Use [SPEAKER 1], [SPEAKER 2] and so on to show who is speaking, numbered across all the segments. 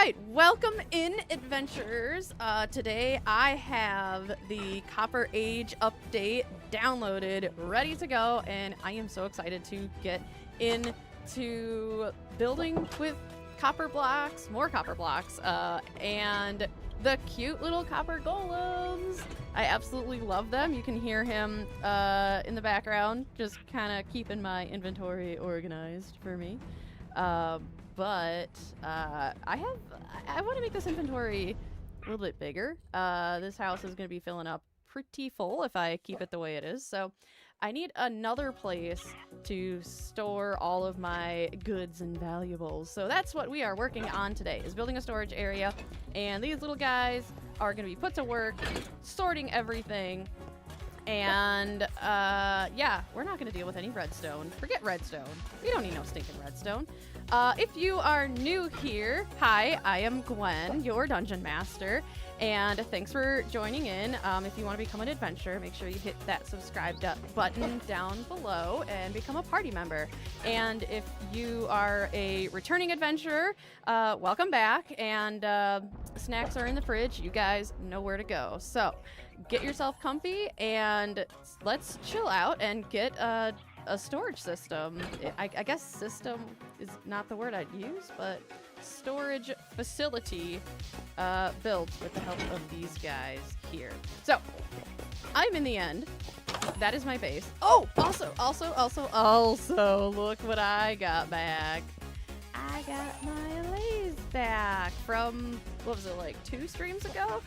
[SPEAKER 1] right, welcome in, adventurers. Today I have the Copper Age update downloaded, ready to go, and I am so excited to get into building with copper blocks, more copper blocks, and the cute little copper golems. I absolutely love them. You can hear him in the background, just kind of keeping my inventory organized for me. But I want to make this inventory a little bit bigger. This house is going to be filling up pretty full if I keep it the way it is. So I need another place to store all of my goods and valuables. So that's what we are working on today, is building a storage area. And these little guys are going to be put to work sorting everything. And yeah, we're not going to deal with any redstone. Forget redstone. We don't need no stinking redstone. If you are new here, hi, I am Gwen, your dungeon master, and thanks for joining in. If you want to become an adventurer, make sure you hit that subscribe button down below and become a party member. And if you are a returning adventurer, welcome back, and snacks are in the fridge. You guys know where to go. So get yourself comfy and let's chill out and get a storage system. I guess system is not the word I'd use, but storage facility built with the help of these guys here. So I'm in the end. That is my base. Oh, also, look what I got back. I got my lays back from, what was it, like 2 streams ago?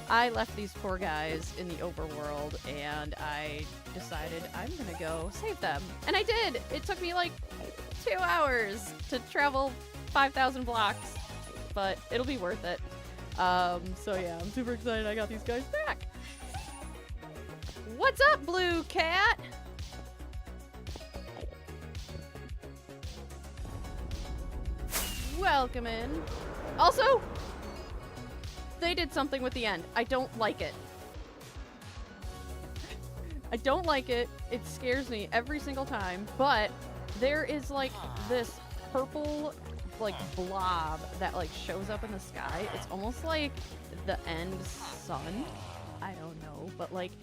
[SPEAKER 1] I left these poor guys in the overworld, and I decided I'm gonna go save them. And I did! It took me like 2 hours to travel 5,000 blocks, but it'll be worth it. So yeah, I'm super excited I got these guys back. What's up, Blue Cat? Welcome in. Also, they did something with the end. I don't like it. I don't like it. It scares me every single time. But there is like this purple like blob that like shows up in the sky. It's almost like the end sun. I don't know, but like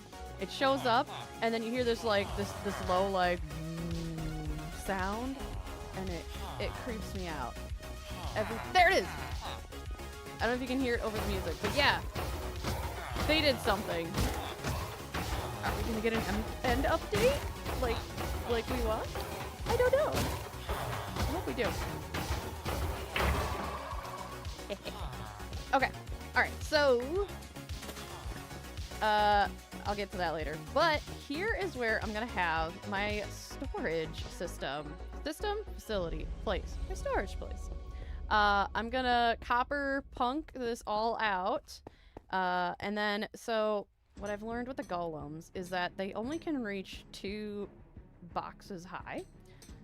[SPEAKER 1] it shows up and then you hear this like this low like sound, and it creeps me out. There it is. I don't know if you can hear it over the music, but yeah, they did something. Are we gonna get an end update? Like we want? I don't know. I hope we do. Okay, alright, so, I'll get to that later. But here is where I'm gonna have my storage facility, place, my storage place. I'm gonna copper punk this all out, and then, so what I've learned with the golems is that they only can reach 2 boxes high.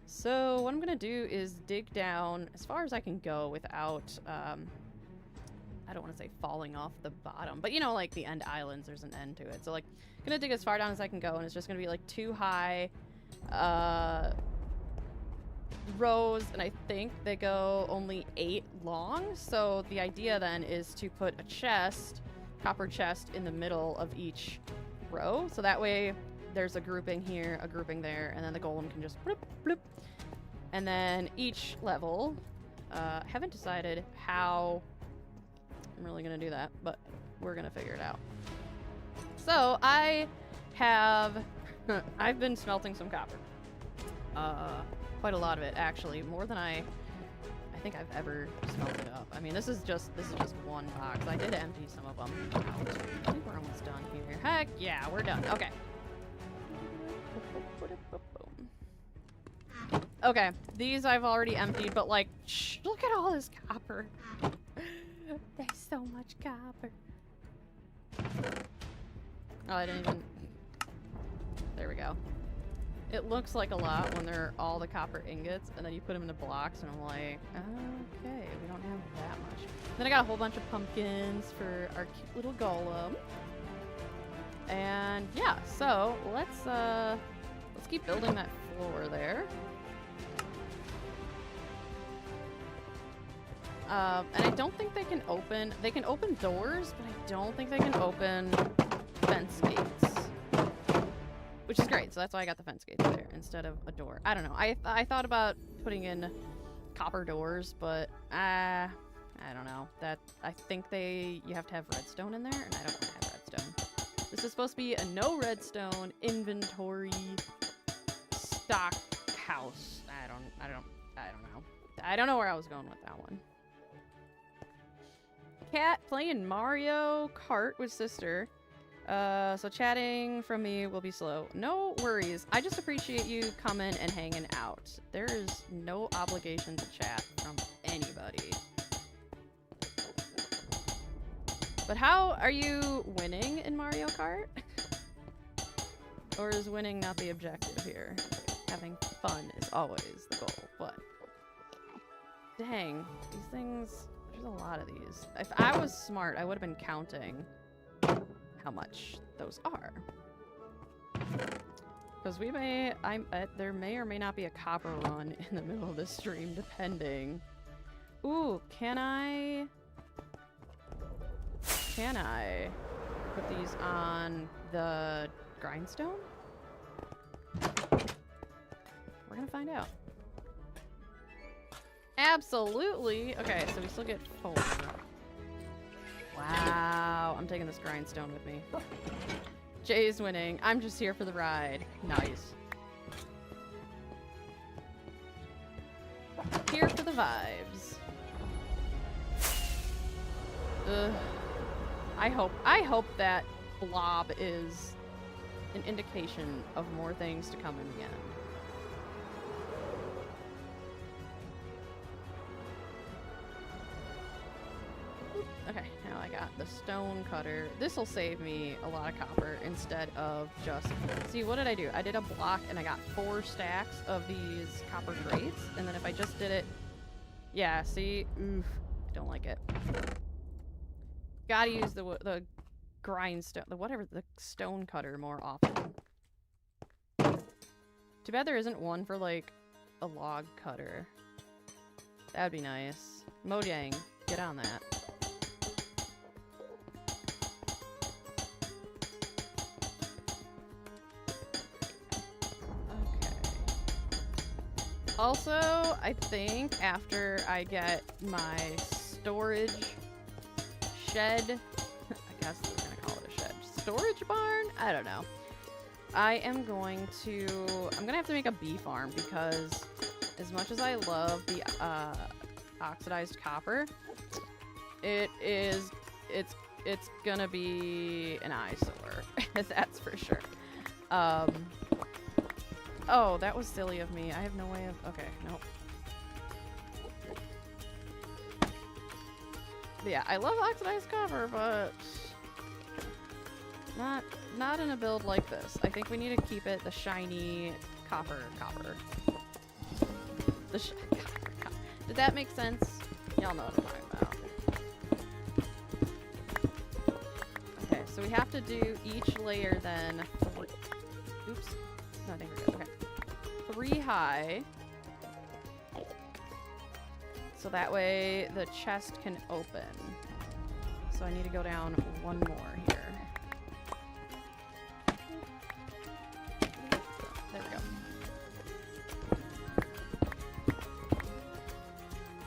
[SPEAKER 1] So what I'm gonna do is dig down as far as I can go without, I don't want to say falling off the bottom, but you know, like the end islands, there's an end to it. So like, I'm gonna dig as far down as I can go, and it's just gonna be like 2 high, rows, and I think they go only 8 long. So the idea then is to put a chest, copper chest, in the middle of each row, so that way there's a grouping here, a grouping there, and then the golem can just bloop, bloop. And then each level, haven't decided how I'm really gonna do that, but we're gonna figure it out. So I have I've been smelting some copper. Quite a lot of it, actually, more than I think I've ever smelted up. I mean, this is just 1 box. I did empty some of them out. I think we're almost done here. Heck yeah, we're done. Okay. Okay, these I've already emptied, but like, shh, look at all this copper. There's so much copper. Oh, I didn't even... There we go. It looks like a lot when they're all the copper ingots, and then you put them into blocks, and I'm like, okay, we don't have that much. Then I got a whole bunch of pumpkins for our cute little golem. And yeah, so let's keep building that floor there. And I don't think they can open doors, but I don't think they can open fence gates. Which is great, so that's why I got the fence gates there instead of a door. I don't know. I thought about putting in copper doors, but I don't know. I think you have to have redstone in there, and I don't want to have redstone. This is supposed to be a no redstone inventory stock house. I don't know. I don't know where I was going with that one. Cat playing Mario Kart with sister. So chatting from me will be slow. No worries. I just appreciate you coming and hanging out. There is no obligation to chat from anybody. But how are you winning in Mario Kart? Or is winning not the objective here? Having fun is always the goal, but dang, these things, there's a lot of these. If I was smart, I would have been counting how much those are. Because there may or may not be a copper run in the middle of this stream, depending. Ooh, can I put these on the grindstone? We're gonna find out. Absolutely! Okay, so we still get 4. Wow, I'm taking this grindstone with me. Jay's winning. I'm just here for the ride. Nice. Here for the vibes. Ugh. I hope that blob is an indication of more things to come in the end. Okay, now I got the stone cutter. This will save me a lot of copper instead of just... See, what did I do? I did a block and I got 4 stacks of these copper grates. And then if I just did it... Yeah, see? Oof. I don't like it. Gotta use the grindstone... the stone cutter more often. Too bad there isn't one for, like, a log cutter. That'd be nice. Mojang, get on that. Also, I think after I get my storage shed, I guess we're gonna call it a shed, storage barn? I don't know. I'm gonna have to make a bee farm because as much as I love the oxidized copper, it's gonna be an eyesore. That's for sure. Oh, that was silly of me. I have no way of... Okay, nope. Yeah, I love oxidized copper, but... Not in a build like this. I think we need to keep it the shiny copper. Did that make sense? Y'all know what I'm talking about. Okay, so we have to do each layer then... Oops. No, I think we're good. Okay. 3 high. So that way the chest can open. So I need to go down 1 more here. There we go.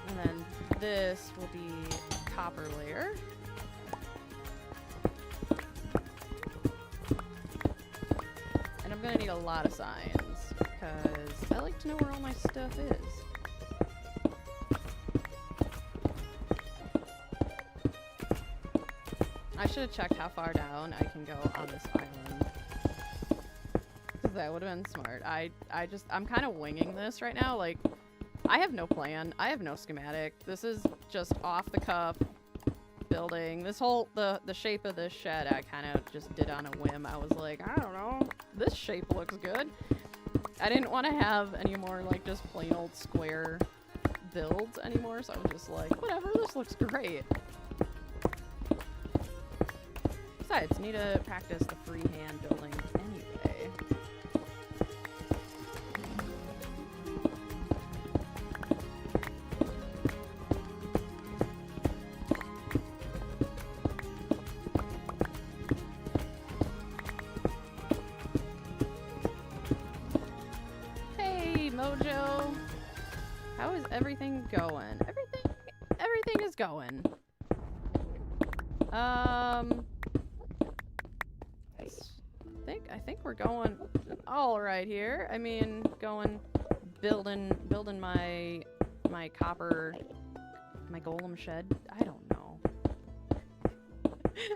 [SPEAKER 1] And then this will be copper layer. And I'm gonna need a lot of signs. Because I like to know where all my stuff is. I should have checked how far down I can go on this island. Because that would have been smart. I'm kind of winging this right now. Like, I have no plan. I have no schematic. This is just off the cuff building. This whole, the shape of this shed I kind of just did on a whim. I was like, I don't know. This shape looks good. I didn't want to have any more, like, just plain old square builds anymore, so I was just like, whatever, this looks great. Besides, need to practice the freehand building anyway. everything going? Everything is going. I think we're going all right here. I mean, building my copper, my golem shed. I don't know.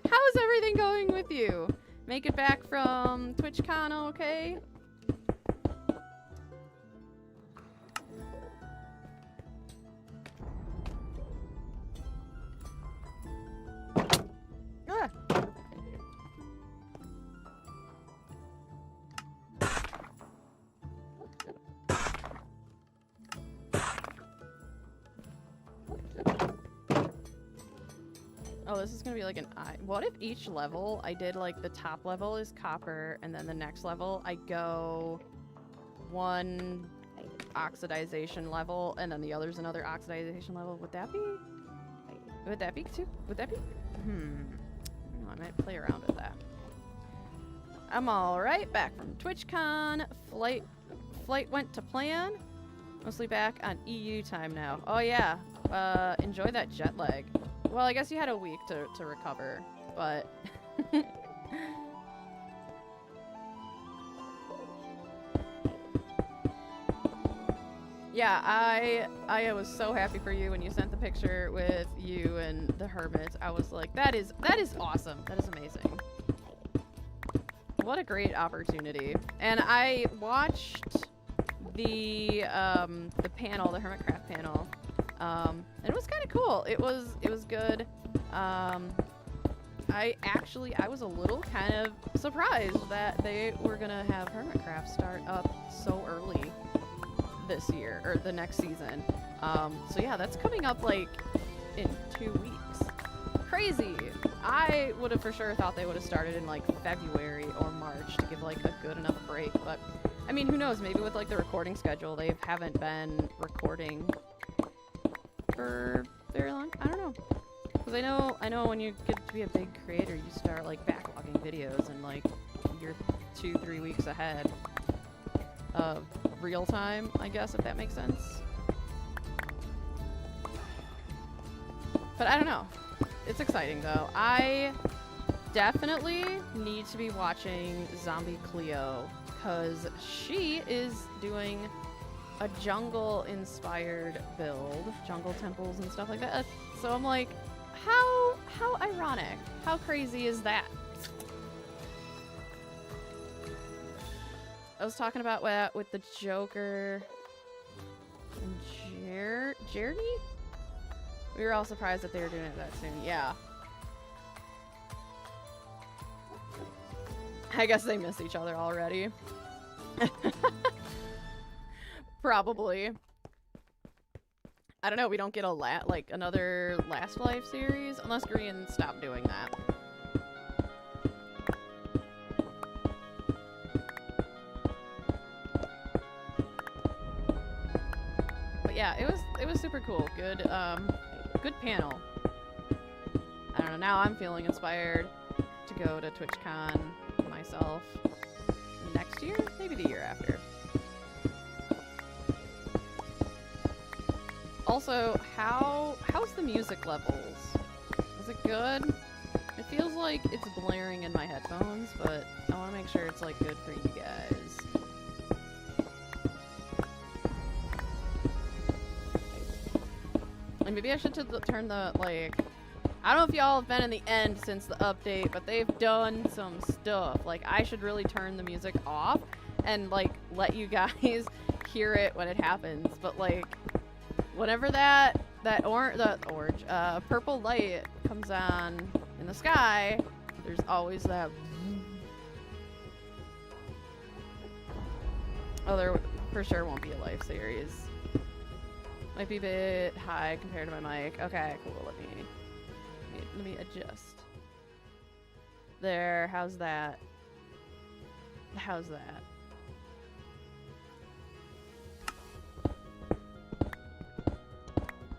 [SPEAKER 1] How's everything going with you? Make it back from TwitchCon, okay? Ah. Oh, this is gonna be like an eye. What if each level I did like the top level is copper and then the next level I go one oxidization level and then the other's another oxidization level? Would that be too? Would that be? No, I might play around with that. I'm all right. Back from TwitchCon. Flight went to plan. Mostly back on EU time now. Oh yeah. Enjoy that jet lag. Well, I guess you had a week to recover, but yeah, I was so happy for you when you sent the picture with you and the hermits. I was like, that is awesome. That is amazing. What a great opportunity. And I watched the panel, the Hermitcraft panel. And it was kind of cool. It was good. I was a little kind of surprised that they were gonna have Hermitcraft start up so early this year, or the next season. So yeah, that's coming up like in 2 weeks. Crazy. I would have for sure thought they would have started in like February or March to give like a good enough break, but I mean, who knows? Maybe with like the recording schedule, they haven't been recording for very long. I don't know, because I know when you get to be a big creator, you start like backlogging videos and like you're 2-3 weeks ahead of real time, I guess, if that makes sense. But I don't know. It's exciting though. I definitely need to be watching Zombie Cleo because she is doing a jungle-inspired build, jungle temples and stuff like that. So I'm like, how ironic? How crazy is that? I was talking about that with the Joker and Jeremy? We were all surprised that they were doing it that soon. Yeah. I guess they miss each other already. Probably. I don't know, we don't get another Last Life series unless Green stopped doing that. But yeah, it was super cool. Good panel. I don't know, now I'm feeling inspired to go to TwitchCon myself next year, maybe the year after. Also, how's the music levels? Is it good? It feels like it's blaring in my headphones, but I want to make sure it's like good for you guys. And maybe I should turn the, like, I don't know if y'all have been in the end since the update, but they've done some stuff. Like, I should really turn the music off and, like, let you guys hear it when it happens. But, like, whenever that purple light comes on in the sky, there's always that. Oh, there for sure won't be a life series. Might be a bit high compared to my mic. Okay, cool. Let me adjust. There. How's that? How's that?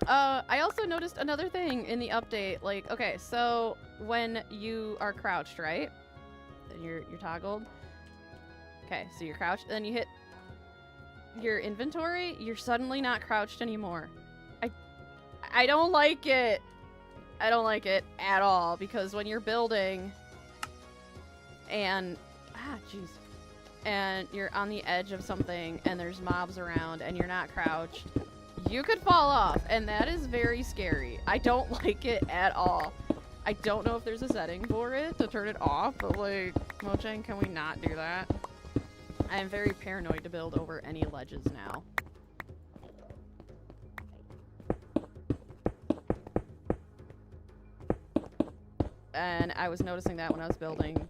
[SPEAKER 1] I also noticed another thing in the update. Like, okay, so when you are crouched, right? Then you're toggled. Okay, so you're crouched, then you hit your inventory, you're suddenly not crouched anymore. I don't like it. I don't like it at all, because when you're building and jeez, and you're on the edge of something and there's mobs around and you're not crouched, you could fall off, and that is very scary. I don't like it at all. I don't know if there's a setting for it to turn it off, but like, Mojang, can we not do that? I am very paranoid to build over any ledges now. And I was noticing that when I was building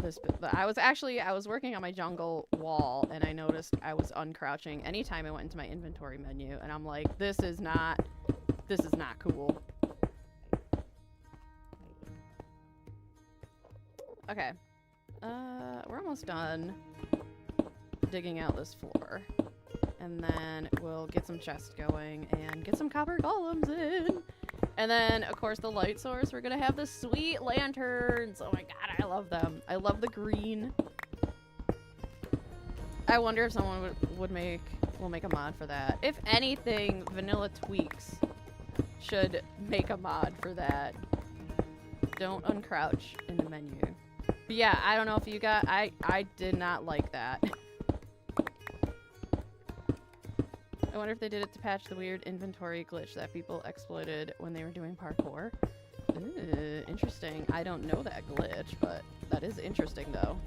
[SPEAKER 1] this. I was working on my jungle wall, and I noticed I was uncrouching anytime I went into my inventory menu, and I'm like, this is not cool. Okay. We're almost done digging out this floor. And then we'll get some chests going and get some copper golems in. And then, of course, the light source. We're gonna have the sweet lanterns. Oh my god, I love them. I love the green. I wonder if someone will make a mod for that. If anything, Vanilla Tweaks should make a mod for that. Don't uncrouch in the menu. But yeah, I don't know if you got... I did not like that. I wonder if they did it to patch the weird inventory glitch that people exploited when they were doing parkour. Ooh, interesting. I don't know that glitch, but that is interesting, though.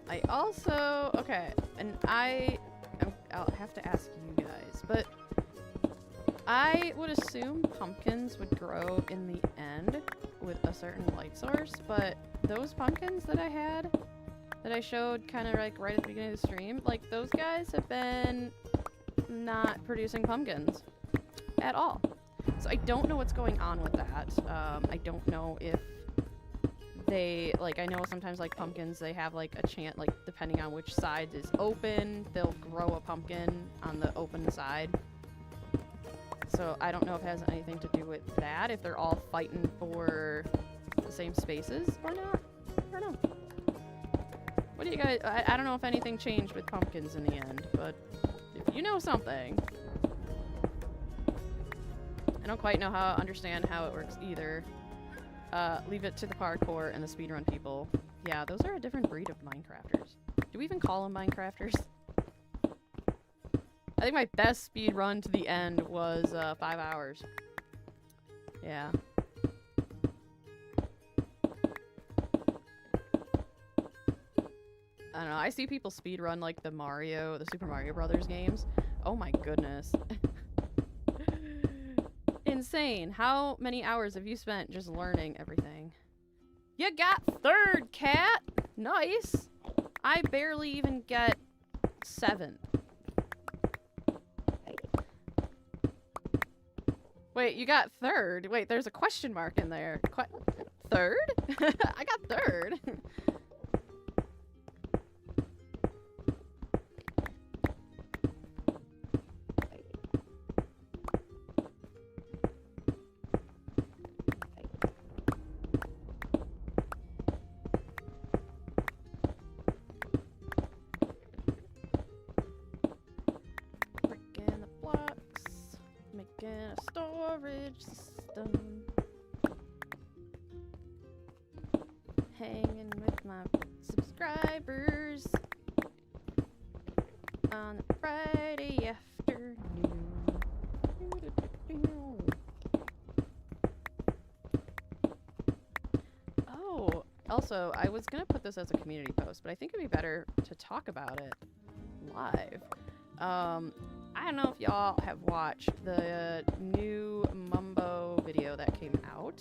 [SPEAKER 1] I also... Okay, and I'll have to ask you guys, but... I would assume pumpkins would grow in the end with a certain light source, but those pumpkins that I had, that I showed kind of like right at the beginning of the stream, like those guys have been not producing pumpkins at all. So I don't know what's going on with that. I don't know if they, like, I know sometimes like pumpkins, they have like a chance, like depending on which side is open, they'll grow a pumpkin on the open side. So I don't know if it has anything to do with that, if they're all fighting for the same spaces or not. I don't know. What do you guys... I don't know if anything changed with pumpkins in the end, but if you know something... I don't quite understand how it works either. Leave it to the parkour and the speedrun people. Yeah, those are a different breed of Minecrafters. Do we even call them Minecrafters? I think my best speed run to the end was 5 hours. Yeah. I don't know. I see people speed run like the Super Mario Brothers games. Oh my goodness. Insane. How many hours have you spent just learning everything? You got 3rd, cat. Nice. I barely even get 7th. Wait, you got 3rd? Wait, there's a question mark in there. 3rd? I got 3rd. Breaking the blocks, making a storage system. Hanging with my subscribers on a Friday afternoon. Oh, also, I was gonna put this as a community post, but I think it'd be better to talk about it live. I don't know if y'all have watched the new Mumbo video that came out.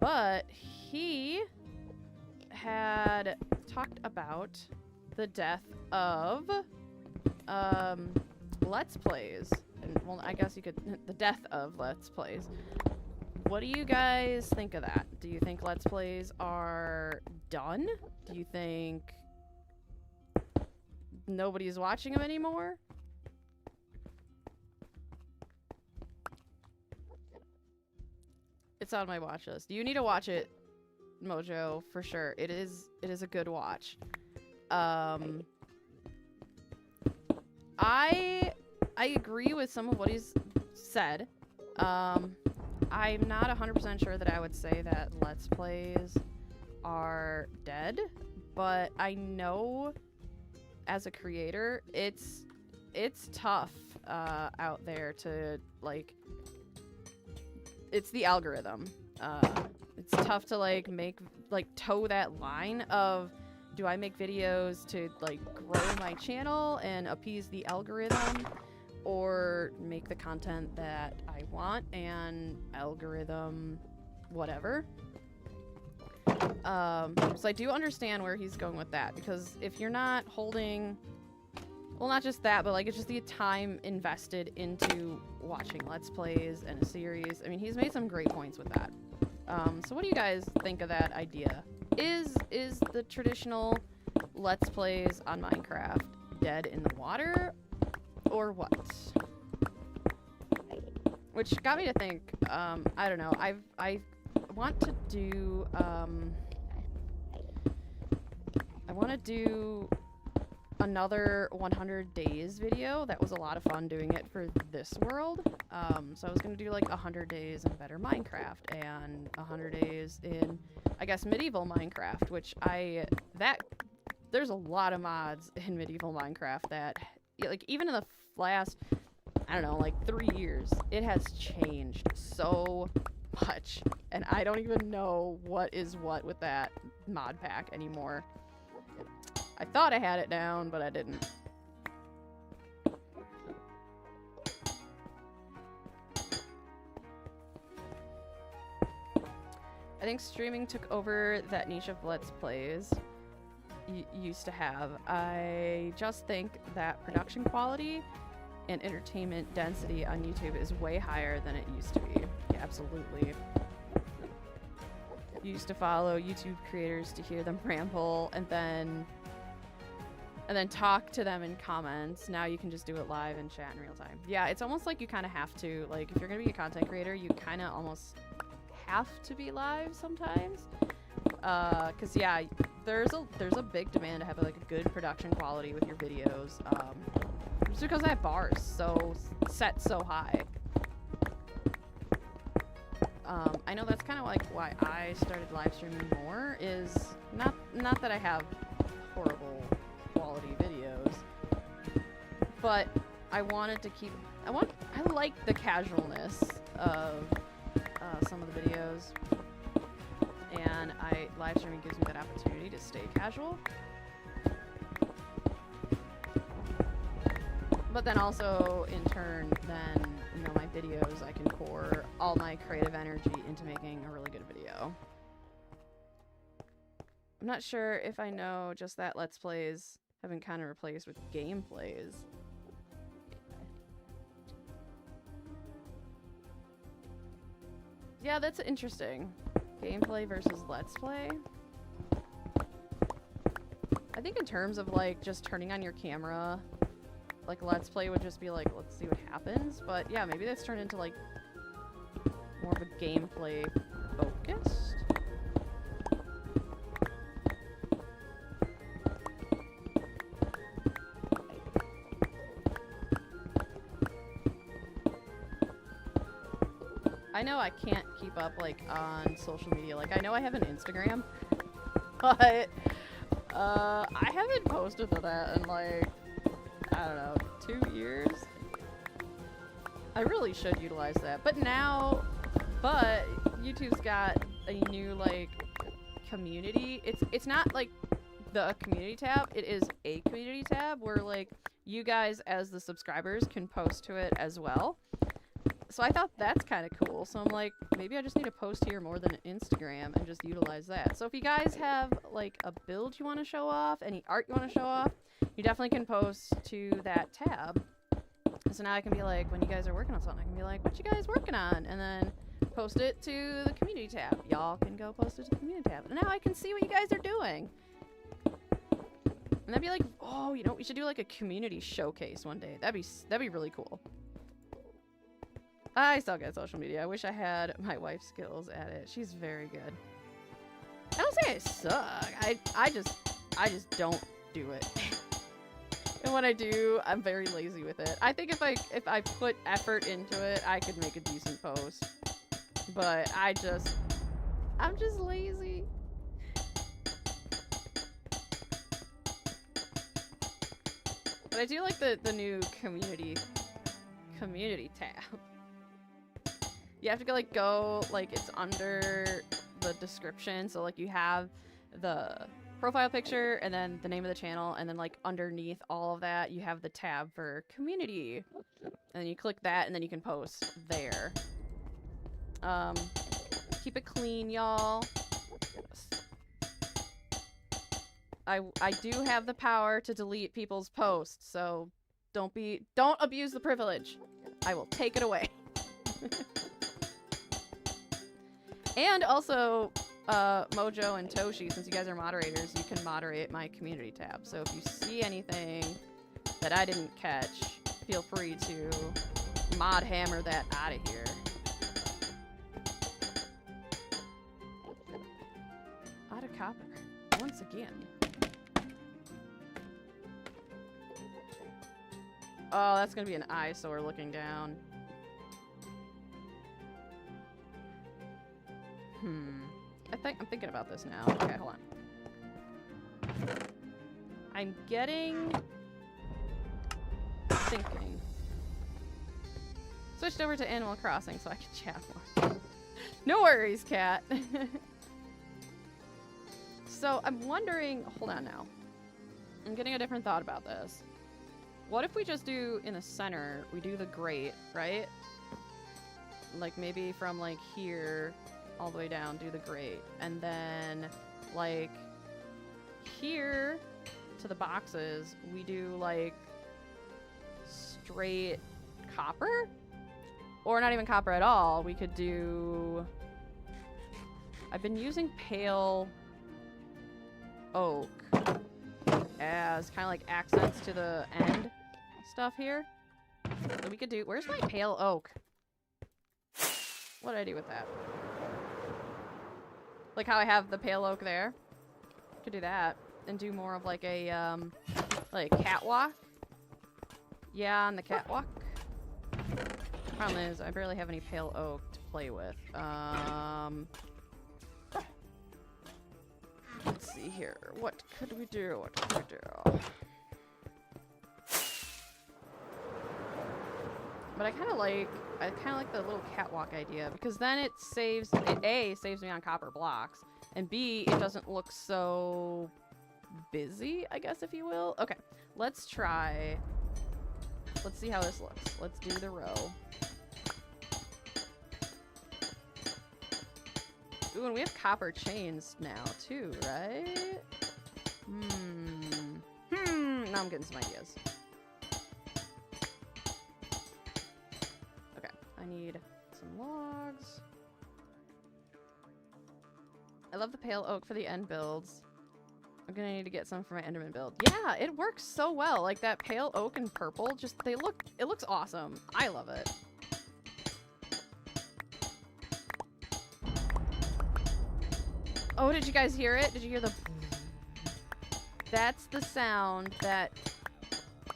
[SPEAKER 1] But he had talked about the death of Let's Plays. And, well, I guess you could... the death of Let's Plays. What do you guys think of that? Do you think Let's Plays are done? Do you think nobody's watching them anymore? It's on my watch list. You need to watch it, Mojo, for sure. It is a good watch. I agree with some of what he's said. I'm not 100% sure that I would say that Let's Plays are dead, but I know as a creator, it's tough out there to, like, it's the algorithm. It's tough to, like, toe that line of, do I make videos to, like, grow my channel and appease the algorithm, or make the content that I want and algorithm whatever. So I do understand where he's going with that, because if you're not holding, well, not just that, but like it's just the time invested into watching Let's Plays and a series. I mean, he's made some great points with that. So what do you guys think of that idea? Is the traditional Let's Plays on Minecraft dead in the water, or what? Which got me to think, I don't know, I want to do, I want to do another 100 days video. That was a lot of fun doing it for this world. So I was going to do like 100 days in better Minecraft and 100 days in, I guess, medieval Minecraft, which there's a lot of mods in medieval Minecraft that, like, even in the last, I don't know, like 3 years, it has changed so much, and I don't even know what is what with that mod pack anymore. I thought I had it down, but I didn't. I think streaming took over that niche of Let's Plays used to have. I just think that production quality and entertainment density on YouTube is way higher than it used to be. Yeah, absolutely. You used to follow YouTube creators to hear them ramble and then talk to them in comments. Now you can just do it live and chat in real time. Yeah, it's almost like you kind of have to, like, if you're gonna be a content creator, you kind of almost have to be live sometimes. Cause yeah, there's a big demand to have like a good production quality with your videos. Just because that bar is so set so high. I know that's kind of like why I started live streaming more, is not that I have horrible quality videos, but I wanted to keep, I like the casualness of some of the videos, and live streaming gives me that opportunity to stay casual. But then also, in turn, then, you know, my videos, I can pour all my creative energy into making a really good video. I'm not sure if I know just that Let's Plays have been kind of replaced with gameplays. Yeah, that's interesting. Gameplay versus Let's Play. I think in terms of, like, just turning on your camera, like, Let's Play would just be like, let's see what happens. But yeah, maybe that's turned into, like, more of a gameplay focused. I know I can't keep up, like, on social media. Like, I know I have an Instagram, but I haven't posted to that in, like, I don't know, 2 years? I really should utilize that. But YouTube's got a new, like, community. It's not, like, the community tab. It is a community tab where, like, you guys as the subscribers can post to it as well. So I thought that's kind of cool. So I'm like, maybe I just need to post here more than Instagram and just utilize that. So if you guys have, like, a build you want to show off, any art you want to show off, you definitely can post to that tab. So now I can be like, when you guys are working on something, I can be like, what you guys working on? And then post it to the community tab. Y'all can go post it to the community tab. And now I can see what you guys are doing. And that'd be like, oh, you know, we should do like a community showcase one day. That'd be really cool. I suck at social media. I wish I had my wife's skills at it. She's very good. I don't say I suck. I just don't do it. And when I do, I'm very lazy with it. I think if I put effort into it, I could make a decent post. But I'm just lazy. But I do like the new community tab. You have to go like it's under the description, so like you have the profile picture and then the name of the channel, and then like underneath all of that you have the tab for community, and then you click that and then you can post there. Keep it clean, y'all. I do have the power to delete people's posts, so don't abuse the privilege. I will take it away. And also, Mojo and Toshi, since you guys are moderators, you can moderate my community tab. So if you see anything that I didn't catch, feel free to mod hammer that out of here. Out of copper. Once again. Oh, that's gonna be an eyesore looking down. I'm thinking about this now. Okay, hold on. I'm thinking. Switched over to Animal Crossing so I can chat more. No worries, cat. So I'm wondering, hold on now. I'm getting a different thought about this. What if we just do in the center, we do the grate, right? Like maybe from like here all the way down, do the grate. And then like here to the boxes, we do like straight copper? Or not even copper at all. We could do... I've been using pale oak as kind of like accents to the end stuff here. So we could do... Where's my pale oak? What did I do with that? Like how I have the pale oak there? Could do that. And do more of like a, like catwalk. Yeah, on the catwalk. Problem is, I barely have any pale oak to play with. Let's see here. What could we do? What could we do? But I kind of like the little catwalk idea, because then it saves, A, saves me on copper blocks, and B, it doesn't look so busy, I guess, if you will. Okay, let's try. Let's see how this looks. Let's do the row. Ooh, and we have copper chains now, too, right? Now I'm getting some ideas. Okay, I need some logs. I love the pale oak for the end builds. I'm gonna need to get some for my Enderman build. Yeah, it works so well. Like that pale oak and purple, just it looks awesome. I love it. Oh, did you guys hear it? Did you hear the... That's the sound that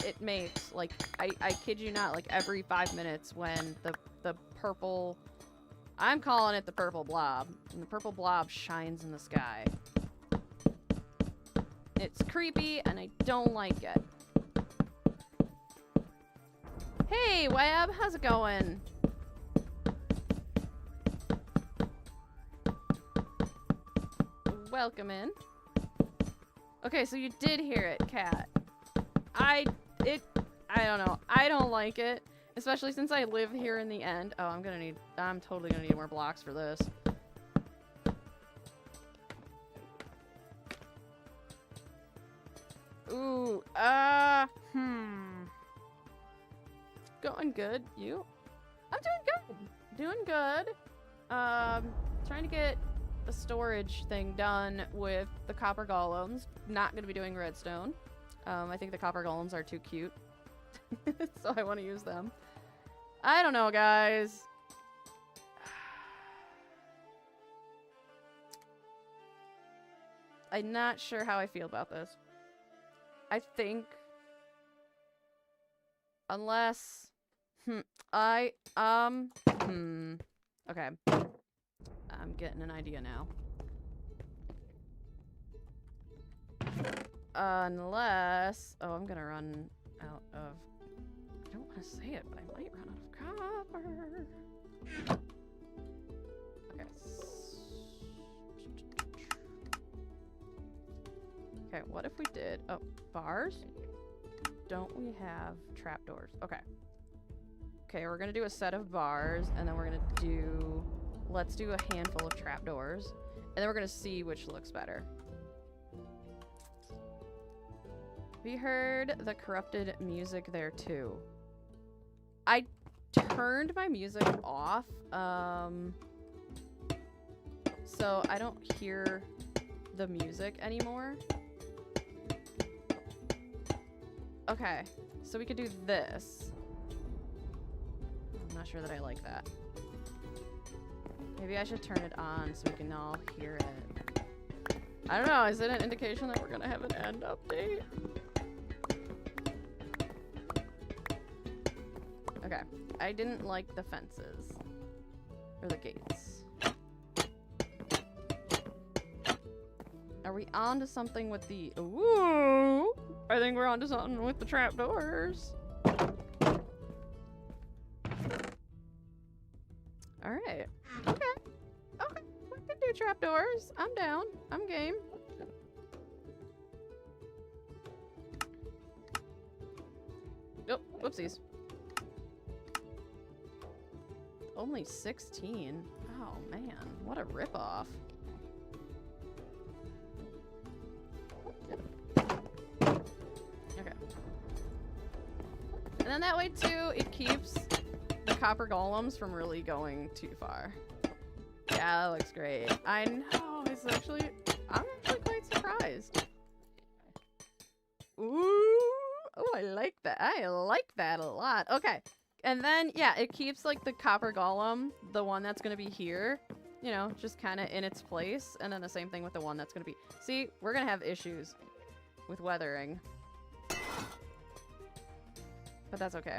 [SPEAKER 1] it makes. Like, I kid you not, like every 5 minutes when the purple... I'm calling it the purple blob. And the purple blob shines in the sky. It's creepy, and I don't like it. Hey, Web! How's it going? Welcome in. Okay, so you did hear it, Cat. I don't know. I don't like it. Especially since I live here in the end. Oh, I'm totally gonna need more blocks for this. Ooh, going good. You? I'm doing good. Doing good. Trying to get the storage thing done with the copper golems. Not gonna be doing redstone. I think the copper golems are too cute. So I want to use them. I don't know, guys. I'm not sure how I feel about this. I think... Unless... Okay. I'm getting an idea now. Unless... Oh, I'm gonna run out of... I don't want to say it, but I might run out of copper. Okay. Okay, what if we did... Oh, bars? Don't we have trapdoors? Okay. Okay, we're gonna do a set of bars, and then we're gonna do... Let's do a handful of trapdoors, and then we're gonna see which looks better. We heard the corrupted music there too. I turned my music off, so I don't hear the music anymore. Okay, so we could do this. I'm not sure that I like that. Maybe I should turn it on so we can all hear it. I don't know, is it an indication that we're gonna have an end update? Okay, I didn't like the fences. Or the gates. Are we on to something with the... Ooh! I think we're on to something with the trapdoors. Alright. Okay. Okay. We can do trapdoors. I'm down. I'm game. Oh, whoopsies. Only 16. Oh man, what a ripoff. Okay. And then that way too, it keeps the copper golems from really going too far. Yeah, that looks great. I know, I'm actually quite surprised. Ooh, oh, I like that. I like that a lot. Okay. And then, yeah, it keeps, like, the copper golem, the one that's going to be here, you know, just kind of in its place. And then the same thing with the one that's going to be... See, we're going to have issues with weathering. But that's okay.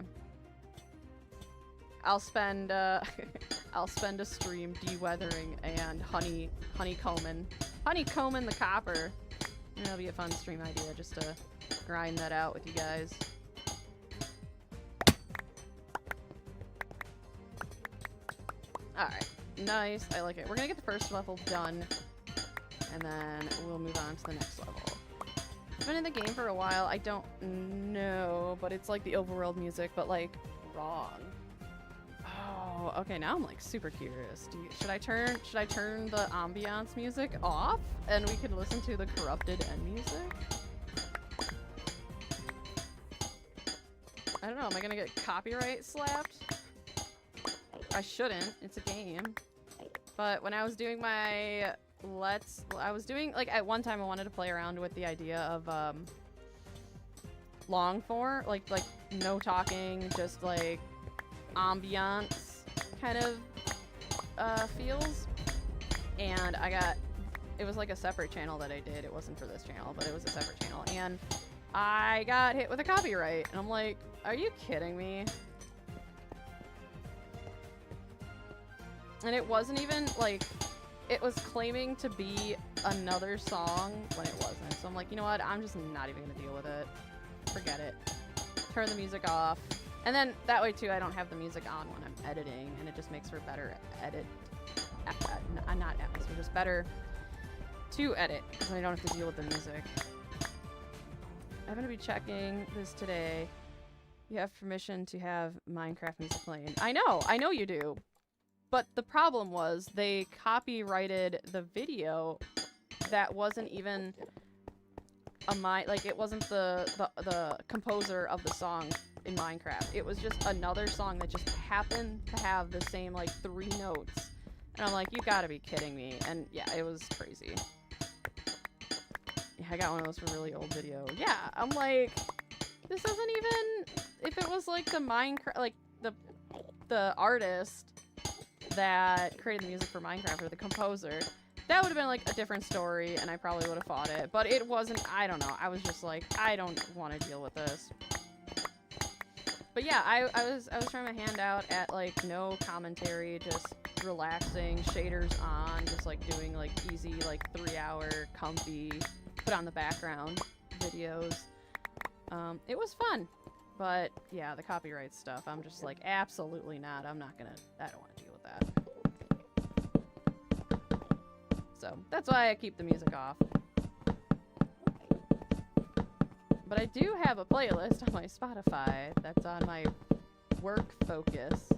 [SPEAKER 1] I'll spend a stream de-weathering and honeycombing the copper. And that'll be a fun stream idea, just to grind that out with you guys. Alright, nice. I like it. We're gonna get the first level done, and then we'll move on to the next level. I've been in the game for a while. I don't know, but it's like the overworld music, but like wrong. Oh, okay. Now I'm like super curious. Should I turn the ambiance music off, and we could listen to the corrupted end music? I don't know. Am I gonna get copyright slapped? I shouldn't. It's a game. But when I was doing my like at one time I wanted to play around with the idea of long form, like no talking, just like ambiance kind of feels. And it was like a separate channel that I did. It wasn't for this channel, but it was a separate channel. And I got hit with a copyright. And I'm like, are you kidding me? And it wasn't even, like, it was claiming to be another song when it wasn't. So I'm like, you know what? I'm just not even going to deal with it. Forget it. Turn the music off. And then that way, too, I don't have the music on when I'm editing. And it just makes for better not atmosphere, just better to edit. Because I don't have to deal with the music. I'm going to be checking this today. You have permission to have Minecraft music playing. I know you do. But the problem was they copyrighted the video that wasn't even it wasn't the composer of the song in Minecraft. It was just another song that just happened to have the same like 3 notes. And I'm like, you gotta be kidding me. And yeah, it was crazy. Yeah, I got one of those for a really old video. Yeah, I'm like, this isn't even, if it was like the Minecraft, like the artist that created the music for Minecraft, or the composer, That would have been like a different story, and I probably would have fought it. But it wasn't. I don't know. I was just like, I don't want to deal with this. But yeah, I was trying my hand out at like no commentary, just relaxing, shaders on, just like doing like easy like 3-hour comfy, put on the background videos. It was fun, but yeah, the copyright stuff, I'm just like, absolutely not. I don't want to deal with that. So that's why I keep the music off. But I do have a playlist on my Spotify that's on my work focus.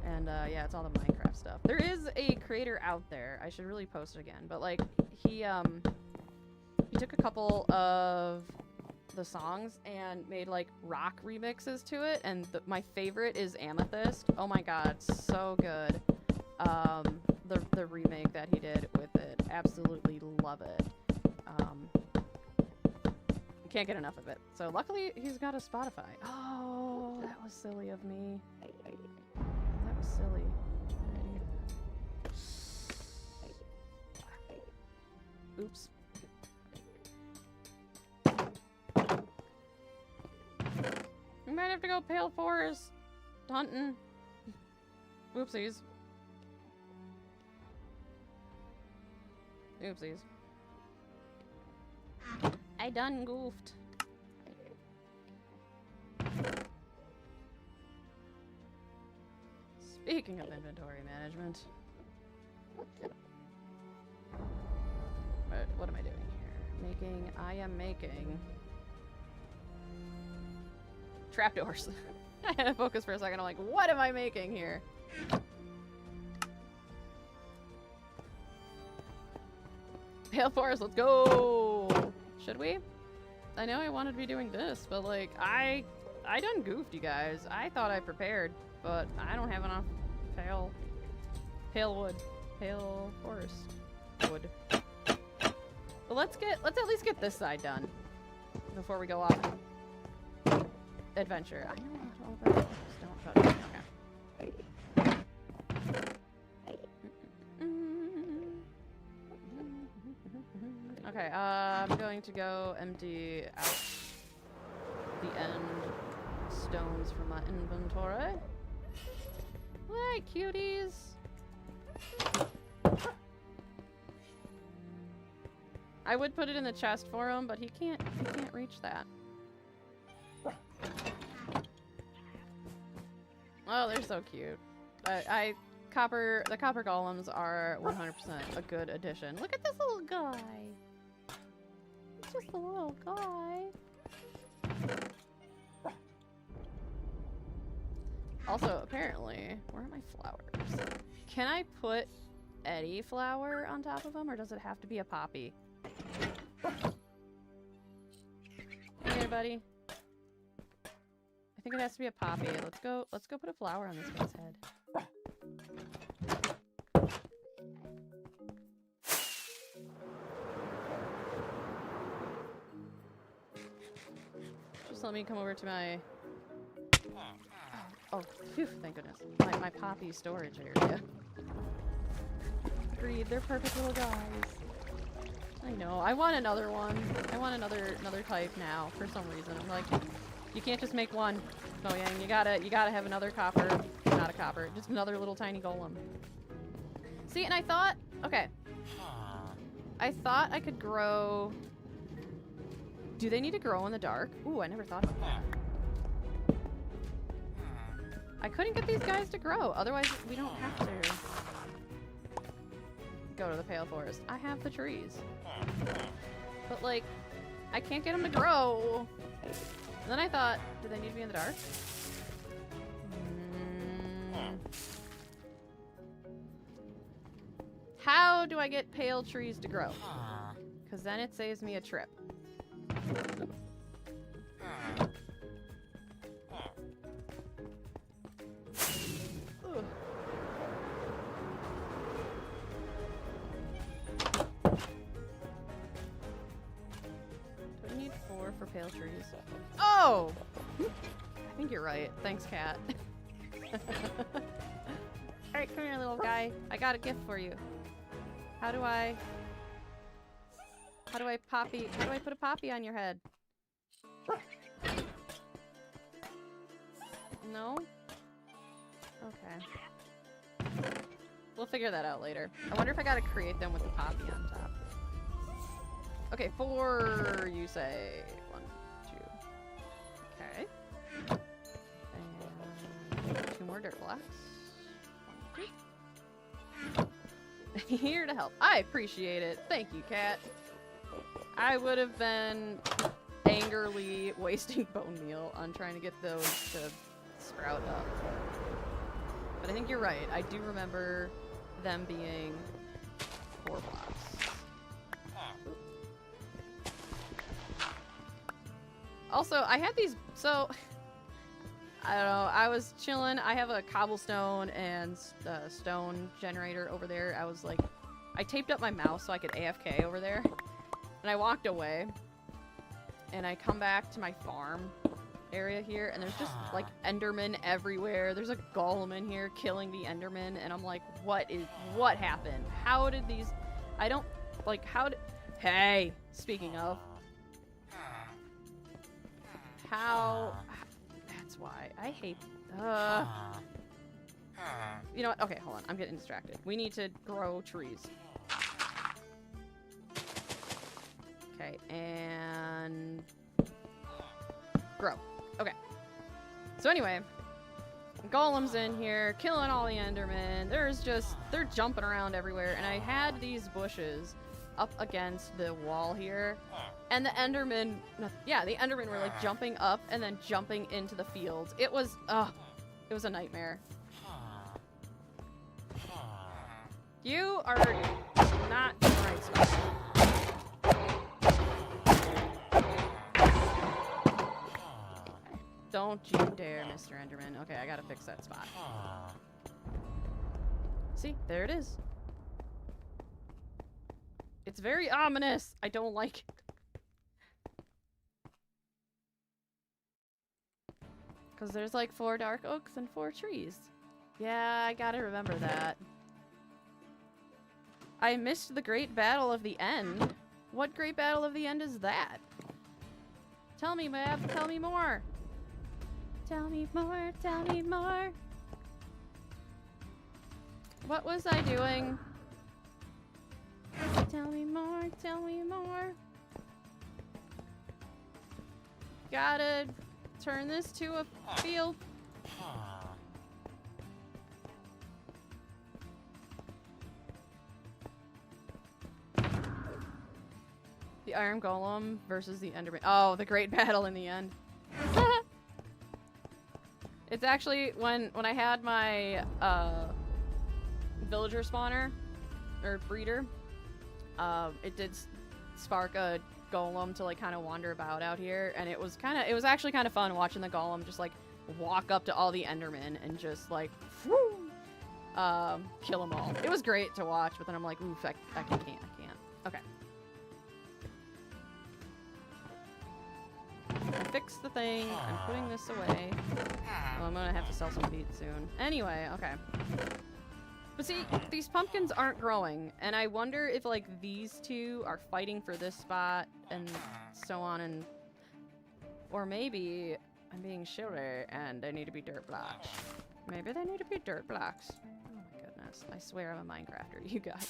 [SPEAKER 1] And yeah, it's all the Minecraft stuff. There is a creator out there. I should really post it again. But like, he took a couple of the songs and made like rock remixes to it. And my favorite is Amethyst. Oh my god, so good. The remake that he did with it. Absolutely love it. Can't get enough of it. So luckily he's got a Spotify. Oh, that was silly of me. That was silly. Oops. We might have to go Pale Forest hunting. Oopsies. Oopsies. I done goofed. Speaking of inventory management. What am I doing here? I am making trapdoors. I had to focus for a second. I'm like, what am I making here? Pale Forest, let's go! Should we? I know I wanted to be doing this, but like, I done goofed, you guys. I thought I prepared, but I don't have enough pale forest wood. But let's at least get this side done before we go off adventure. I know all about this. Don't touch it. Okay. Okay, I'm going to go empty out the end stones from my inventory. Hi, cuties! I would put it in the chest for him, but he can't reach that. Oh, they're so cute. The copper golems are 100% a good addition. Look at this little guy. It's just a little guy. Also, apparently, where are my flowers? Can I put any flower on top of them, or does it have to be a poppy? Hey there, buddy. I think it has to be a poppy. Let's go put a flower on this guy's head. Just let me come over to my... Oh, phew, thank goodness. My poppy storage area. Agreed, they're perfect little guys. I know, I want another one. I want another type now, for some reason. I'm like, you can't just make one. No, yeah, you gotta have another copper. Not a copper, just another little tiny golem. See, and I thought, okay. I thought I could grow... Do they need to grow in the dark? Ooh, I never thought about that. I couldn't get these guys to grow, otherwise we don't have to go to the Pale Forest. I have the trees. But like, I can't get them to grow. And then I thought, do they need to be in the dark? How do I get pale trees to grow? Because then it saves me a trip. For pale trees. Oh! I think you're right. Thanks, cat. Alright, come here, little guy. I got a gift for you. How do I put a poppy on your head? No? Okay. We'll figure that out later. I wonder if I gotta create them with the poppy on top. Okay, 4, you say. 1, 2. Okay. And 2 more dirt blocks. 1, 2. Here to help. I appreciate it. Thank you, cat. I would have been angrily wasting bone meal on trying to get those to sprout up. But I think you're right. I do remember them being 4 blocks. Also, I had these, so, I don't know, I was chilling. I have a cobblestone and stone generator over there. I was like, I taped up my mouse so I could AFK over there. And I walked away. And I come back to my farm area here, and there's just, like, Endermen everywhere. There's a Golem in here killing the Enderman, and I'm like, what happened? How did these, I don't, like, how did, hey, speaking of, that's why, I hate, you know what, okay, hold on, I'm getting distracted. We need to grow trees. Okay, and grow. Okay. So anyway, Golem's in here, killing all the Endermen. They're jumping around everywhere, and I had these bushes up against the wall here, and the Endermen, the Endermen were like jumping up and then jumping into the fields. It was a nightmare. You are not in the right spot. Don't you dare, Mr. Enderman. Okay, I gotta fix that spot. See, there it is. It's very ominous. I don't like it. Because there's like 4 dark oaks and 4 trees. Yeah, I gotta remember that. I missed the Great Battle of the End. What Great Battle of the End is that? Tell me, Mab. Tell me more. Tell me more. Tell me more. What was I doing? Tell me more. Tell me more. Gotta turn this to a field. The Iron Golem versus the Enderman. Oh, the great battle in the end. It's actually when I had my villager spawner or breeder, it did spark a golem to like kind of wander about out here, and it was actually kind of fun watching the golem just like walk up to all the Endermen and just like kill them all. It was great to watch, but then I'm like, oof, I can't. Okay. I fixed the thing. I'm putting this away. Oh, I'm gonna have to sell some feed soon. Anyway, okay. But see, these pumpkins aren't growing, and I wonder if, like, these two are fighting for this spot, and so on, and... Or maybe I'm being shitty, and they need to be dirt blocks. Maybe they need to be dirt blocks. Oh my goodness. I swear I'm a Minecrafter, you guys.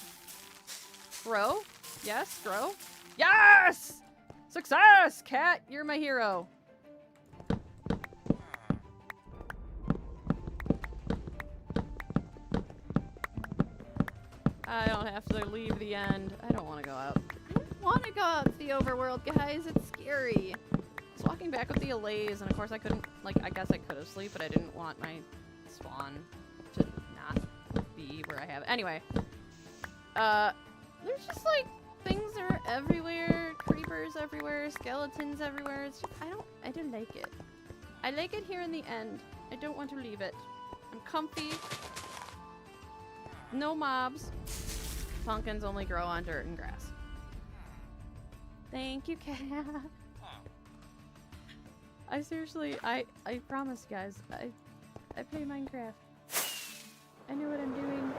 [SPEAKER 1] Grow? Yes, grow? Yes! Success! Cat, you're my hero. I don't have to leave the end. I don't want to go out. I don't want to go out to the overworld, guys. It's scary. I was walking back with the allays, and of course I couldn't, like, I guess I could have slept, but I didn't want my spawn to not be where I have it. Anyway. There's just, like, things are everywhere. Creepers everywhere. Skeletons everywhere. It's just, I don't like it. I like it here in the end. I don't want to leave it. I'm comfy. No mobs. Pumpkins only grow on dirt and grass. Thank you, cat. I seriously, I promise, guys, I play Minecraft. I know what I'm doing.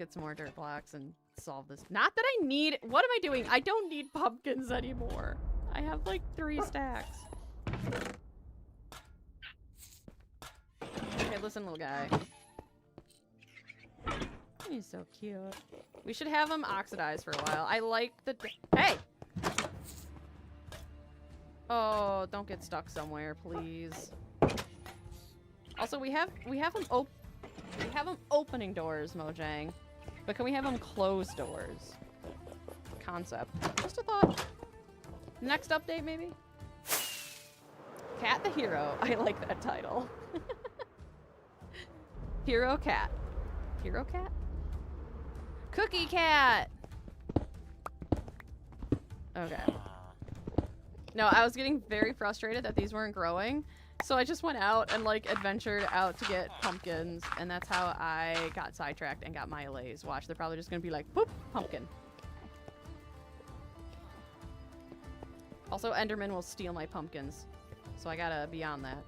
[SPEAKER 1] get some more dirt blocks and solve this. Not that I need... What am I doing? I don't need pumpkins anymore. I have like 3 stacks. Okay, listen, little guy. He's so cute. We should have him oxidized for a while. I like the... Hey! Oh, don't get stuck somewhere, please. Also, we have them opening doors, Mojang. But can we have them close doors? Concept. Just a thought. Next update, maybe? Cat the Hero. I like that title. Hero Cat. Hero Cat? Cookie Cat! Okay. No, I was getting very frustrated that these weren't growing. So I just went out and, like, adventured out to get pumpkins. And that's how I got sidetracked and got my Lays. Watch, they're probably just gonna be like, boop, pumpkin. Also, Enderman will steal my pumpkins. So I gotta be on that.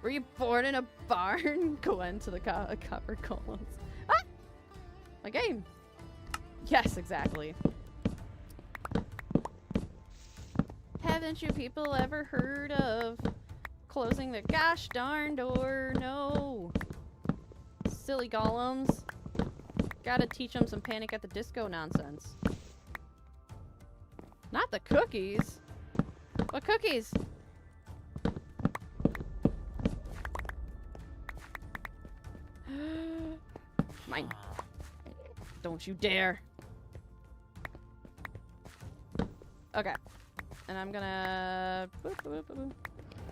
[SPEAKER 1] Were you born in a barn? Go into the copper golems. Ah! My game. Yes, exactly. Haven't you people ever heard of closing the gosh darn door? No. Silly golems. Gotta teach them some Panic at the Disco nonsense. Not the cookies. What cookies? Mine. Don't you dare. Okay. And I'm gonna... Boop, boop, boop, boop.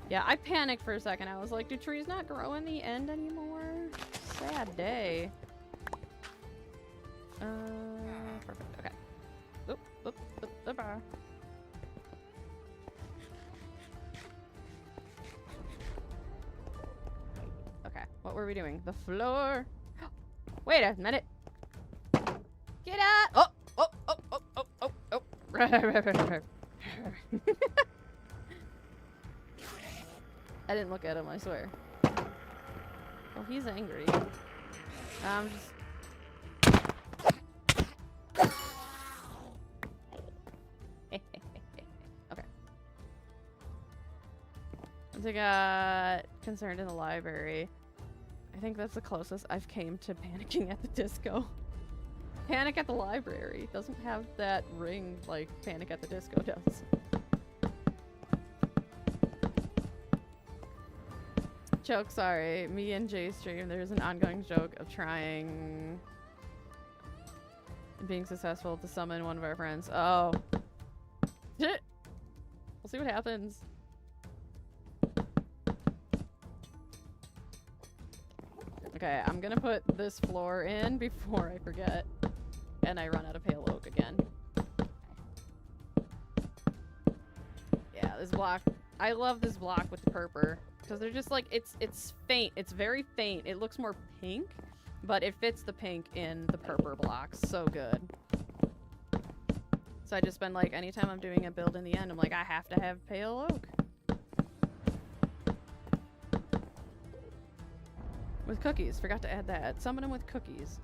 [SPEAKER 1] Yeah, I panicked for a second. I was like, do trees not grow in the end anymore? Sad day. Perfect. Okay. Oop, oop, oop, oop, oop. Okay, what were we doing? The floor. Wait a minute. Get out! Oh, oh, oh, oh, oh, oh, oh. I didn't look at him, I swear. Oh, he's angry. I'm just... Okay. I got concerned in the library. I think that's the closest I've came to panicking at the disco. Panic at the Library doesn't have that ring like Panic at the Disco does. Joke, sorry. Me and Jay stream, there's an ongoing joke of trying and being successful to summon one of our friends. Oh. We'll see what happens. Okay, I'm gonna put this floor in before I forget. And I run out of pale oak again. Yeah, this block. I love this block with the purple. Because they're just like, it's faint. It's very faint. It looks more pink. But it fits the pink in the purple blocks. So good. So I just been like, anytime I'm doing a build in the end, I'm like, I have to have pale oak. With cookies. Forgot to add that. Summon them with cookies.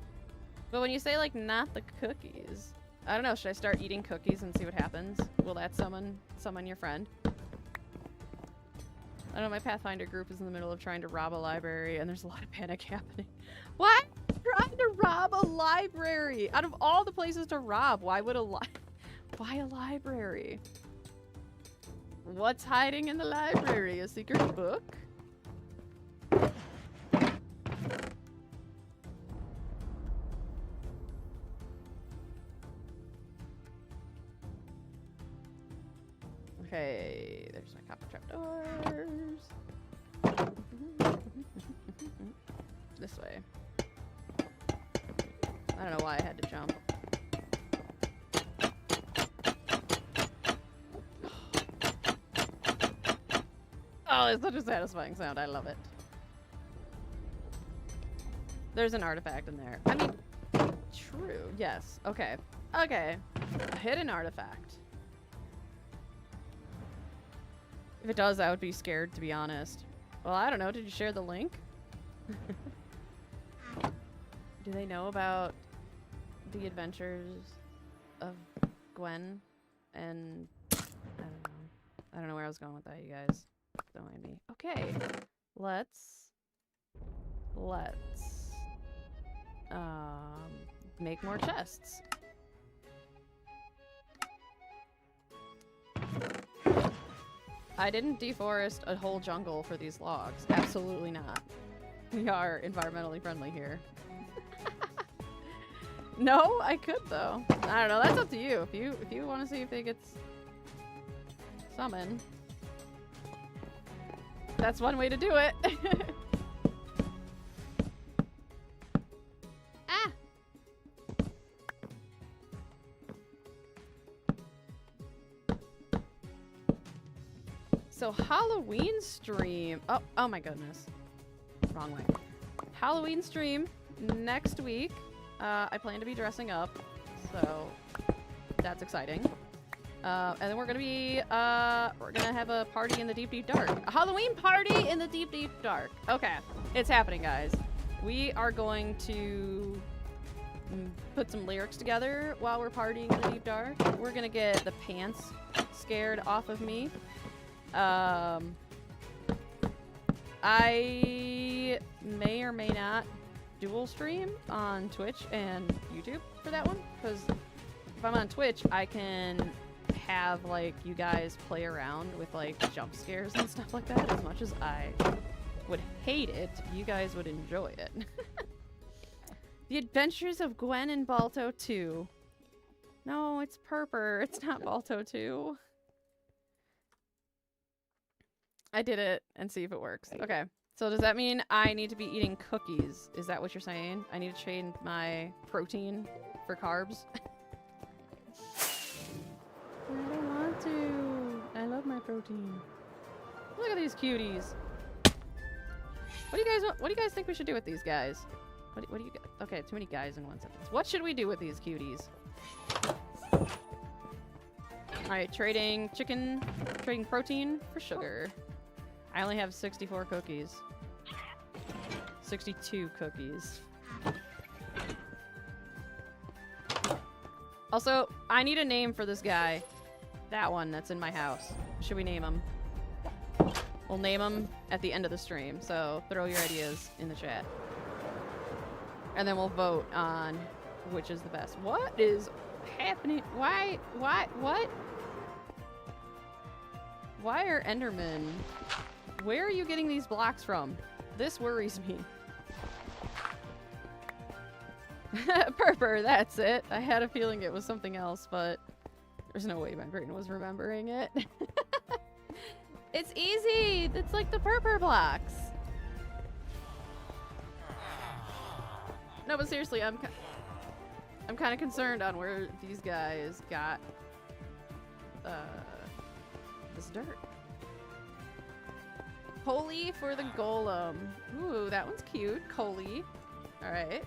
[SPEAKER 1] But when you say, like, not the cookies, I don't know. Should I start eating cookies and see what happens? Will that summon your friend? I don't know. My Pathfinder group is in the middle of trying to rob a library, and there's a lot of panic happening. What? Trying to rob a library? Out of all the places to rob, why would why a library? What's hiding in the library? A secret book? Okay, there's my copper trapdoors. This way. I don't know why I had to jump. Oh, it's such a satisfying sound. I love it. There's an artifact in there. I mean, true. Yes. Okay. Okay. A hidden artifact. If it does, I would be scared, to be honest. Well, I don't know. Did you share the link? Do they know about the adventures of Gwen? And I don't know. I don't know where I was going with that, you guys. Don't mind me. Okay. Let's make more chests. I didn't deforest a whole jungle for these logs. Absolutely not. We are environmentally friendly here. No, I could though. I don't know. That's up to you. If you want to see if they get summoned, that's one way to do it. Ah. So Halloween stream. Oh my goodness. Wrong way. Halloween stream next week. I plan to be dressing up, so that's exciting. And then we're gonna have a party in the deep, deep dark. A Halloween party in the deep, deep dark. Okay, it's happening, guys. We are going to put some lyrics together while we're partying in the deep dark. We're gonna get the pants scared off of me. I may or may not dual stream on Twitch and YouTube for that one, because if I'm on Twitch I can have like you guys play around with like jump scares and stuff like that. As much as I would hate it, you guys would enjoy it. The Adventures of Gwen and Balto 2. No, it's Purper. It's not Balto 2. I did it and see if it works. Okay. So does that mean I need to be eating cookies? Is that what you're saying? I need to trade my protein for carbs? I don't want to. I love my protein. Look at these cuties. What do you guys want? What do you guys think we should do with these guys? What do you? Okay, too many guys in one sentence. What should we do with these cuties? All right, trading protein for sugar. I only have 64 cookies. 62 cookies. Also, I need a name for this guy. That one that's in my house. Should we name him? We'll name him at the end of the stream, so throw your ideas in the chat. And then we'll vote on which is the best. What is happening? Why, what? Why are Endermen? Where are you getting these blocks from? This worries me. Purper, that's it. I had a feeling it was something else, but there's no way my brain was remembering it. It's easy! It's like the Purper blocks. No, but seriously, I'm kind of concerned on where these guys got this dirt. Coley for the golem. Ooh, that one's cute. Coley. Alright.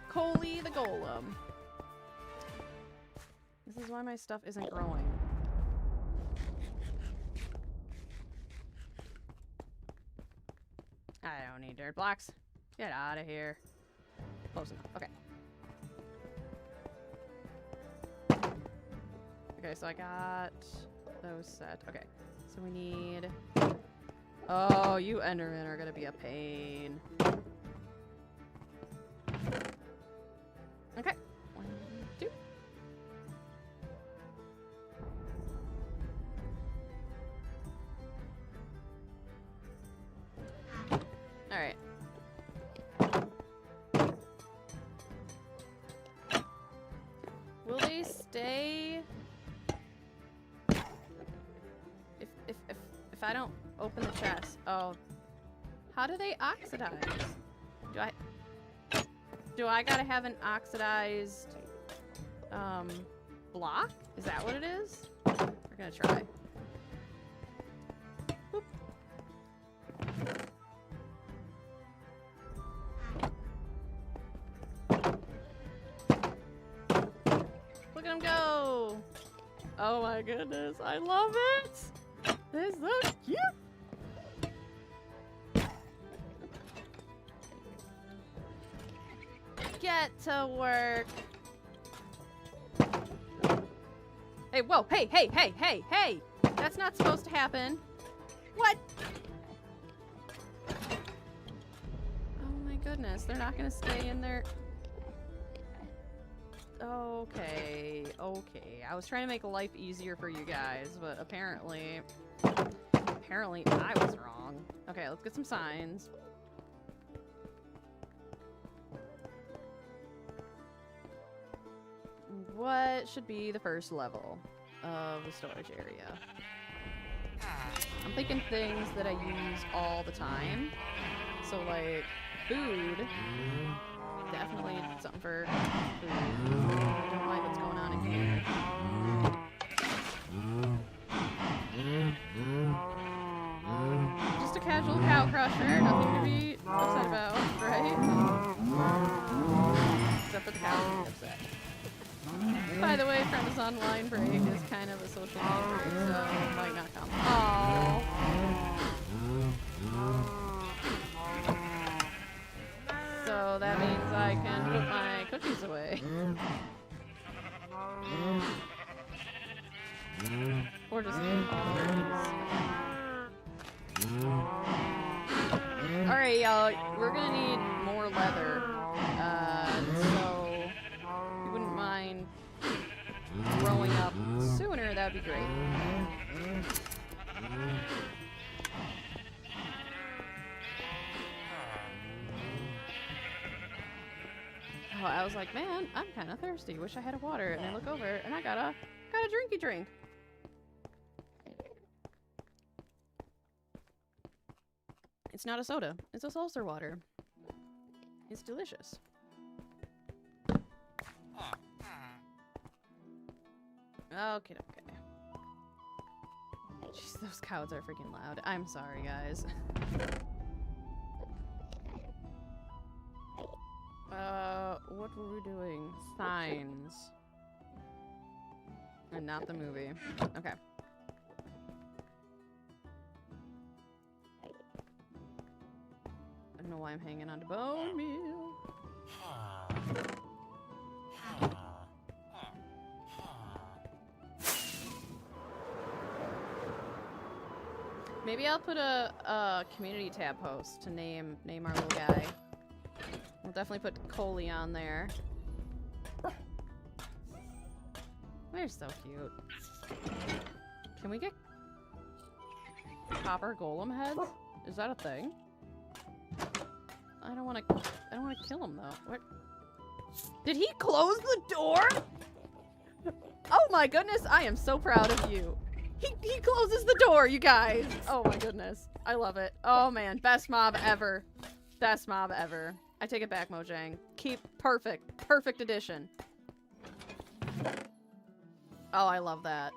[SPEAKER 1] Coley the golem. This is why my stuff isn't growing. I don't need dirt blocks. Get out of here. Close enough. Okay. Okay, so I got those set. Okay. So we need... Oh, you Endermen are gonna be a pain. Okay. 1, 2. Alright. Will they stay... If I don't open the chest... Oh. How do they oxidize? Do I gotta have an oxidized... block? Is that what it is? We're gonna try. Boop. Look at him go! Oh my goodness, I love it! This is so cute! get to work. Hey, whoa, hey, hey, hey, hey, hey! That's not supposed to happen. What? Oh my goodness, they're not gonna stay in there. Okay, okay. I was trying to make life easier for you guys, but apparently I was wrong. Okay, let's get some signs. What should be the first level of the storage area? I'm thinking things that I use all the time. So like food. Definitely something for food. I don't like what's going on in here. Just a casual cow crusher, nothing to be upset about, right? Except for the cows being upset. By the way, Friends Online break is kind of a social media break, so it might not come. Aww. So that means I can put my cookies away. Or just eat all the cookies. Alright, y'all, we're gonna need more leather. So if you wouldn't mind growing up sooner, that'd be great. Oh, I was like, man, I'm kind of thirsty. Wish I had a water. And I look over, and I got a drinky drink. It's not a soda. It's a seltzer water. It's delicious. Okay, okay. Jeez, those cows are freaking loud. I'm sorry, guys. What were we doing? Signs. And not the movie. Okay. I don't know why I'm hanging on to bone meal. Maybe I'll put a community tab post to name our little guy. We'll definitely put Coley on there. They're so cute. Can we get copper golem heads? Is that a thing? I don't want to kill him though. What? Did he close the door? Oh my goodness, I am so proud of you. He closes the door, you guys. Oh my goodness. I love it. Oh man, best mob ever. Best mob ever. I take it back, Mojang. Keep perfect. Perfect edition. Oh, I love that.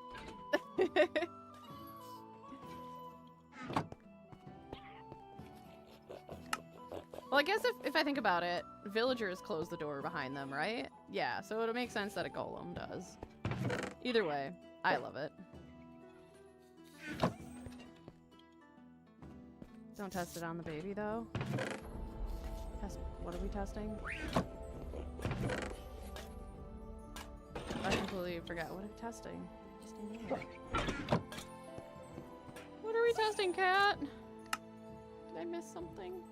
[SPEAKER 1] Well, I guess if I think about it, villagers close the door behind them, right? Yeah, so it would make sense that a golem does. Either way, I love it. Don't test it on the baby, though. What are we testing? I completely forgot what I'm testing. What are we testing, cat? Did I miss something?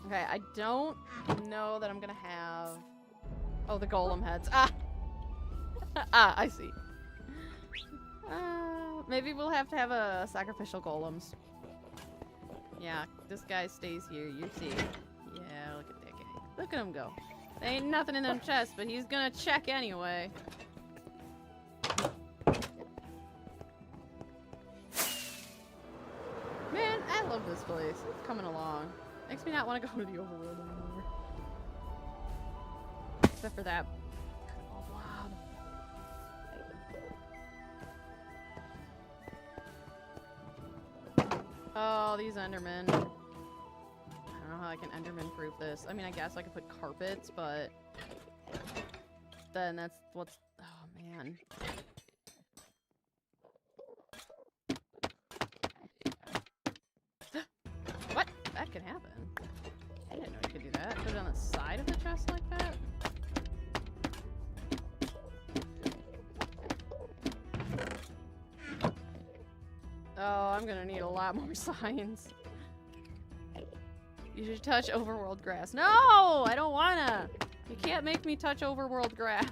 [SPEAKER 1] Okay, I don't know that I'm gonna have... Oh, the golem heads. Ah! Ah, I see. Maybe we'll have to have a sacrificial golems. Yeah, this guy stays here. You see. Yeah, look at that guy. Look at him go. There ain't nothing in them chests, but he's gonna check anyway. Man, I love this place. It's coming along. Makes me not want to go to the overworld anymore. Except for that. Oh, blob. Oh, these Endermen. I don't know how I can Enderman proof this. I mean, I guess I could put carpets, but... then that's what's... Oh, man. What? That can happen. I didn't know you could do that. Put it on the side of the chest like that? Oh, I'm gonna need a lot more signs. You should touch overworld grass. No! I don't wanna! You can't make me touch overworld grass.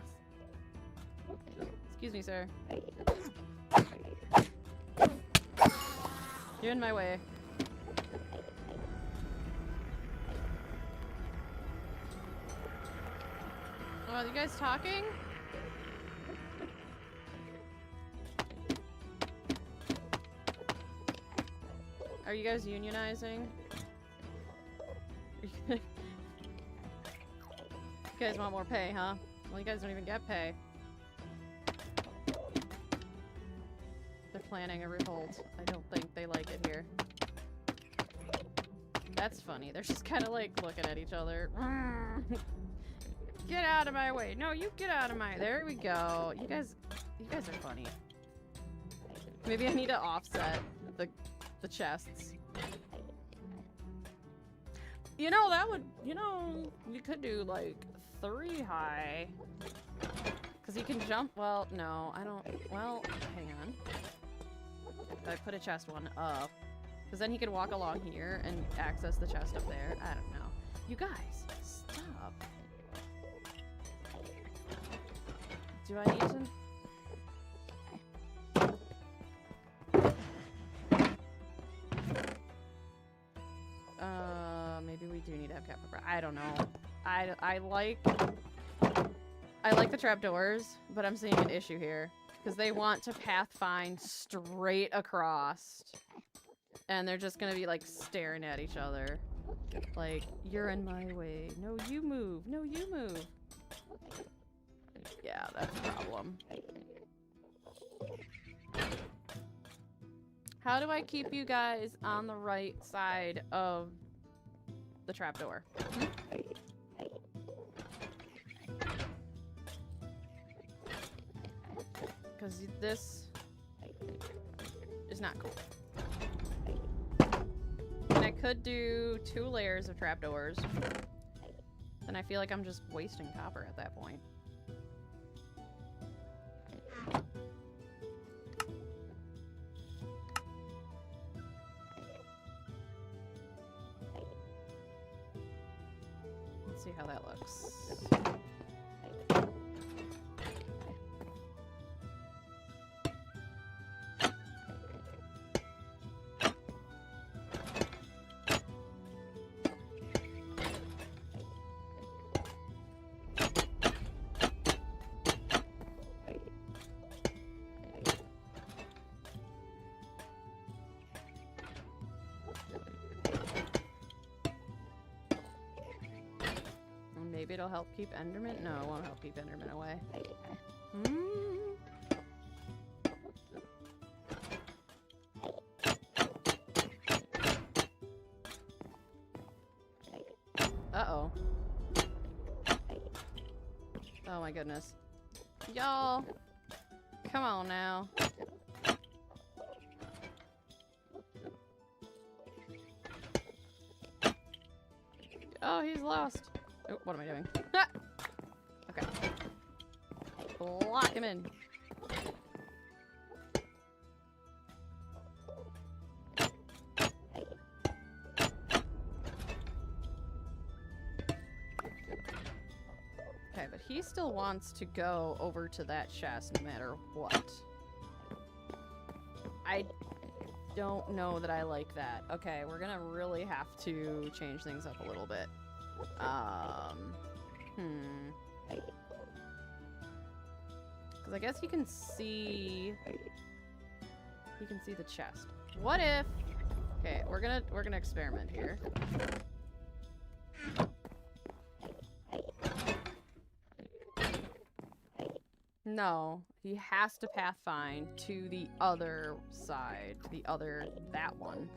[SPEAKER 1] Excuse me, sir. You're in my way. Oh, are you guys talking? Are you guys unionizing? You guys want more pay, huh? Well, you guys don't even get pay. They're planning a revolt. I don't think they like it here. That's funny. They're just kind of like looking at each other. Get out of my way. No, you get out of my... There we go. You guys are funny. Maybe I need to offset the chests. You know, that would... You know, you could do like 3 high. Because he can jump... Well, no, I don't... Well, hang on. I put a chest one up. Because then he could walk along here and access the chest up there. I don't know. You guys, stop. Do I need to... Maybe we do need to have Capra. I don't know. I like the trapdoors, but I'm seeing an issue here. Because they want to pathfind straight across. And they're just gonna be like staring at each other. Like, you're in my way. No, you move. No, you move. Yeah, that's a problem. How do I keep you guys on the right side of the trapdoor? Because this is not cool. And I could do 2 layers of trapdoors. Then I feel like I'm just wasting copper at that point. Let's see how that looks. Maybe it'll help keep Enderman? No, it won't help keep Enderman away. Uh-oh. Oh my goodness. Y'all! Come on now. Oh, he's lost. Oh, what am I doing? Ah! Okay. Lock him in. Okay, but he still wants to go over to that chest no matter what. I don't know that I like that. Okay, we're gonna really have to change things up a little bit. Because I guess he can see... He can see the chest. What if... Okay, we're gonna experiment here. No, he has to pathfind to the other side, to the other, that one.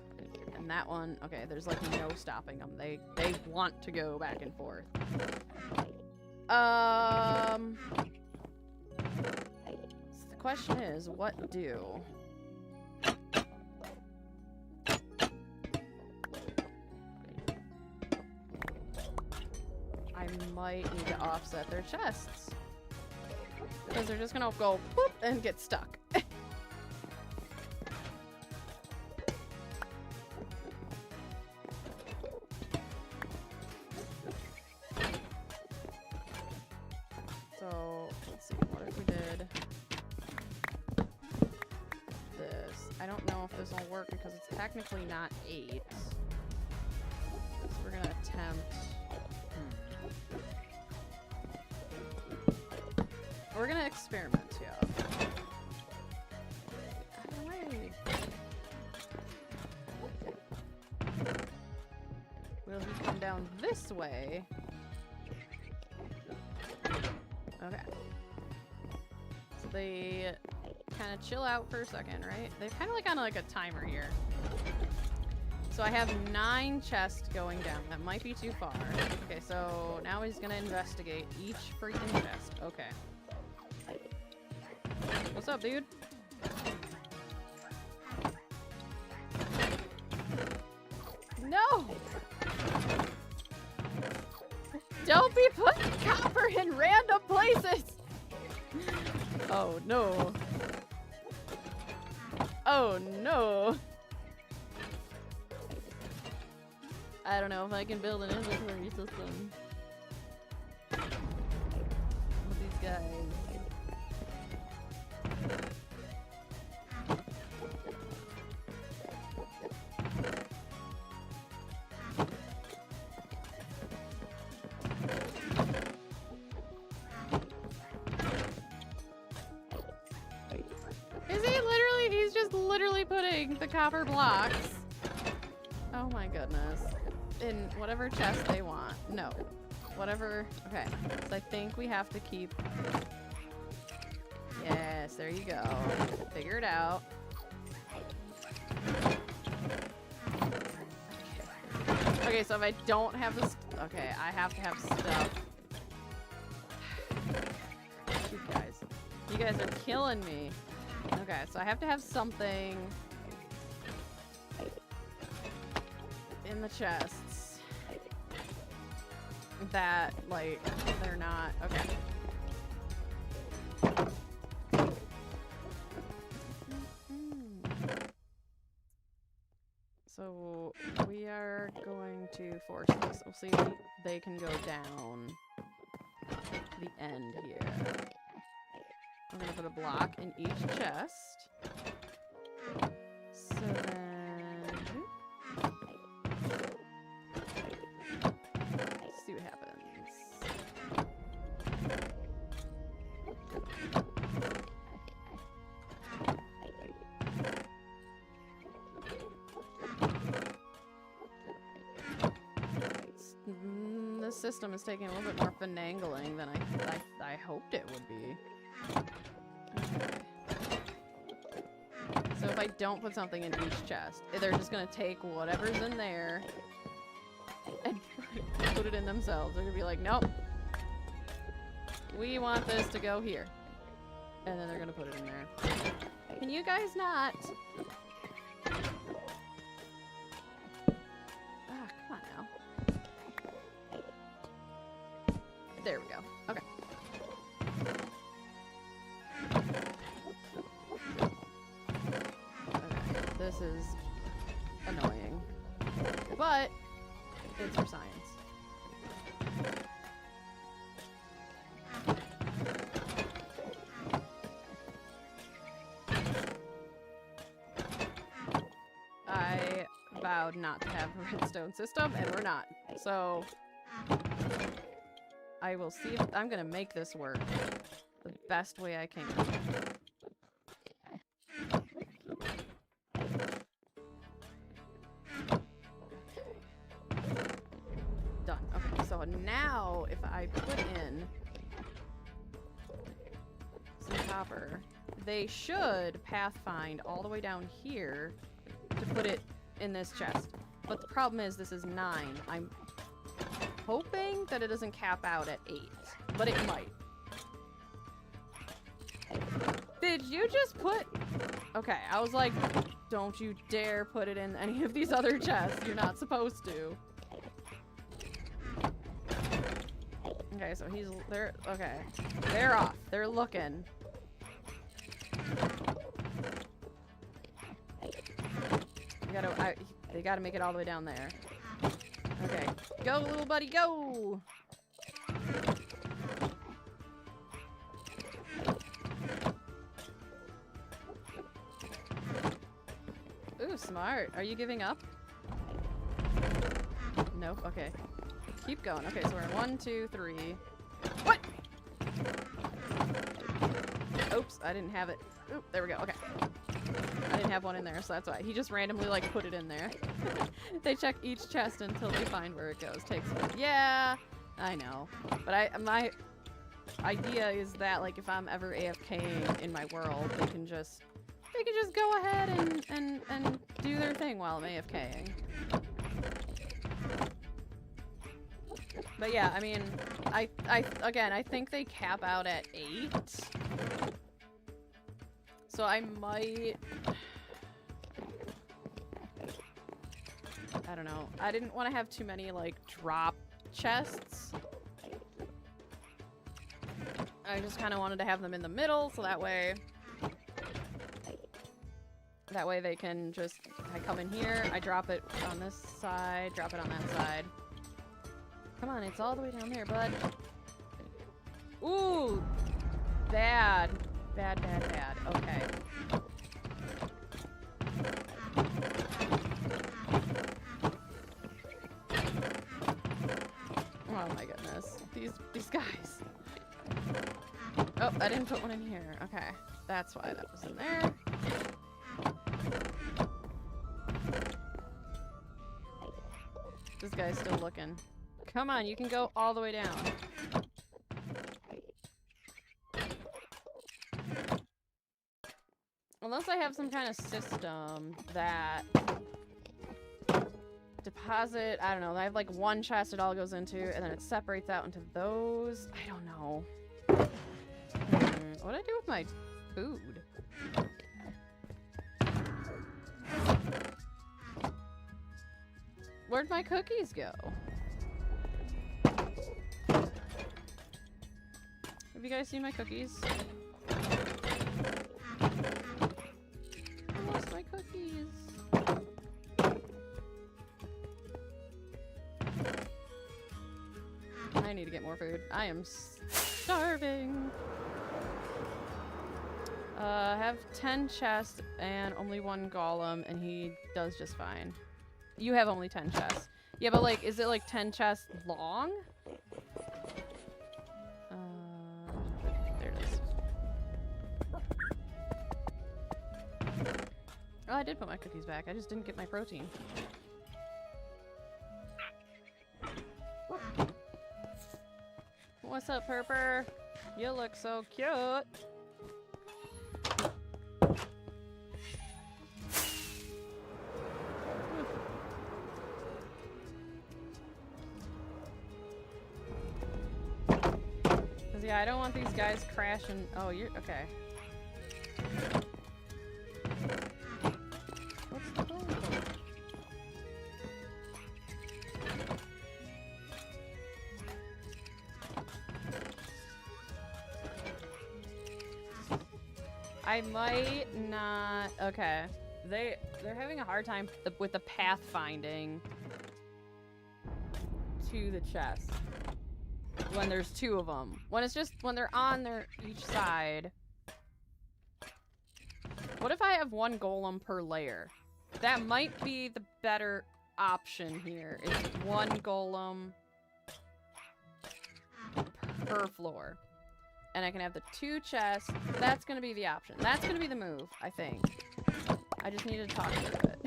[SPEAKER 1] And that one, okay, there's like no stopping them. They want to go back and forth. question is, what do? I might need to offset their chests. Because they're just gonna go boop and get stuck. So, let's see, what if we did this? I don't know if this will work because it's technically not 8. So we're gonna attempt... We're gonna experiment, yeah. Will he come down this way? Okay. So they kind of chill out for a second, right? They're kind of like on like a timer here. So I have 9 chests going down. That might be too far. Okay, so now he's gonna investigate each freaking chest. Okay. What's up, dude? No! Don't be putting copper in random places! Oh no. Oh no. I don't know if I can build an inventory system with these guys. He's just literally putting the copper blocks. Oh my goodness. In whatever chest they want. No. Whatever. Okay. So I think we have to keep... Yes, there you go. Figure it out. Okay, so if I don't have this... Okay, I have to have stuff. You guys are killing me. Okay, so I have to have something in the chests that, like, they're not... Okay. So we are going to force this. We'll see if they can go down the end here. I'm gonna put a block in each chest. So then... Let's see what happens. This system is taking a little bit more finagling than I hoped it would be. So if I don't put something in each chest, they're just gonna take whatever's in there and put it in themselves. They're gonna be like, nope, we want this to go here. And then they're gonna put it in there. Can you guys not? Ah, come on now. There we go. Okay. This is annoying, but it's for science. I vowed not to have a redstone system, and we're not. So I will see if I'm gonna make this work the best way I can. So now, if I put in some copper, they should pathfind all the way down here to put it in this chest. But the problem is this is 9. I'm hoping that it doesn't cap out at 8, but it might. Did you just put... Okay, I was like, don't you dare put it in any of these other chests. You're not supposed to. Okay, so they're, okay. They're off. They're looking. They gotta make it all the way down there. Okay, go little buddy, go! Ooh, smart. Are you giving up? Nope, okay. Keep going. Okay, so we're in 1, 2, 3. What? Oops, I didn't have it. Oop, there we go, okay. I didn't have one in there, so that's why. He just randomly, like, put it in there. They check each chest until they find where it goes. Takes one. Yeah, I know. But my idea is that, like, if I'm ever AFKing in my world, they can just go ahead and do their thing while I'm AFKing. But yeah, I mean, again, I think they cap out at 8. So I might... I don't know. I didn't want to have too many, like, drop chests. I just kind of wanted to have them in the middle, so that way they can just... I come in here, I drop it on this side, drop it on that side. Come on, it's all the way down there, bud. Ooh! Bad. Bad, bad, bad. Okay. Oh my goodness. These guys. Oh, I didn't put one in here. Okay. That's why that was in there. This guy's still looking. Come on, you can go all the way down. Unless I have some kind of system that deposit, I don't know, I have like one chest it all goes into, and then it separates out into those. I don't know. What do I do with my food? Where'd my cookies go? Have you guys seen my cookies? I lost my cookies. I need to get more food. I am starving. I have 10 chests and only 1 golem, and he does just fine. You have only 10 chests. Yeah, but like, is it like 10 chests long? There it is. Oh, I did put my cookies back. I just didn't get my protein. What's up, Purper? You look so cute. Yeah, I don't want these guys crashing. Oh, you're okay. What's the goal? I might not. Okay, they're having a hard time with the pathfinding to the chest. When there's 2 of them. When they're on their each side. What if I have 1 golem per layer? That might be the better option here. Is 1 golem per floor. And I can have the 2 chests. That's gonna be the option. That's gonna be the move, I think. I just need to talk through it.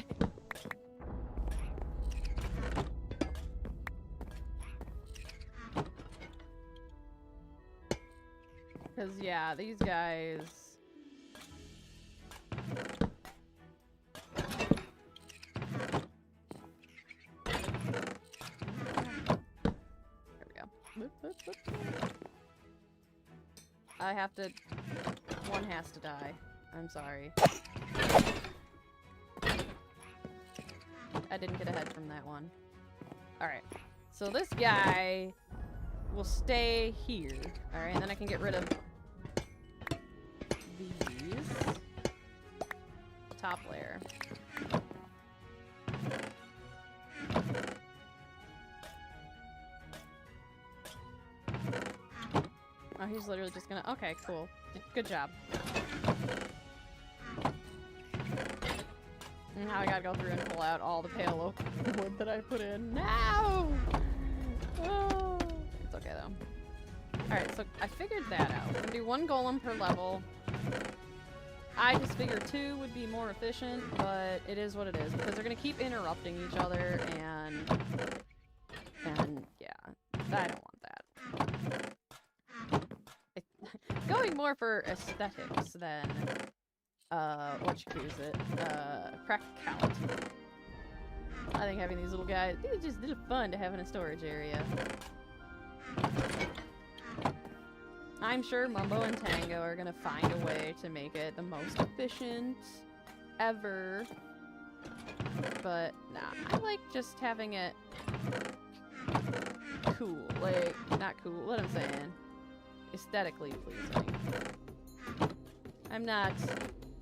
[SPEAKER 1] Because, yeah, these guys... There we go. I have to... One has to die. I'm sorry. I didn't get ahead from that one. Alright. So this guy will stay here. Alright, and then I can get rid of these. Top layer. Oh, he's literally just gonna... Okay, cool. Good job. And now I gotta go through and pull out all the pale oak wood that I put in. No! Oh, it's okay, though. Alright, so I figured that out. I'm gonna do 1 golem per level. I just figured 2 would be more efficient, but it is what it is. Because they're gonna keep interrupting each other, and yeah, I don't want that. Going more for aesthetics than, practicality. I think having these little guys, these are just a little fun to have in a storage area. I'm sure Mumbo and Tango are gonna find a way to make it the most efficient ever. But, nah, I like just having it cool. Like, not cool, what I'm saying. Aesthetically pleasing. I'm not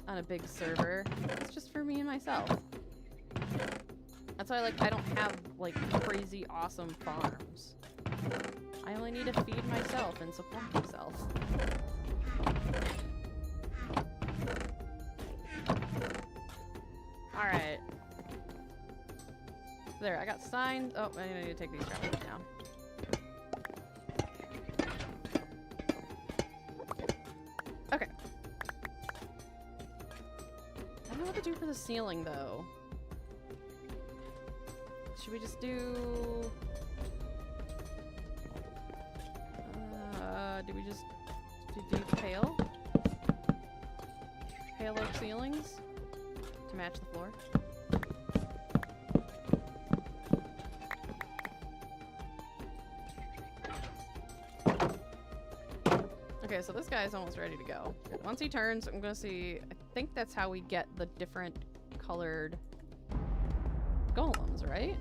[SPEAKER 1] on a big server. It's just for me and myself. That's why, like, I don't have, like, crazy awesome farms. I only need to feed myself and support myself. Alright. There, I got signs. Oh, I need to take these traps down. Okay. I don't know what to do for the ceiling, though. Should we just do... do we just do pale? Pale oak ceilings? To match the floor? Okay, so this guy's almost ready to go. Once he turns, I'm gonna see... I think that's how we get the different colored golems, right?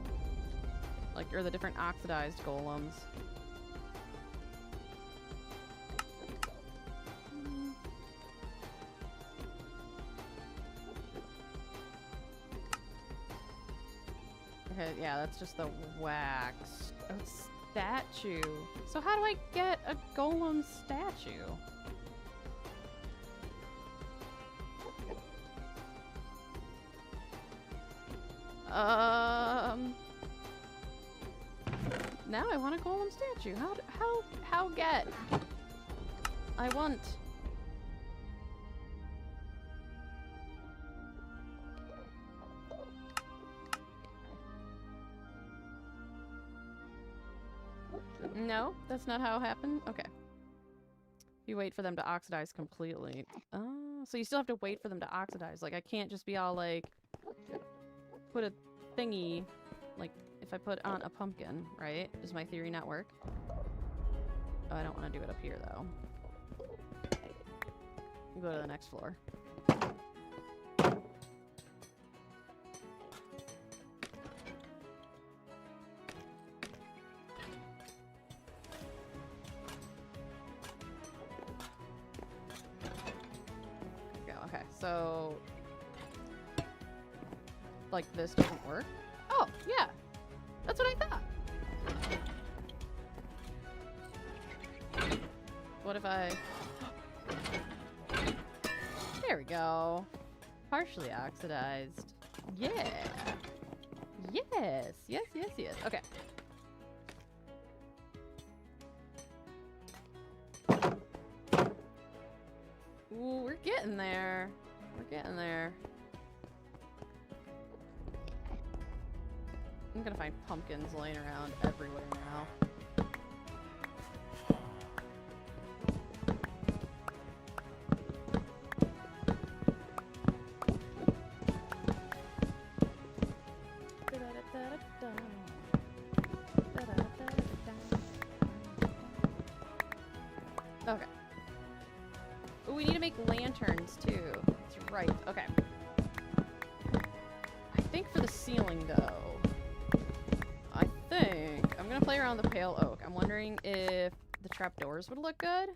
[SPEAKER 1] Like, or the different oxidized golems. Okay, yeah, that's just the wax. Oh, statue. So how do I get a golem statue? Now I want a golem statue. How get? I want. No, that's not how it happened. Okay. You wait for them to oxidize completely. Oh, so you still have to wait for them to oxidize. Like, I can't just be all like, put a thingy, like, if I put on a pumpkin, right? Does my theory not work? Oh, I don't want to do it up here, though. Go to the next floor. Okay, so like this doesn't work. Oh, yeah. That's what I thought. What if I... There we go. Partially oxidized. Yeah. Yes. Yes, yes, yes. Okay. Ooh, we're getting there. We're getting there. I'm gonna find pumpkins laying around everywhere now. Okay. make lanterns too. That's right. Okay. I think for the ceiling though, I think I'm gonna play around the pale oak. I'm wondering if the trapdoors would look good.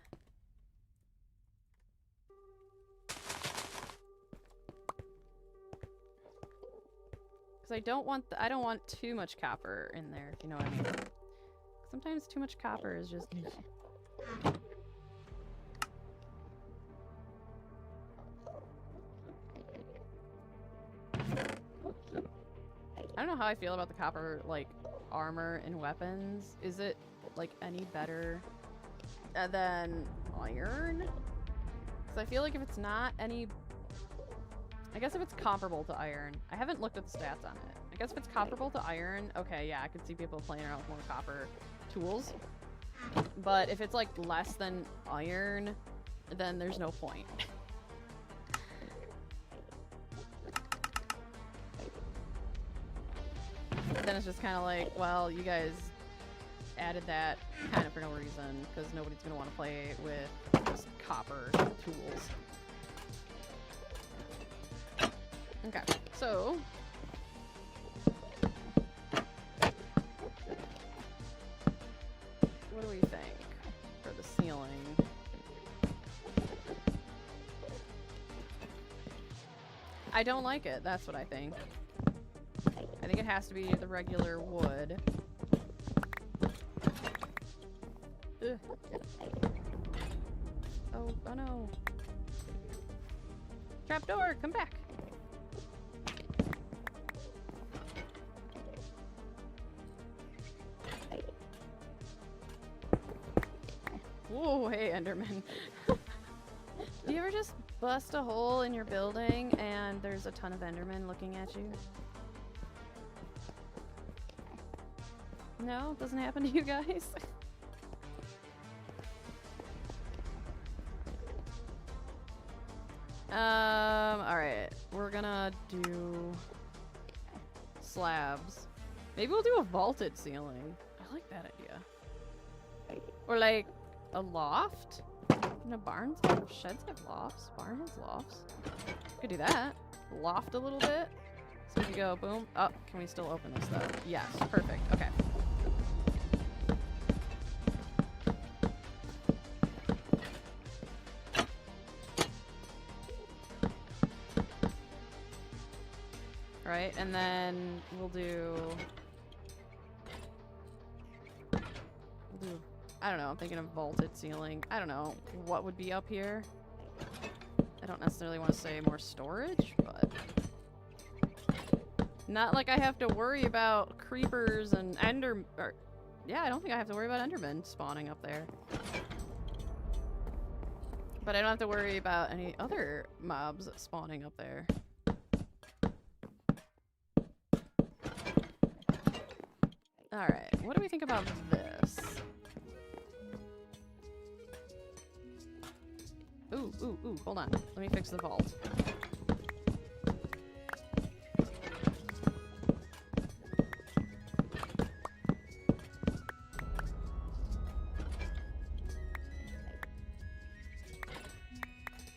[SPEAKER 1] Because I don't want too much copper in there, if you know what I mean. Sometimes too much copper is just... I don't know how I feel about the copper, like, armor and weapons. Is it, like, any better than iron? Because I feel like if it's not any... I guess if it's comparable to iron. I haven't looked at the stats on it. I guess if it's comparable to iron, okay, yeah, I could see people playing around with more copper tools. But if it's, like, less than iron, then there's no point. Then it's just kind of like, well, you guys added that kind of for no reason, because nobody's going to want to play with just copper tools. Okay, so... what do we think for the ceiling? I don't like it, that's what I think. I think it has to be the regular wood. Ugh. Oh no. Trapdoor, come back! Whoa, hey Enderman. Do you ever just bust a hole in your building and there's a ton of Endermen looking at you? No? Doesn't happen to you guys? Alright. We're gonna do slabs. Maybe we'll do a vaulted ceiling. I like that idea. Or like a loft? No, barns have sheds have lofts. Barn has lofts. Could do that. Loft a little bit. So we can go boom. Oh, can we still open this though? Yes, perfect. Okay. Right, and then we'll do I don't know, I'm thinking of vaulted ceiling. I don't know what would be up here. I don't necessarily want to say more storage, but not like I have to worry about creepers and yeah, I don't think I have to worry about endermen spawning up there. But I don't have to worry about any other mobs spawning up there. Alright, what do we think about this? Ooh, hold on. Let me fix the vault.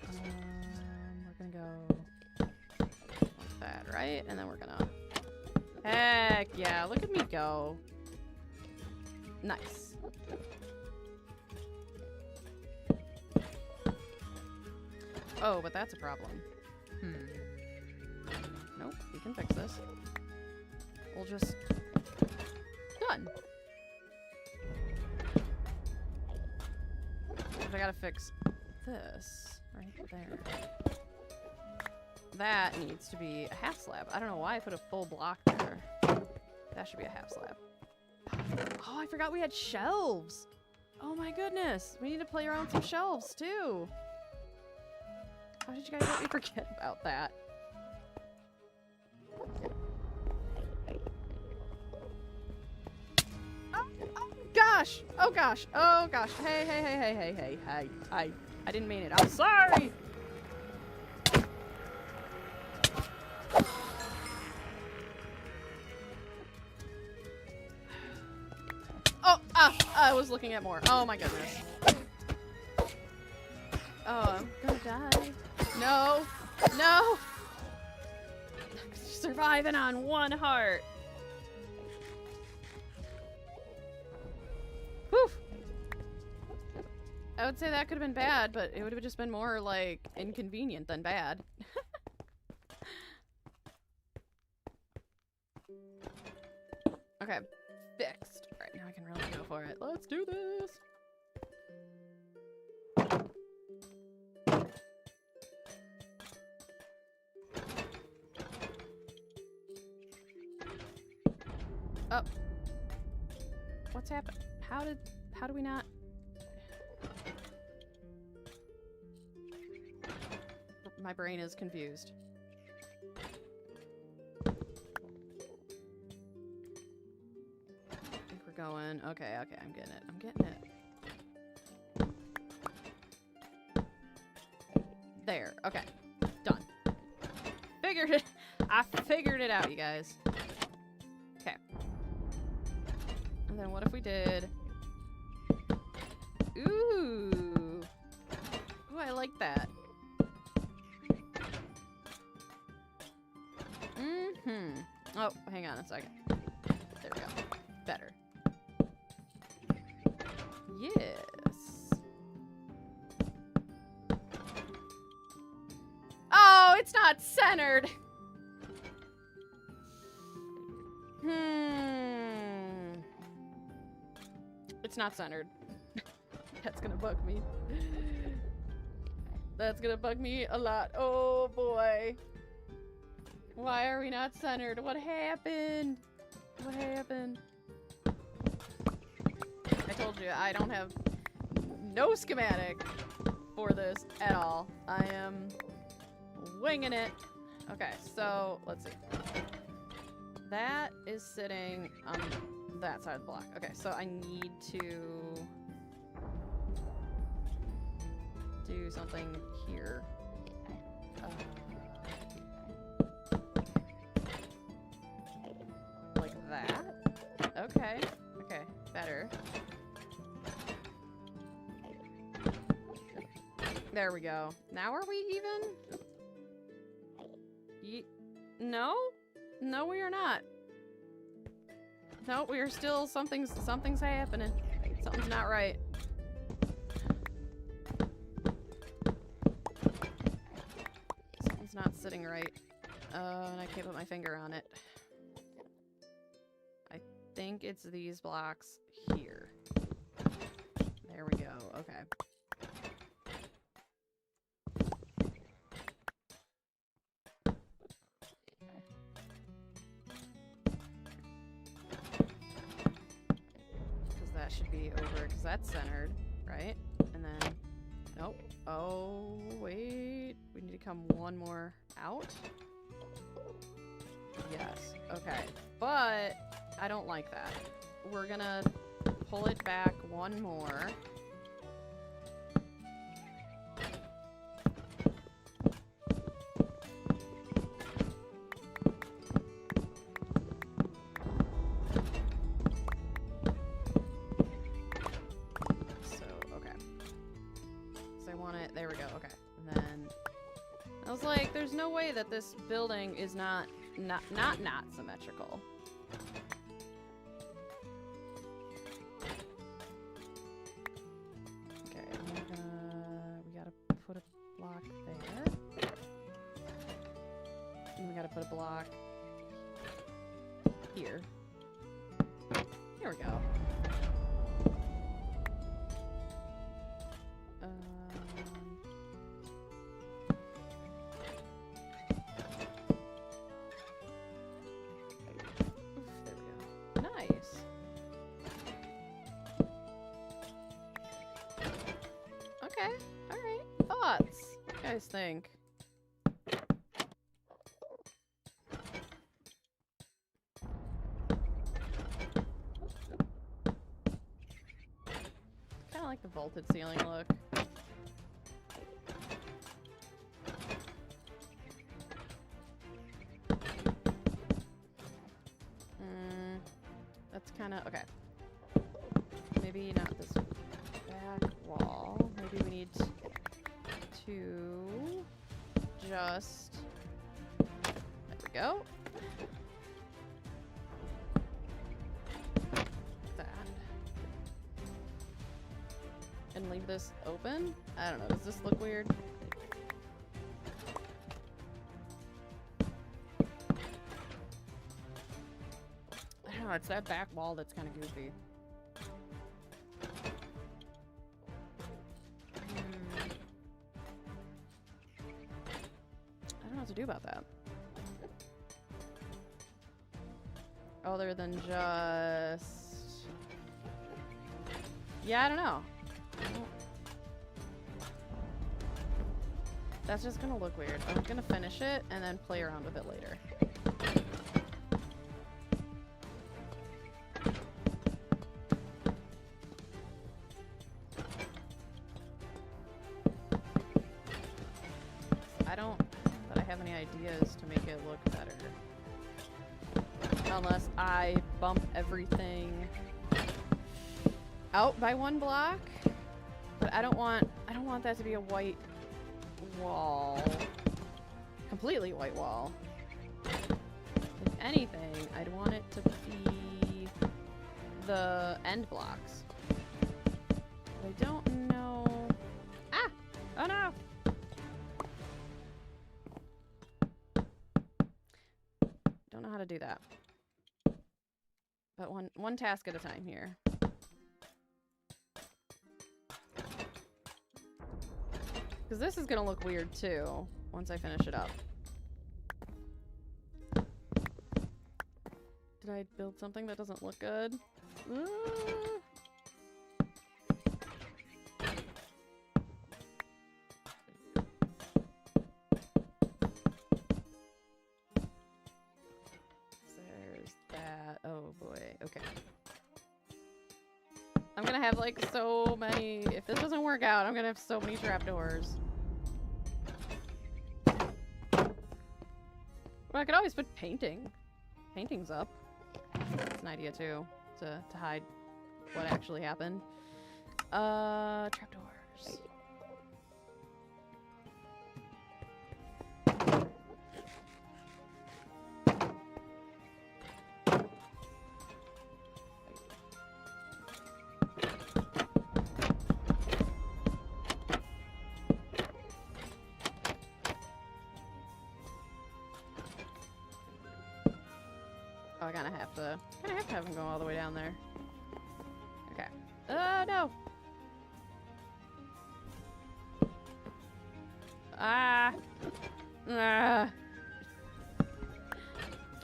[SPEAKER 1] We're gonna go like that, right? And then we're gonna... Heck yeah, look at me go. Nice. Oh, but that's a problem. Nope, we can fix this. We'll just... Done. But I gotta fix this right there. That needs to be a half slab. I don't know why I put a full block there. That should be a half slab. Oh, I forgot we had shelves. Oh my goodness. We need to play around with some shelves too. How did you guys let me forget about that? Oh gosh. Oh gosh. Oh gosh. Hey. I didn't mean it. I'm sorry. I was looking at more. Oh my goodness. Oh, I'm gonna die. No! No! Surviving on 1 heart. Whew! I would say that could have been bad, but it would have just been more, like, inconvenient than bad. Okay. Fixed. Alright, now I can really go for it. Let's do this! Oh. What's happened? How do we not? My brain is confused. I think we're going. Okay, okay, I'm getting it. I'm getting it. There. Okay. Done. Figured it. I figured it out, you guys. Okay. And then what if we did... Ooh. Ooh, I like that. Mm-hmm. Oh, hang on a second. There we go. Better. Yes. Oh, it's not centered. It's not centered. That's gonna bug me. That's gonna bug me a lot. Oh boy. Why are we not centered? What happened? What happened? I told you, I don't have no schematic for this at all. I am winging it. Okay, so let's see. That is sitting on that side of the block. Okay, so I need to do something here. Like that? Okay. Okay, better. There we go. Now are we even? No? No, we are not. No, we are still something's happening. Something's not right. Something's not sitting right. And I can't put my finger on it. I think it's these blocks here. There we go. Okay. Should be over because that's centered, right? And then, nope. Oh, wait. We need to come one more out. Yes. Okay. But I don't like that. We're gonna pull it back one more. There we go, okay. And then I was like, there's no way that this building is not symmetrical. Okay, we gotta put a block there. And we gotta put a block here. Here we go. Okay, alright. Thoughts? What do you guys think? Kinda like the vaulted ceiling look. That's kinda okay. Maybe not this back wall. Maybe we need to just... There we go. That. And leave this open? I don't know. Does this look weird? I don't know. It's that back wall that's kind of goofy. I don't know what to do about that. Other than just... Yeah, I don't know. That's just gonna look weird. I'm gonna finish it and then play around with it later. I don't that I have any ideas to make it look better. Unless I bump everything out by one block. But I don't want that to be a white wall. Completely white wall. If anything, I'd want it to be the end blocks. I don't know. Ah! Oh no! Don't know how to do that. But one task at a time here. Because this is gonna look weird too, once I finish it up. Did I build something that doesn't look good? There's that. Oh boy, okay. I'm gonna have like so many, if this doesn't work out, I'm gonna have so many trapdoors. Well, I could always put paintings up. That's an idea too, to hide what actually happened. Trapdoors. Oh, I kind of have to have him go all the way down there. Okay. No! Ah! Ah!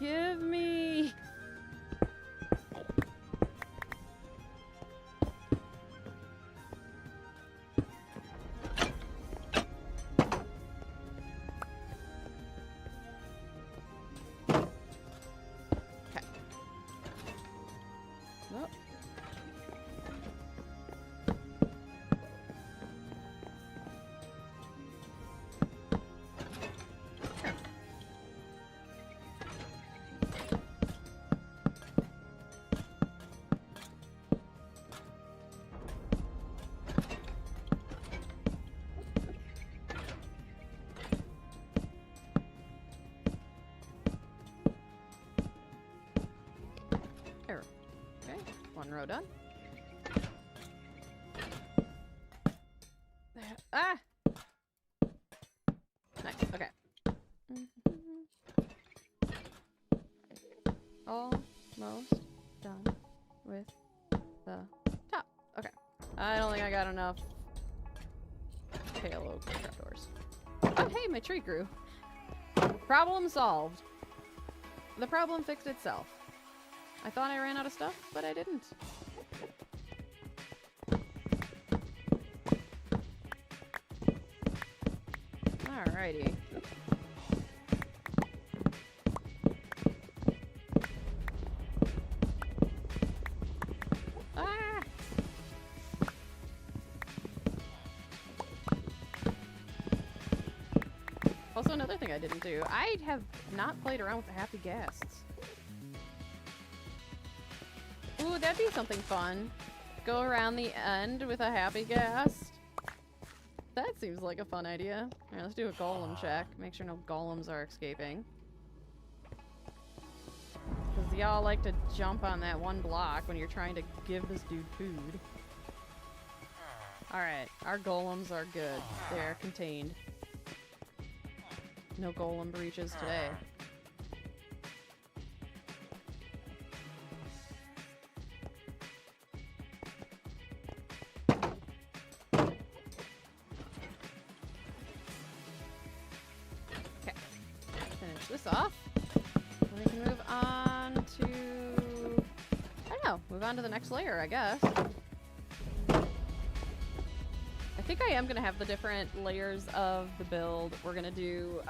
[SPEAKER 1] Give me! One row done. There. Ah! Nice. Okay. Almost done with the top. Okay. I don't think I got enough payload trapdoors. Oh, hey, my tree grew. Problem solved. The problem fixed itself. I thought I ran out of stuff, but I didn't. Alrighty. Ah! Also, another thing I didn't do. I have not played around with the happy ghasts. Ooh, that'd be something fun. Go around the end with a happy ghast. That seems like a fun idea. Alright, let's do a golem check. Make sure no golems are escaping. Because y'all like to jump on that one block when you're trying to give this dude food. Alright, our golems are good. They're contained. No golem breaches today. Okay. Finish this off. And we can move on to... I don't know. Move on to the next layer, I guess. I think I am going to have the different layers of the build. We're going to do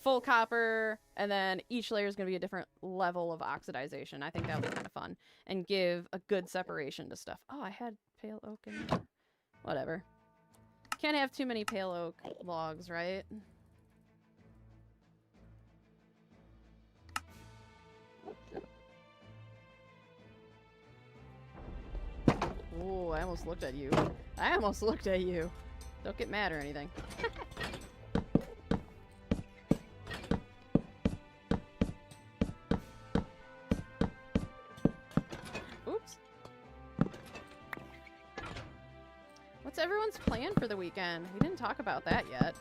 [SPEAKER 1] full copper, and then each layer is going to be a different level of oxidization. I think that would be kind of fun and give a good separation to stuff. Oh, I had pale oak in there. Whatever. Can't have too many pale oak logs, right? Oh, I almost looked at you. I almost looked at you. Don't get mad or anything. Oops. What's everyone's plan for the weekend? We didn't talk about that yet.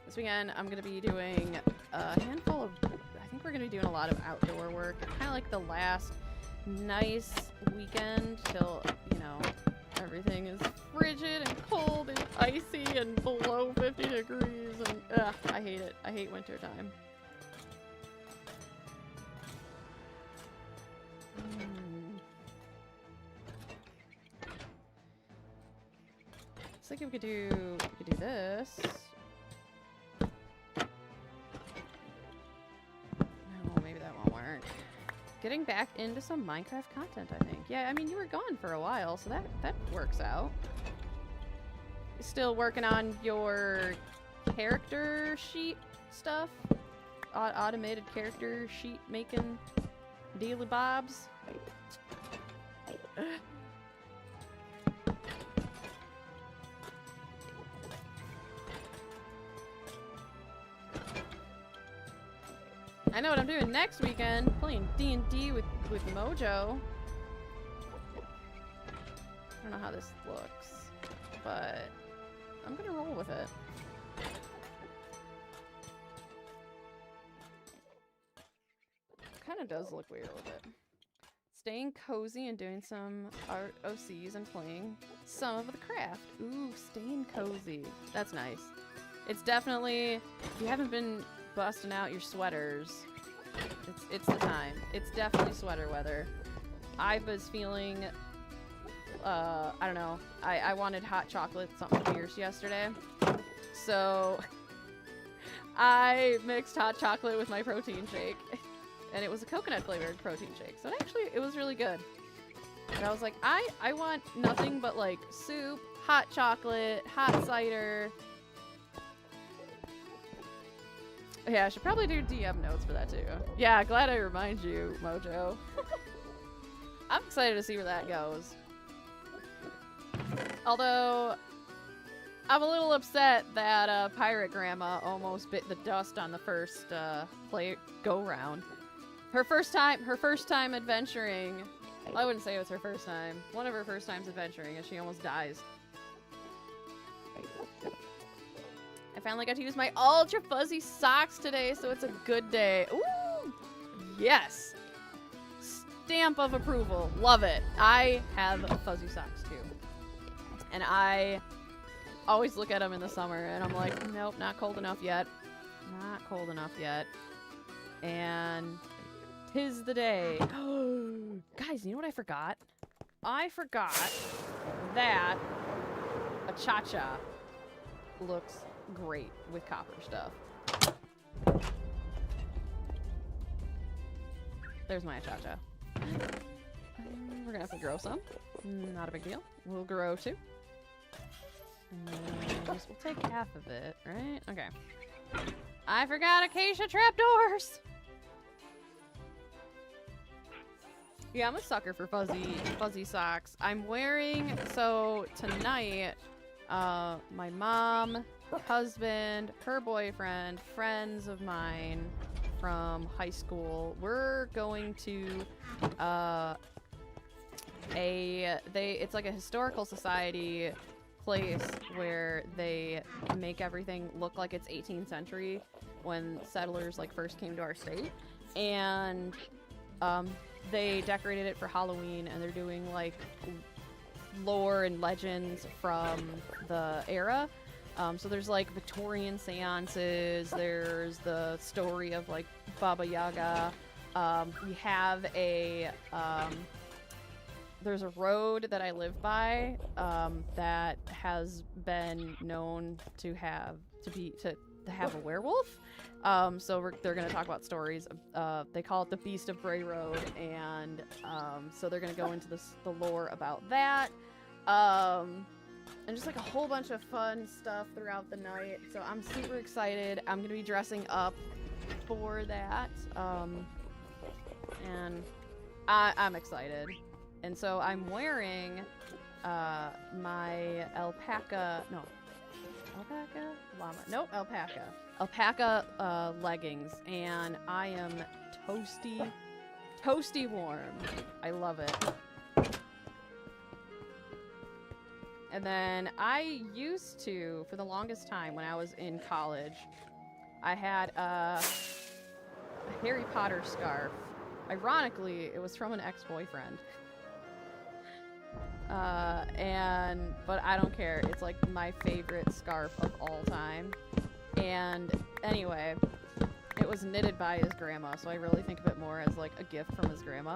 [SPEAKER 1] This weekend, I'm going to be doing a handful of... I think we're going to be doing a lot of outdoor work. Kind of like the last nice weekend till, you know, everything is frigid and cold and icy and below 50 degrees and I hate it. I hate winter time. Looks like we could do this. No, maybe that won't work. Getting back into some Minecraft content, I think. Yeah, I mean, you were gone for a while, so that works out. You still working on your character sheet stuff? Automated character sheet making dealy bobs? I know what I'm doing next weekend. Playing D&D with Mojo. I don't know how this looks, but I'm gonna roll with it. Kind of does look weird a little bit. Staying cozy and doing some art OCs and playing some of the craft. Ooh, staying cozy. That's nice. It's definitely, if you haven't been busting out your sweaters, it's the time. It's definitely sweater weather. I was feeling, I don't know, I wanted hot chocolate, something fierce yesterday. So I mixed hot chocolate with my protein shake. And it was a coconut flavored protein shake. So it was really good. And I was like, I want nothing but like soup, hot chocolate, hot cider. Yeah, I should probably do DM notes for that too. Yeah, glad I remind you, Mojo. I'm excited to see where that goes. Although, I'm a little upset that Pirate Grandma almost bit the dust on the first go-round. Her first time adventuring. Well, I wouldn't say it was her first time. One of her first times adventuring, and she almost dies. I finally got to use my ultra fuzzy socks today, so it's a good day. Ooh! Yes! Stamp of approval. Love it. I have fuzzy socks too. And I always look at them in the summer, and I'm like, nope, not cold enough yet. Not cold enough yet. And 'tis the day. Guys, you know what I forgot? I forgot that a cha-cha looks great with copper stuff. There's my cha-cha. We're gonna have to grow some. Not a big deal. We'll grow two. And we'll take half of it, right? Okay. I forgot acacia trapdoors! Yeah, I'm a sucker for fuzzy socks. I'm wearing, so tonight, my mom, husband, her boyfriend, friends of mine from high school, we're going to it's like a historical society place where they make everything look like it's 18th century when settlers like first came to our state, and they decorated it for Halloween, and they're doing like lore and legends from the era. So there's like Victorian seances, there's the story of like Baba Yaga. We have there's a road that I live by that has been known to have a werewolf. So they're going to talk about stories. They call it the Beast of Bray Road, and so they're going to go into the lore about that. And just like a whole bunch of fun stuff throughout the night. So I'm super excited. I'm going to be dressing up for that. And I'm excited. And so I'm wearing my alpaca leggings, and I am toasty warm. I love it. And then I used to, for the longest time when I was in college, I had a Harry Potter scarf. Ironically, it was from an ex-boyfriend. But I don't care. It's like my favorite scarf of all time. And anyway, it was knitted by his grandma, so I really think of it more as like a gift from his grandma.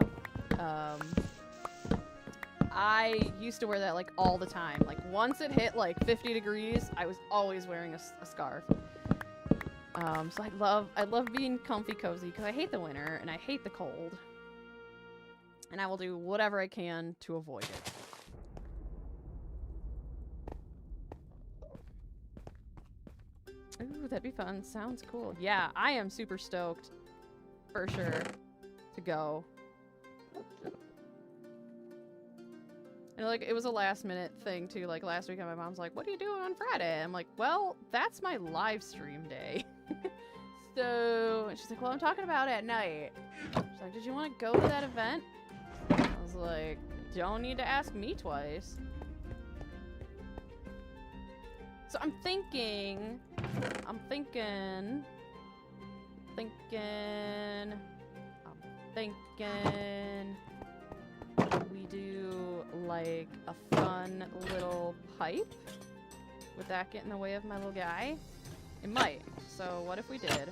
[SPEAKER 1] I used to wear that like all the time. Like once it hit like 50 degrees, I was always wearing a scarf. So I love being comfy cozy because I hate the winter and I hate the cold. And I will do whatever I can to avoid it. Ooh, that'd be fun. Sounds cool. Yeah, I am super stoked for sure to go. And like, it was a last minute thing too. Like last weekend, my mom's like, "What are you doing on Friday?" I'm like, "Well, that's my live stream day." So she's like, "Well, I'm talking about at night." She's like, "Did you want to go to that event?" I was like, "Don't need to ask me twice." So I'm thinking we do like a fun little pipe. Would that get in the way of my little guy? It might. So what if we did?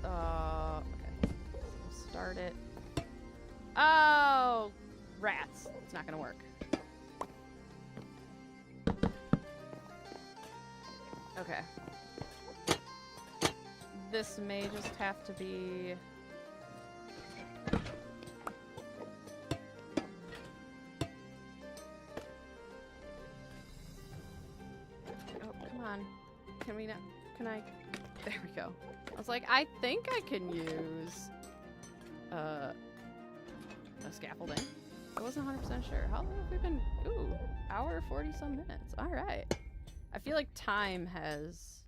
[SPEAKER 1] Okay. Start it. Oh, rats. It's not gonna work. Okay. This may just have to be... Oh, come on. Can we not... Can I... There we go. I was like, I think I can use... a scaffolding. I wasn't 100% sure. How long have we been... Ooh, hour 40-some minutes. Alright. I feel like time has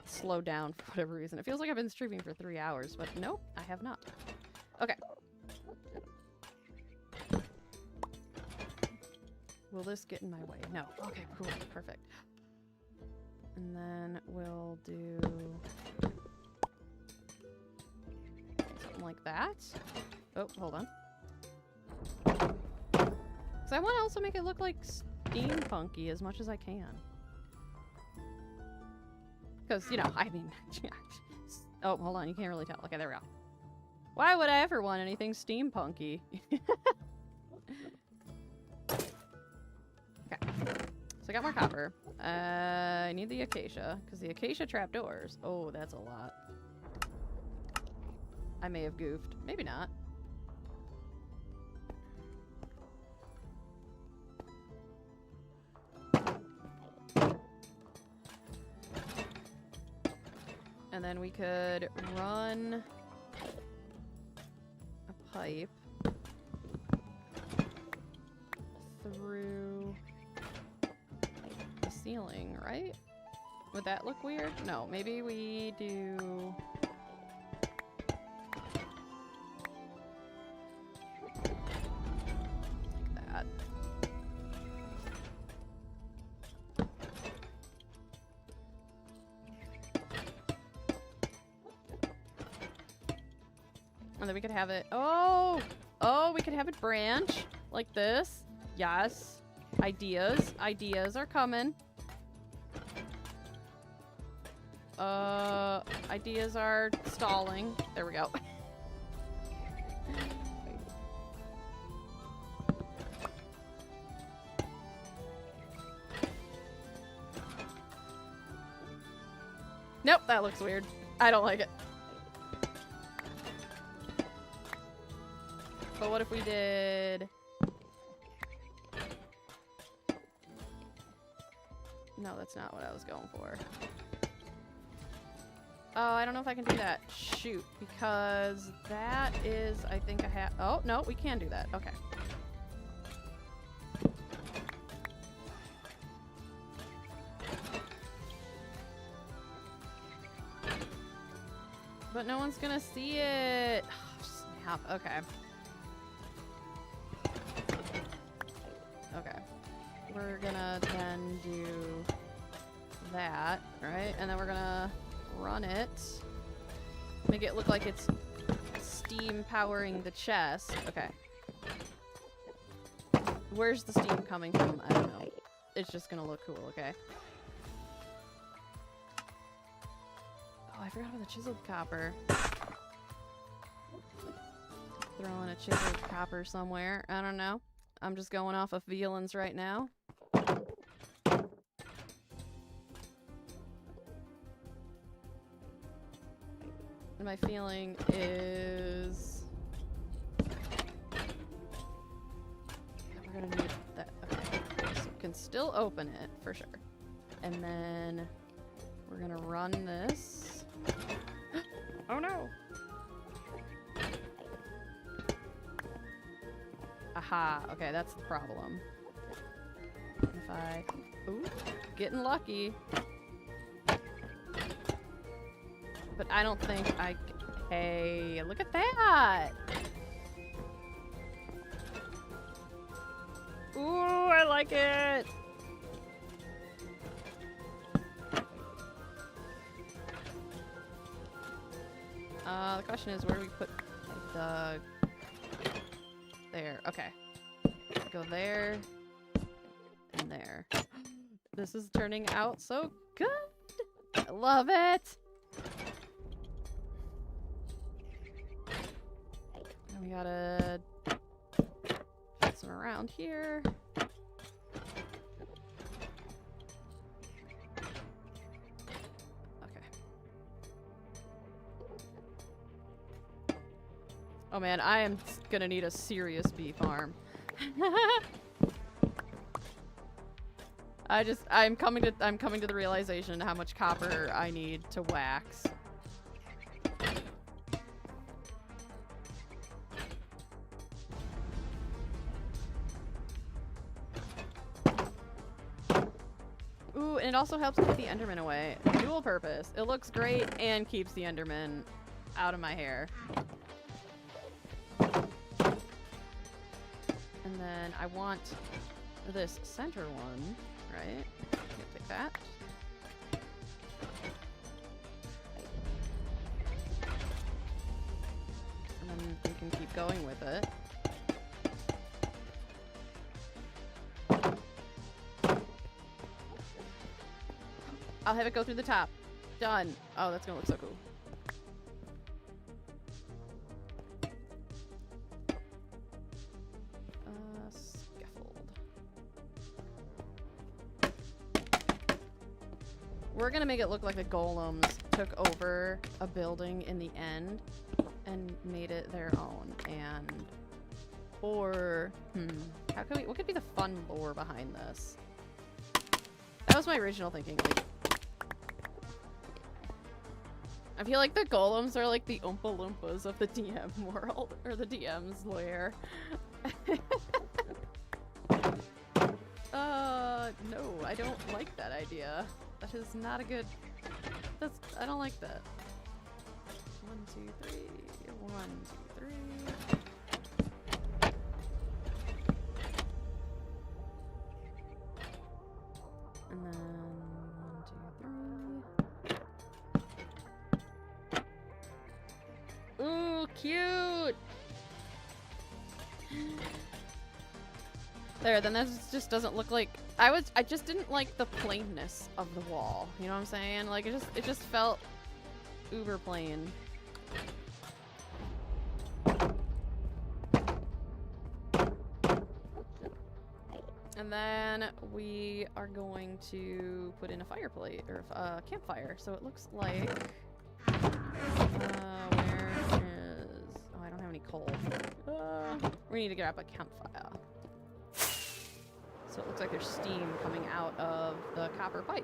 [SPEAKER 1] slowed down for whatever reason. It feels like I've been streaming for 3 hours, but nope, I have not. Okay. Will this get in my way? No. Okay, cool. Perfect. And then we'll do something like that. Oh, hold on. Because I want to also make it look like steampunky as much as I can. Because, you know, I mean... Oh, hold on, you can't really tell. Okay, there we go. Why would I ever want anything steampunky? Okay. So I got more copper. I need the acacia, because the acacia trapdoors. Oh, that's a lot. I may have goofed. Maybe not. And And then we could run a pipe through the ceiling, right? Would that look weird? No, maybe we do... like that. And then we could have it... Oh! Oh, we could have it branch like this. Yes. Ideas. Ideas are coming. Ideas are stalling. There we go. Nope, that looks weird. I don't like it. But what if we did... No, that's not what I was going for. Oh, I don't know if I can do that. Shoot, because that is, I think I have... Oh, no, we can do that. Okay. But no one's gonna see it. Oh, snap. Okay. Okay. We're gonna then do that, right? And then we're gonna run it. Make it look like it's steam powering the chest. Okay. Where's the steam coming from? I don't know. It's just gonna look cool, okay? Oh, I forgot about the chiseled copper. Throwing a chiseled copper somewhere. I don't know. I'm just going off of feelings right now. And my feeling is... we're gonna need that. Okay. So we can still open it, for sure. And then we're gonna run this. Oh no! Aha, okay, that's the problem. If I... Ooh, getting lucky. But I don't think I... Hey, look at that! Ooh, I like it! The question is, where do we put the... There, okay. Go there. And there. This is turning out so good! I love it! And we gotta... put some around here. Oh man, I am gonna need a serious bee farm. I'm coming to the realization how much copper I need to wax. Ooh, and it also helps keep the Enderman away. Dual purpose. It looks great and keeps the Enderman out of my hair. And then I want this center one, right? I'm gonna take that. And then we can keep going with it. I'll have it go through the top. Done. Oh, that's gonna look so cool. We're gonna make it look like the Golems took over a building in the end and made it their own. And or how can we? What could be the fun lore behind this? That was my original thinking. Like, I feel like the golems are like the Oompa Loompas of the DM world, or the DM's lair. No, I don't like that idea. That is not a good... I don't like that. 1, 2, 3. 1, 2, 3. And then 1, 2, 3. Ooh, cute! There, then that just doesn't look like... I just didn't like the plainness of the wall. You know what I'm saying? Like, it just felt uber plain. And then we are going to put in a fireplace, or a campfire. So it looks like... where is... Oh, I don't have any coal. We need to get up a campfire. So it looks like there's steam coming out of the copper pipe.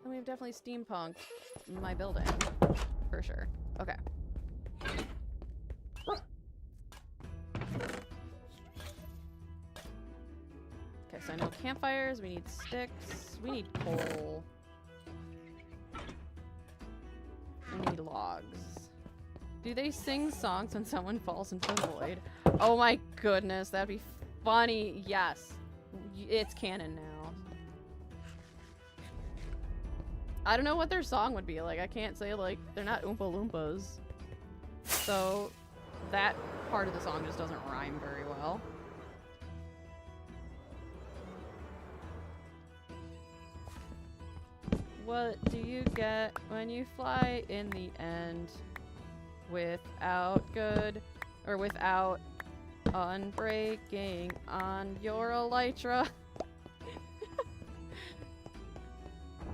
[SPEAKER 1] And we have definitely steampunked my building. For sure. Okay. Okay, so I know campfires, we need sticks, we need coal. We need logs. Do they sing songs when someone falls into the void? Oh my goodness, that'd be funny. Yes. It's canon now. I don't know what their song would be like. I can't say, like, they're not Oompa Loompas. So that part of the song just doesn't rhyme very well. What do you get when you fly in the end? Without without unbreaking on your elytra.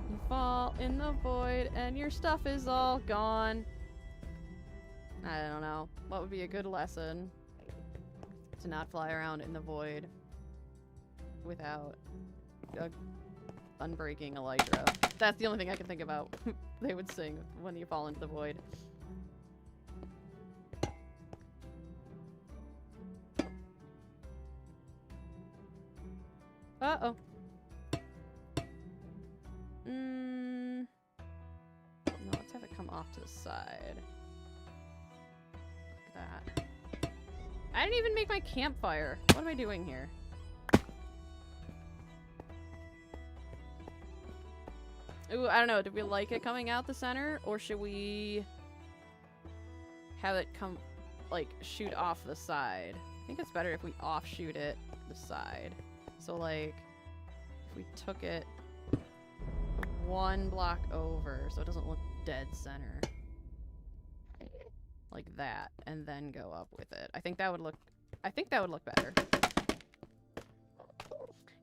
[SPEAKER 1] You fall in the void and your stuff is all gone. I don't know. What would be a good lesson? To not fly around in the void without unbreaking elytra. That's the only thing I can think about they would sing when you fall into the void. Uh-oh. No, let's have it come off to the side. Look at that. I didn't even make my campfire. What am I doing here? Ooh, I don't know. Do we like it coming out the center? Or should we have it come, like, shoot off the side? I think it's better if we offshoot it the side. So, like, if we took it 1 block over so it doesn't look dead center. Like that. And then go up with it. I think that would look better.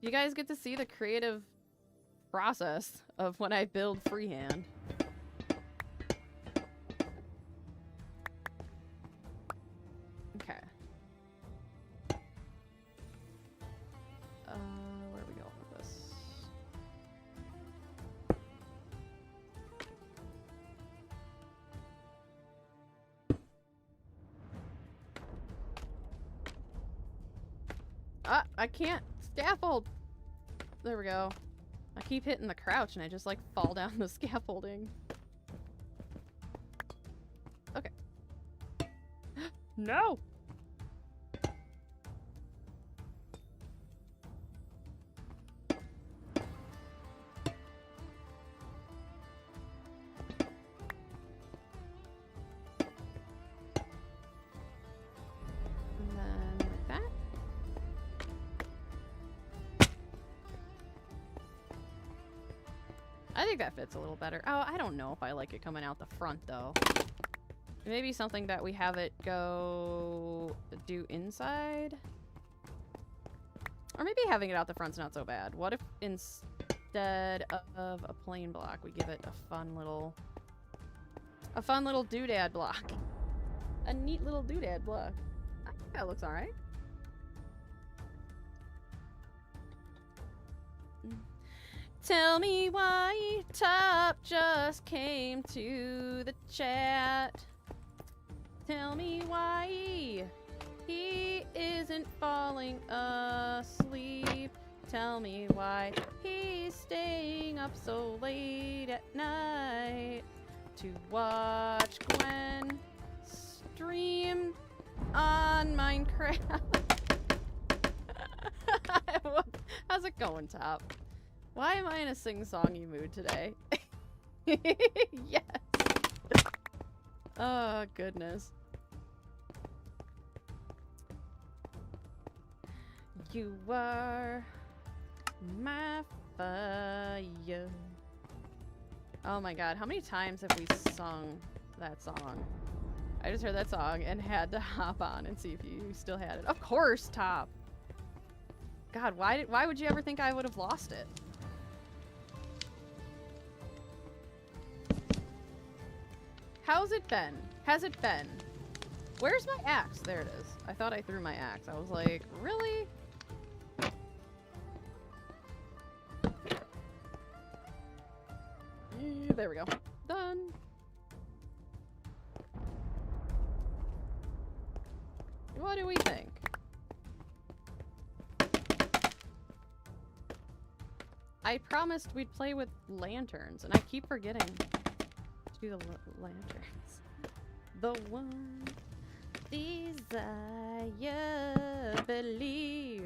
[SPEAKER 1] You guys get to see the creative process of when I build freehand. Okay. Where are we going with this? Ah, I can't scaffold. There we go. I keep hitting the crouch and I just like fall down the scaffolding. Okay. No! And then like that. I think that fits a little better. Oh, I don't know if I like it coming out the front, though. Maybe something that we have it go do inside? Or maybe having it out the front's not so bad. What if instead of a plain block, we give it a fun little doodad block? A neat little doodad block. I think that looks alright. Tell me why Top just came to the chat. Tell me why he isn't falling asleep. Tell me why he's staying up so late at night to watch Gwen stream on Minecraft. How's it going, Top? Why am I in a sing-songy mood today? Yes. Oh, goodness. You are my fire. Oh my god, how many times have we sung that song? I just heard that song and had to hop on and see if you still had it. Of course, Top. God, why would you ever think I would have lost it? How's it been? Has it been? Where's my axe? There it is. I thought I threw my axe. I was like, really? There we go. Done. What do we think? I promised we'd play with lanterns, and I keep forgetting to do the lanterns. The one desire, believe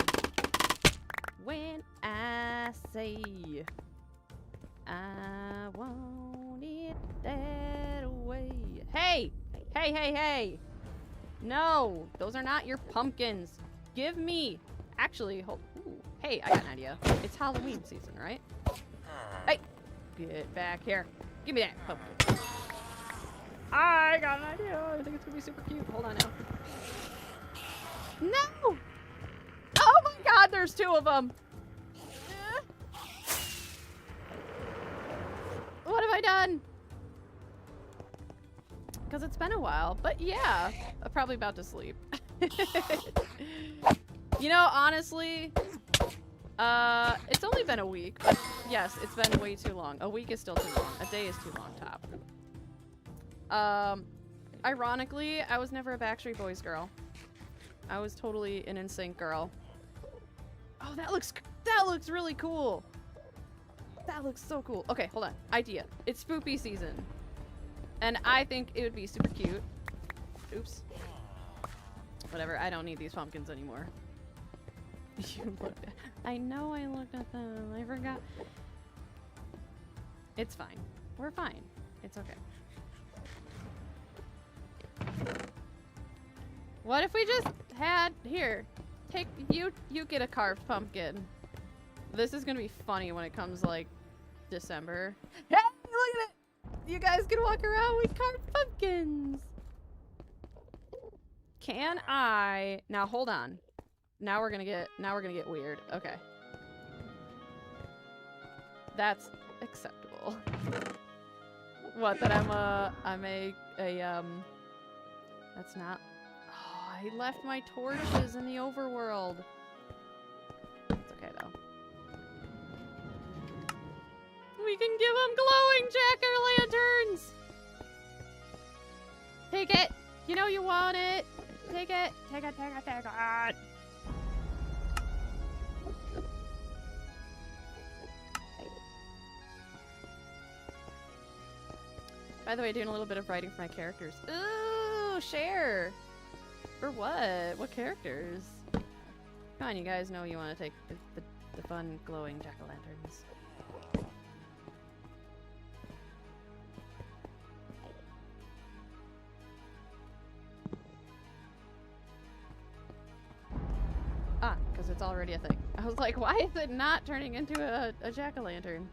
[SPEAKER 1] when I say I want it that way. Hey! Hey, hey, hey! No! Those are not your pumpkins. Give me... Actually, hold... Ooh. Hey, I got an idea. It's Halloween season, right? Hey! Get back here. Give me that pumpkin. I got an idea. I think it's gonna be super cute. Hold on now. No! Oh my god, there's two of them! What have I done? Because it's been a while, but yeah, I'm probably about to sleep. You know, honestly, it's only been a week, but yes, it's been way too long. A week is still too long. A day is too long, Top. Ironically, I was never a Backstreet Boys girl. I was totally an NSYNC girl. Oh, that looks really cool. That looks so cool. Okay, hold on. Idea. It's spoopy season. And I think it would be super cute. Oops. Whatever, I don't need these pumpkins anymore. You looked at... I know I looked at them. I forgot. It's fine. We're fine. It's okay. What if we just had... Here. Take... You get a carved pumpkin. This is gonna be funny when it comes, like, December. Hey, look at it! You guys can walk around with carved pumpkins! Can I... Now, hold on. Now we're gonna get weird. Okay. That's acceptable. What, that I'm a that's not... Oh, I left my torches in the overworld. It's okay, though. We can give them glowing jack-o'-lanterns! Take it! You know you want it! Take it! Take it, take it, take it! By the way, doing a little bit of writing for my characters. Ooh, share! For what? What characters? Come on, you guys know you want to take the fun glowing jack-o'-lanterns. Ah, because it's already a thing. I was like, why is it not turning into a jack-o'-lantern?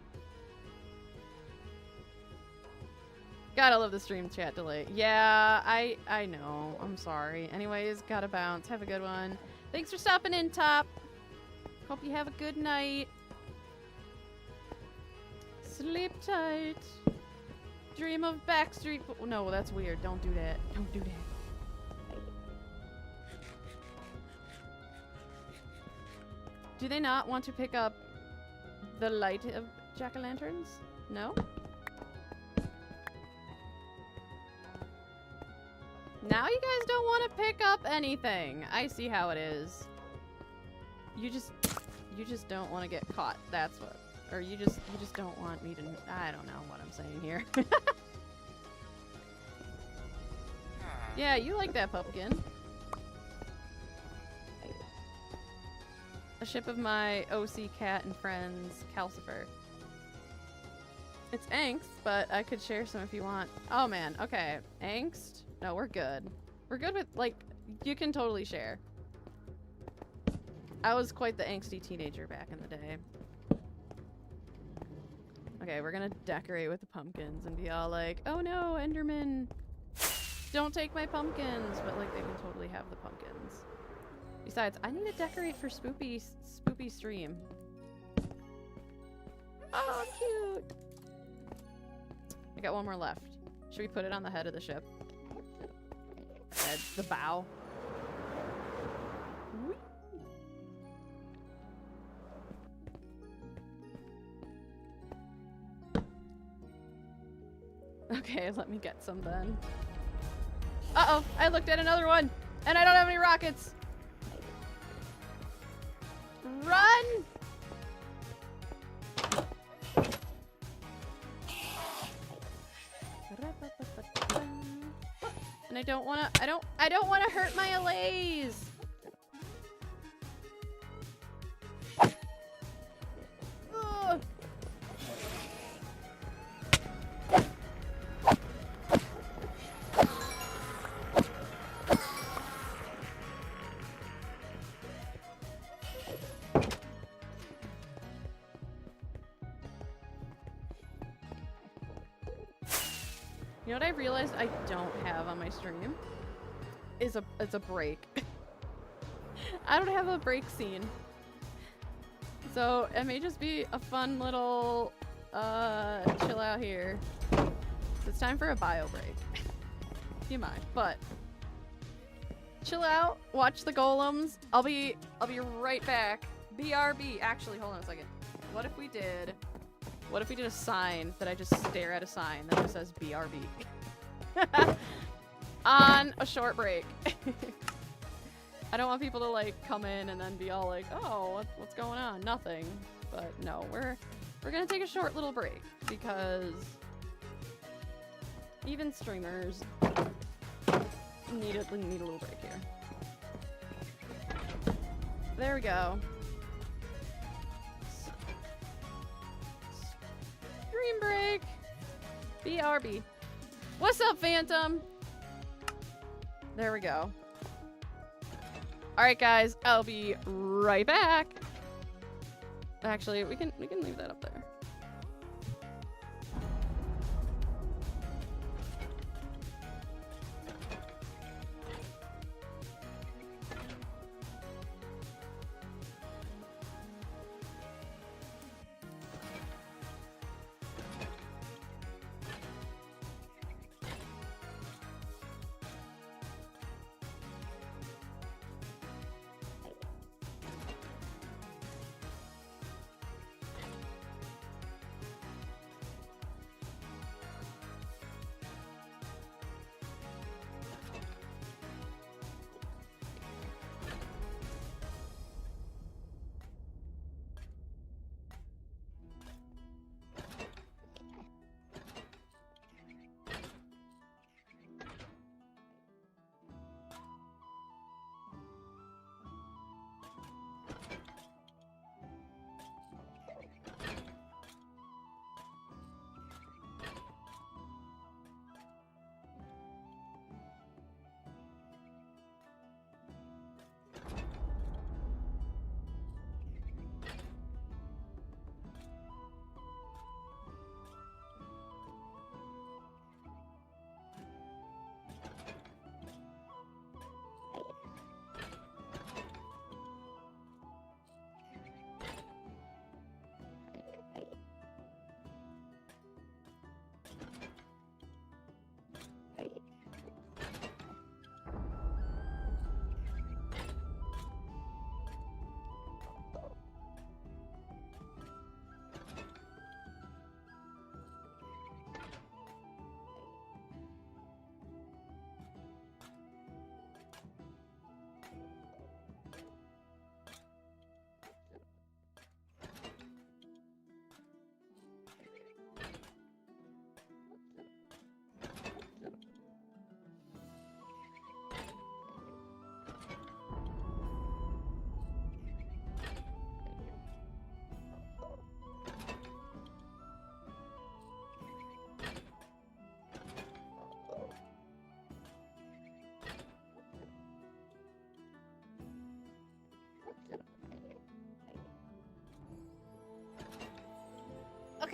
[SPEAKER 1] Gotta love the stream chat delay. Yeah, I know. I'm sorry. Anyways, gotta bounce. Have a good one. Thanks for stopping in, Top. Hope you have a good night. Sleep tight. Dream of Backstreet... No, that's weird. Don't do that. Don't do that. Do they not want to pick up the light of jack-o'-lanterns? No? Now you guys don't want to pick up anything. I see how it is. You just don't want to get caught. That's what. Or you just don't want me to. I don't know what I'm saying here. Yeah, you like that pumpkin. A ship of my OC cat and friends, Calcifer. It's angst, but I could share some if you want. Oh man, okay. Angst? No, we're good. We're good with, like, you can totally share. I was quite the angsty teenager back in the day. Okay, we're gonna decorate with the pumpkins and be all like, oh no, Enderman, don't take my pumpkins, but like they can totally have the pumpkins. Besides, I need to decorate for Spoopy stream. Oh, cute. I got one more left. Should we put it on the head of the ship? Head, the bow. Whee! Okay, let me get some then. Uh-oh, I looked at another one, and I don't have any rockets. Run! And I don't wanna hurt my allays. Ugh. You know what I realized I don't have on my stream? It's a break. I don't have a break scene. So it may just be a fun little chill out here. So it's time for a bio break. You mind, but chill out, watch the golems. I'll be right back. BRB. Actually, hold on a second. What if we did a sign that I just stare at a sign that just says BRB? On a short break. I don't want people to like come in and then be all like, oh, what's going on? Nothing. But no, we're gonna take a short little break because even streamers need a little break here. There we go. Stream break. BRB. What's up, Phantom? There we go. Alright guys, I'll be right back. Actually, we can leave that up there.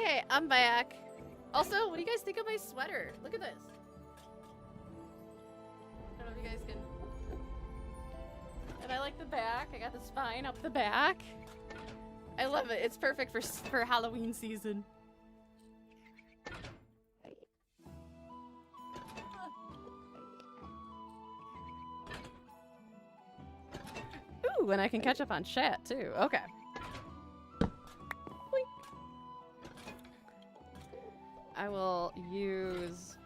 [SPEAKER 1] Okay, I'm back. Also, what do you guys think of my sweater? Look at this. I don't know if you guys can. And I like the back. I got the spine up the back. I love it. It's perfect for Halloween season. Ooh, and I can catch up on chat too. Okay. I will use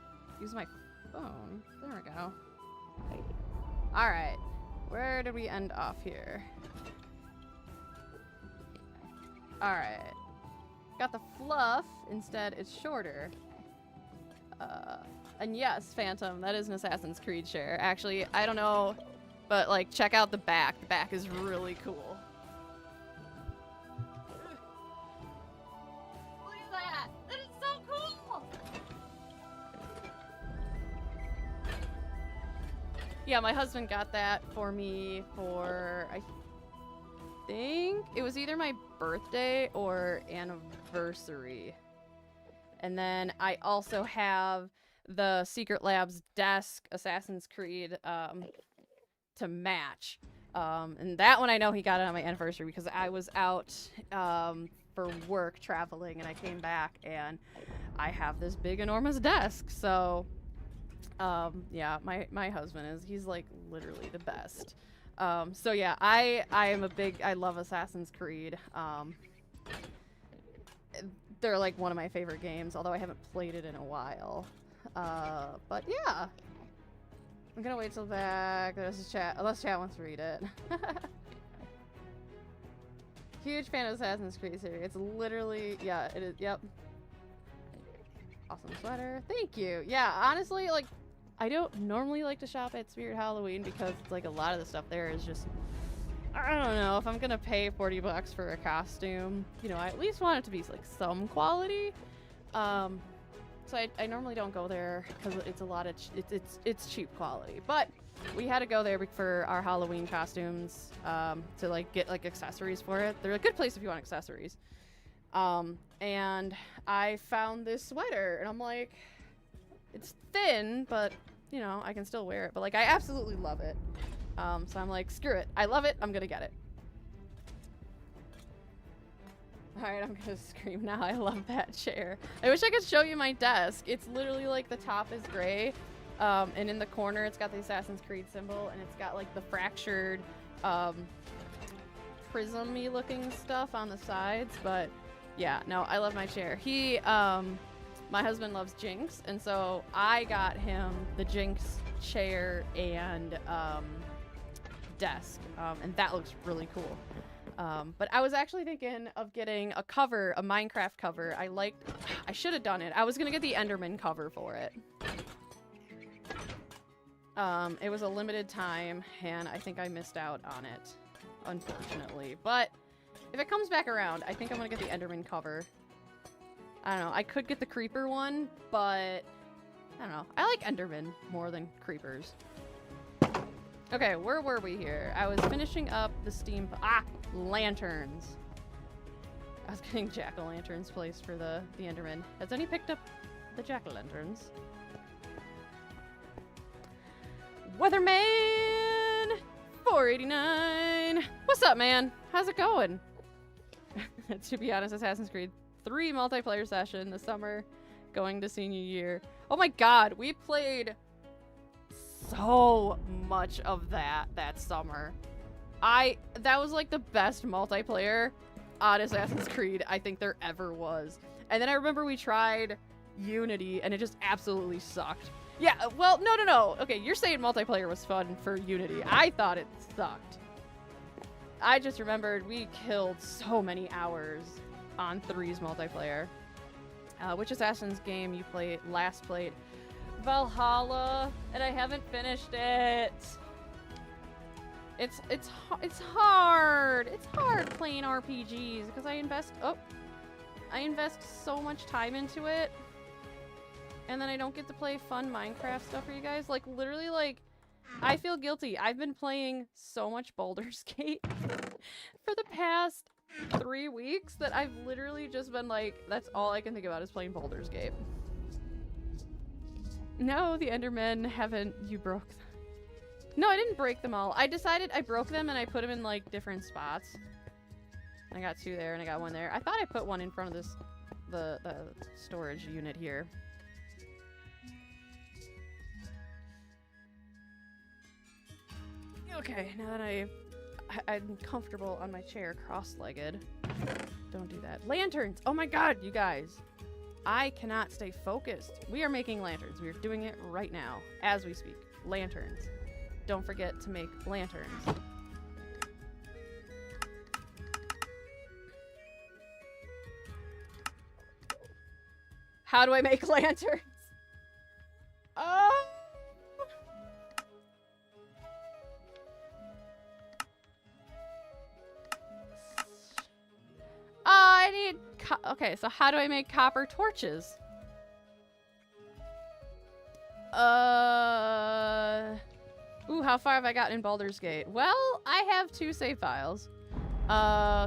[SPEAKER 1] my phone. There we go. All right. Where did we end off here? All right. Got the fluff. Instead, it's shorter. And yes, Phantom, that is an Assassin's Creed share. Actually, I don't know, but like, check out the back. The back is really cool. Look at that. That is so cool. Yeah, my husband got that for me for, I think it was either my birthday or anniversary. And then I also have the Secret Labs desk Assassin's Creed to match. And that one I know he got it on my anniversary because I was out for work traveling and I came back and I have this big enormous desk. So yeah, my husband he's like literally the best. So yeah, I love Assassin's Creed. They're like one of my favorite games, although I haven't played it in a while. But yeah. I'm gonna wait till back. There's a chat, unless chat wants to read it. Huge fan of Assassin's Creed series. It's literally, yeah, it is, yep. Awesome sweater. Thank you. Yeah, honestly, like, I don't normally like to shop at Spirit Halloween because it's like a lot of the stuff there is just, I don't know, if I'm gonna pay 40 bucks for a costume, you know, I at least want it to be like some quality. So I normally don't go there because it's a lot of it's cheap quality. But we had to go there for our Halloween costumes to like get like accessories for it. They're a good place if you want accessories. And I found this sweater and I'm like, it's thin, but you know, I can still wear it. But like, I absolutely love it. So I'm like, screw it. I love it. I'm gonna get it. Alright, I'm gonna scream now. I love that chair. I wish I could show you my desk. It's literally like the top is gray, and in the corner it's got the Assassin's Creed symbol, and it's got like the fractured prism-y looking stuff on the sides. But yeah, no, I love my chair. My husband loves Jinx, and so I got him the Jinx chair and desk, and that looks really cool. But I was actually thinking of getting a cover, a Minecraft cover. I should have done it. I was gonna get the Enderman cover for it. It was a limited time, and I think I missed out on it, unfortunately. But if it comes back around, I think I'm gonna get the Enderman cover. I don't know. I could get the Creeper one, but I don't know. I like Enderman more than Creepers. Okay, where were we here? I was finishing up the steam... lanterns. I was getting jack-o'-lanterns placed for the Enderman. Has any picked up the jack-o'-lanterns? Weatherman 489. What's up, man? How's it going? To be honest, Assassin's Creed 3 multiplayer session this summer, going to senior year. Oh my god, we played so much of that summer. That was like the best multiplayer on Assassin's Creed I think there ever was. And then I remember we tried Unity and it just absolutely sucked. Yeah, well, no. Okay, you're saying multiplayer was fun for Unity. I thought it sucked. I just remembered we killed so many hours on 3's multiplayer. Which Assassin's game you last played? Valhalla, and I haven't finished it. It's hard. It's hard playing RPGs because I invest so much time into it, and then I don't get to play fun Minecraft stuff for you guys. Like literally, like I feel guilty. I've been playing so much Baldur's Gate for the past 3 weeks that I've literally just been like, that's all I can think about is playing Baldur's Gate. No, the Endermen haven't. You broke them. No, I didn't break them all. I decided I broke them and I put them in like different spots. I got 2 there and I got 1 there. I thought I put 1 in front of this, the storage unit here. Okay, now that I'm comfortable on my chair, cross-legged. Don't do that. Lanterns! Oh my god, you guys. I cannot stay focused. We are making lanterns. We are doing it right now, as we speak. Lanterns. Don't forget to make lanterns. How do I make lanterns? Oh! I need... Okay, so how do I make copper torches? Ooh, how far have I gotten in Baldur's Gate? Well, I have 2 save files.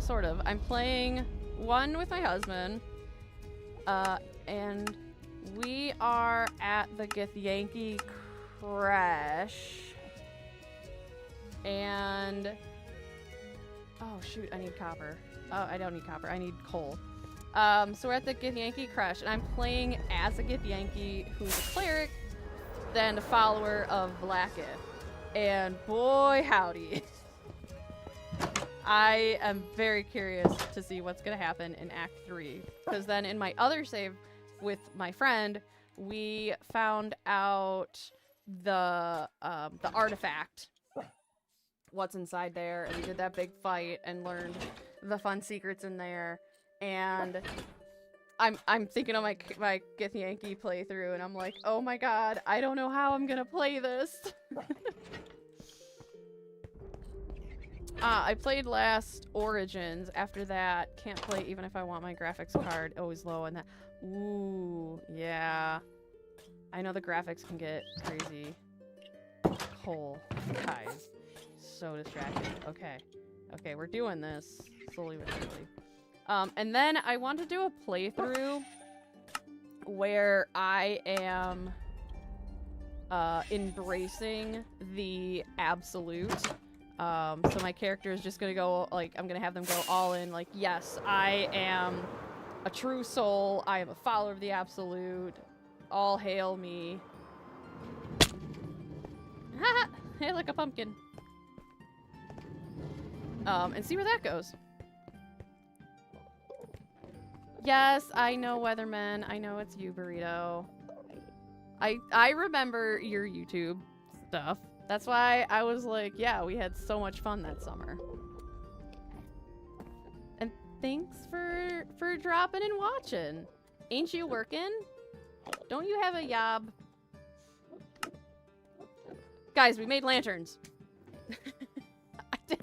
[SPEAKER 1] Sort of. I'm playing 1 with my husband. And we are at the Githyanki crash. And... Oh, shoot, I need copper. Oh, I don't need copper. I need coal. So we're at the Githyanki crash, and I'm playing as a Githyanki who's a cleric, then a follower of Blackith. And boy, howdy. I am very curious to see what's going to happen in Act 3. Because then in my other save with my friend, we found out the artifact. What's inside there, and we did that big fight and learned the fun secrets in there. And I'm thinking of my Githyanki playthrough, and I'm like, oh my god, I don't know how I'm gonna play this. I played last Origins. After that, can't play even if I want my graphics card. Always low on that. Ooh, yeah. I know the graphics can get crazy. Coal, guys. So distracting. Okay. Okay, we're doing this slowly but surely. And then I want to do a playthrough where I am embracing the absolute. So my character is just gonna go, like, I'm gonna have them go all in, like, yes, I am a true soul, I am a follower of the absolute, all hail me. Haha! Hey, look, a pumpkin. And see where that goes. Yes, I know, Weatherman. I know it's you, Burrito. I remember your YouTube stuff. That's why I was like, yeah, we had so much fun that summer. And thanks for dropping and watching. Ain't you working? Don't you have a job? Guys, we made lanterns. I did.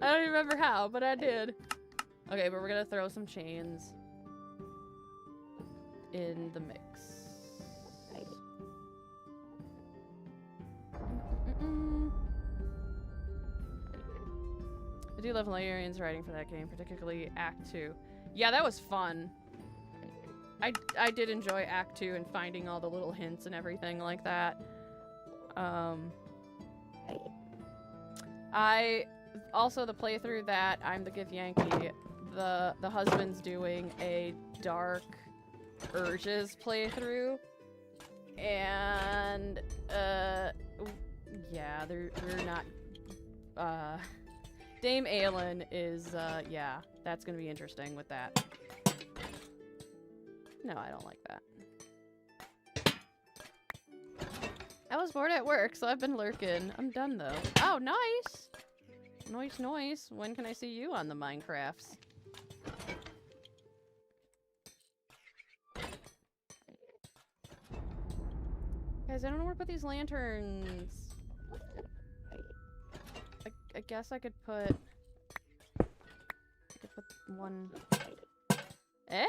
[SPEAKER 1] I don't even remember how, but I did. Okay, but we're gonna throw some chains in the mix. I do love Valerian's writing for that game, particularly Act 2. Yeah, that was fun. I did enjoy Act 2 and finding all the little hints and everything like that. I also, the playthrough that I'm the Githyanki, the husband's doing a Dark Urges playthrough, and yeah, they're not. Dame Aelin is yeah, that's gonna be interesting with that. No, I don't like that. I was bored at work, so I've been lurking. I'm done though. Oh, nice. Nice, nice. When can I see you on the Minecrafts? Guys, I don't know where to put these lanterns. I guess I could put one. Eh?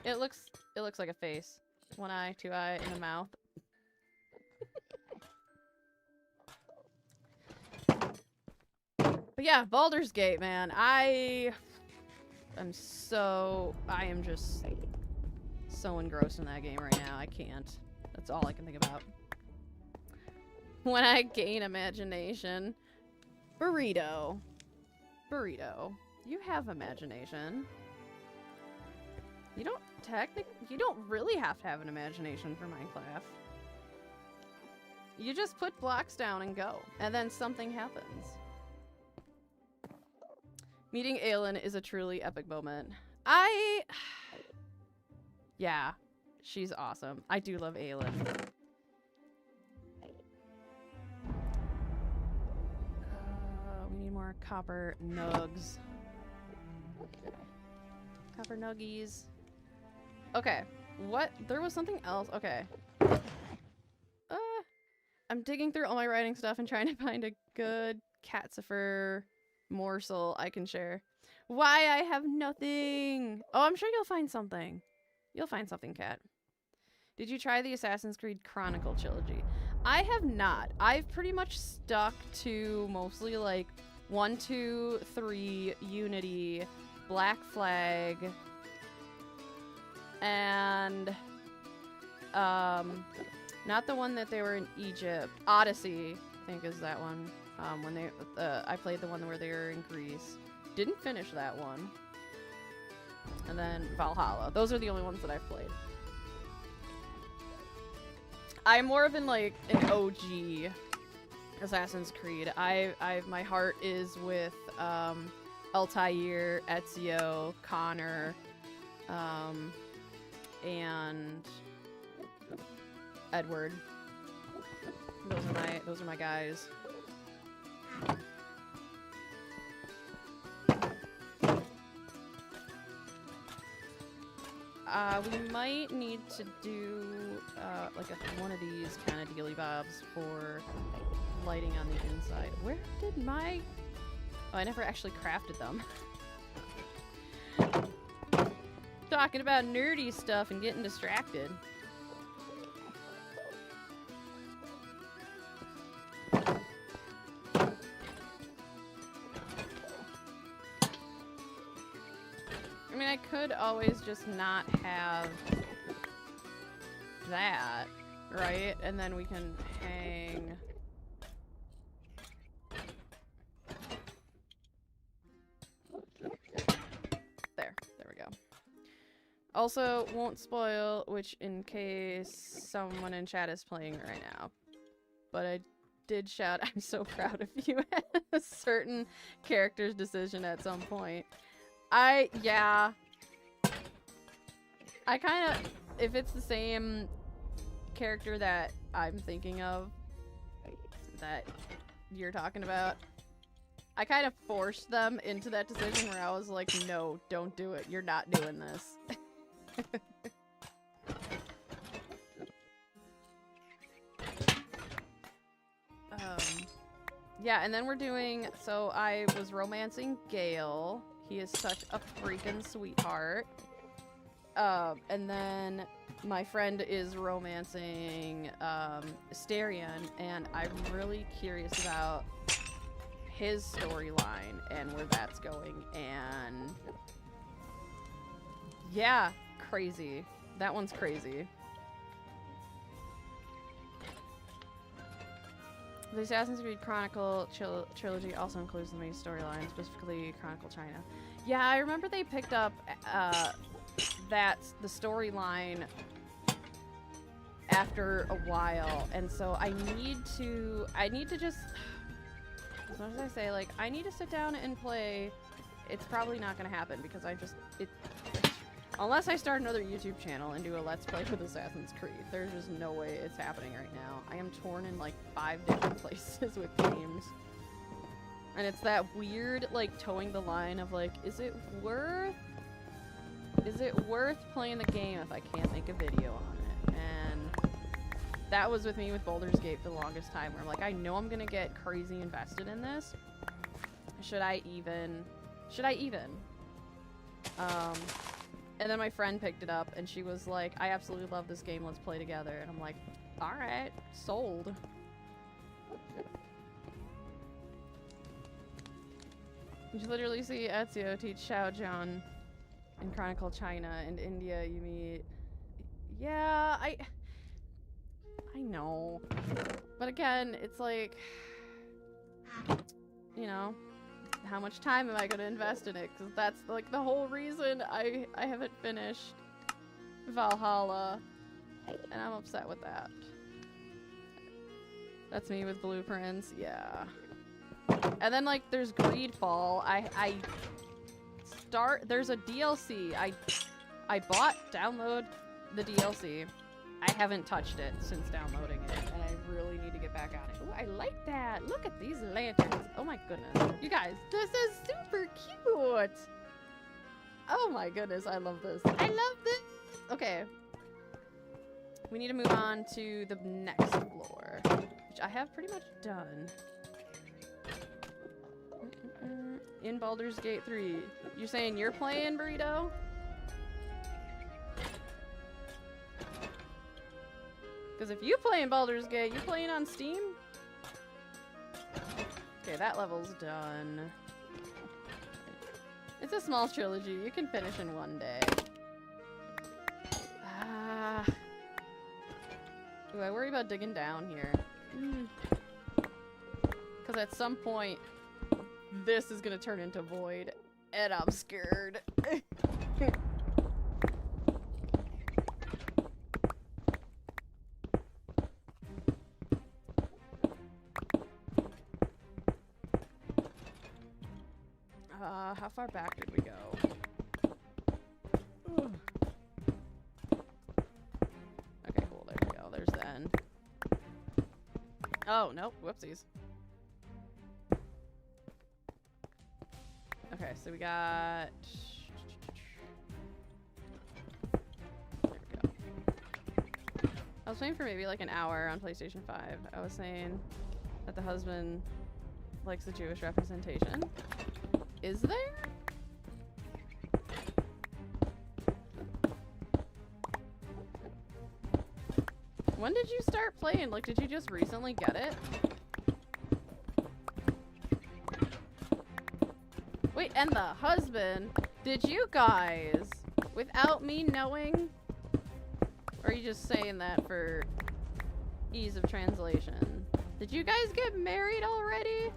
[SPEAKER 1] It looks like a face. 1 eye, 2 eye, and a mouth. But yeah, Baldur's Gate, man. I am just so engrossed in that game right now. I can't. That's all I can think about. When I gain imagination. Burrito. Burrito. You have imagination. You don't really have to have an imagination for Minecraft. You just put blocks down and go. And then something happens. Meeting Aylin is a truly epic moment. Yeah. She's awesome. I do love Aylin. We need more copper nugs. Copper nuggies. Okay. What? There was something else. Okay. I'm digging through all my writing stuff and trying to find a good Catsifer morsel I can share. Why I have nothing. Oh, I'm sure you'll find something. You'll find something, Cat. Did you try the Assassin's Creed Chronicle trilogy? I have not. I've pretty much stuck to mostly like 1, 2, 3, Unity, Black Flag, and not the one that they were in Egypt. Odyssey, I think is that one. When they, I played the one where they were in Greece. Didn't finish that one. And then Valhalla. Those are the only ones that I've played. I'm more of an OG Assassin's Creed. My heart is with Altair, Ezio, Connor, and Edward. Those are my guys. We might need to do like one of these kind of dealy bobs for lighting on the inside. Where did my... Oh, I never actually crafted them. Talking about nerdy stuff and getting distracted. I mean, I could always just not have that, right? And then we can hang... There we go. Also, won't spoil, which in case someone in chat is playing right now. But I did shout, I'm so proud of you at a certain character's decision at some point. Yeah. I kind of, if it's the same character that I'm thinking of, that you're talking about, I kind of forced them into that decision where I was like, no, don't do it. You're not doing this. Yeah, and then we're doing, so I was romancing Gale. He is such a freaking sweetheart. And then my friend is romancing Asterion, and I'm really curious about his storyline and where that's going. And yeah, crazy. That one's crazy. The Assassin's Creed Chronicle trilogy also includes the main storyline, specifically Chronicle China. Yeah, I remember they picked up the storyline after a while, and so I need to just, as much as I say, like, I need to sit down and play. It's probably not gonna happen because unless I start another YouTube channel and do a Let's Play with Assassin's Creed, there's just no way it's happening right now. I am torn in like 5 different places with games. And it's that weird, like, towing the line of like, is it worth playing the game if I can't make a video on it? And that was with me with Baldur's Gate for the longest time, where I'm like, I know I'm gonna get crazy invested in this. Should I even? And then my friend picked it up, and she was like, I absolutely love this game, let's play together. And I'm like, alright, sold. You literally see Ezio teach Xiaojian in Chronicle China, and India you meet. Yeah, I know. But again, it's like, you know, how much time am I going to invest in it? Because that's like the whole reason I haven't finished Valhalla, and I'm upset with that. That's me with blueprints, yeah. And then like there's Greedfall. There's a DLC. I download the DLC. I haven't touched it since downloading it, and I really need to get back on it. Ooh, I like that. Look at these lanterns. Oh my goodness. You guys, this is super cute. Oh my goodness, I love this. I love this. Okay. We need to move on to the next floor, which I have pretty much done. In Baldur's Gate 3. You're saying you're playing, Burrito? Because if you play in Baldur's Gate, you playing on Steam? Okay, that level's done. It's a small trilogy. You can finish in one day. Ooh, I worry about digging down here. Because at some point, this is going to turn into Void. And I'm scared. How far back did we go? Ugh. Okay, cool. There we go. There's the end. Oh, nope. Whoopsies. Okay, so we got... There we go. I was playing for maybe like an hour on PlayStation 5. I was saying that the husband likes the Jewish representation. Is there? When did you start playing? Like, did you just recently get it? Wait, and the husband? Did you guys, without me knowing? Or are you just saying that for ease of translation? Did you guys get married already?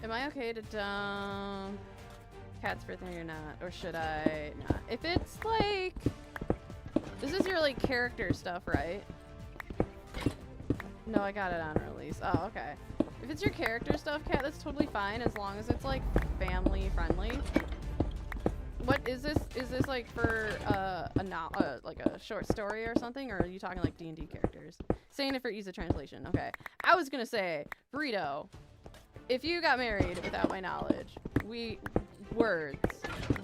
[SPEAKER 1] Am I okay to dump Cat's birthday or not? Or should I not? If it's like... This is your like character stuff, right? No, I got it on release. Oh, okay. If it's your character stuff, Cat, that's totally fine as long as it's like family friendly. What is this? Is this like for like a short story or something? Or are you talking like D&D characters? Saying it for ease of translation. Okay. I was gonna say, Burrito, if you got married without my knowledge, words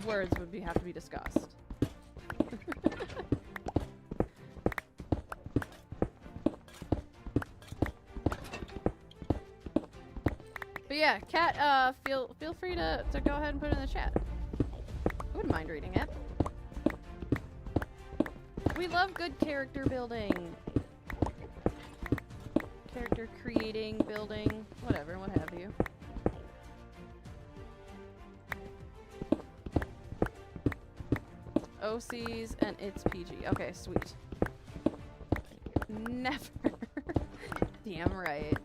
[SPEAKER 1] would have to be discussed. But yeah, Cat, feel free to go ahead and put it in the chat. I wouldn't mind reading it. We love good character building. Character creating, building, whatever, what have you. OCs and it's PG. Okay, sweet. Never. Damn right.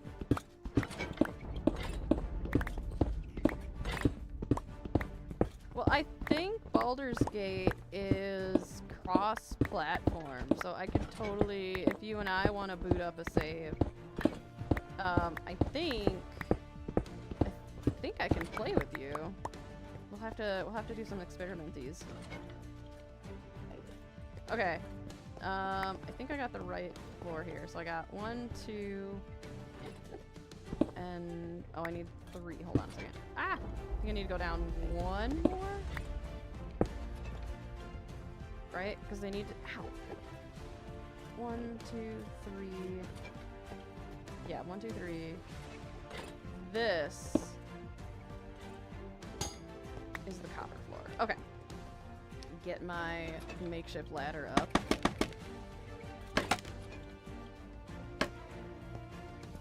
[SPEAKER 1] Well, I think Baldur's Gate is cross-platform, so I could totally, if you and I want to boot up a save, I think I can play with you. We'll have to do some experimenties. Okay. I think I got the right floor here. So I got 1, 2, and oh, I need 3. Hold on a second. Ah! I think I need to go down 1 more. Right? Because they need to. Ow. 1, 2, 3. Yeah, 1, 2, 3. This is the copper floor. Okay. Get my makeshift ladder up.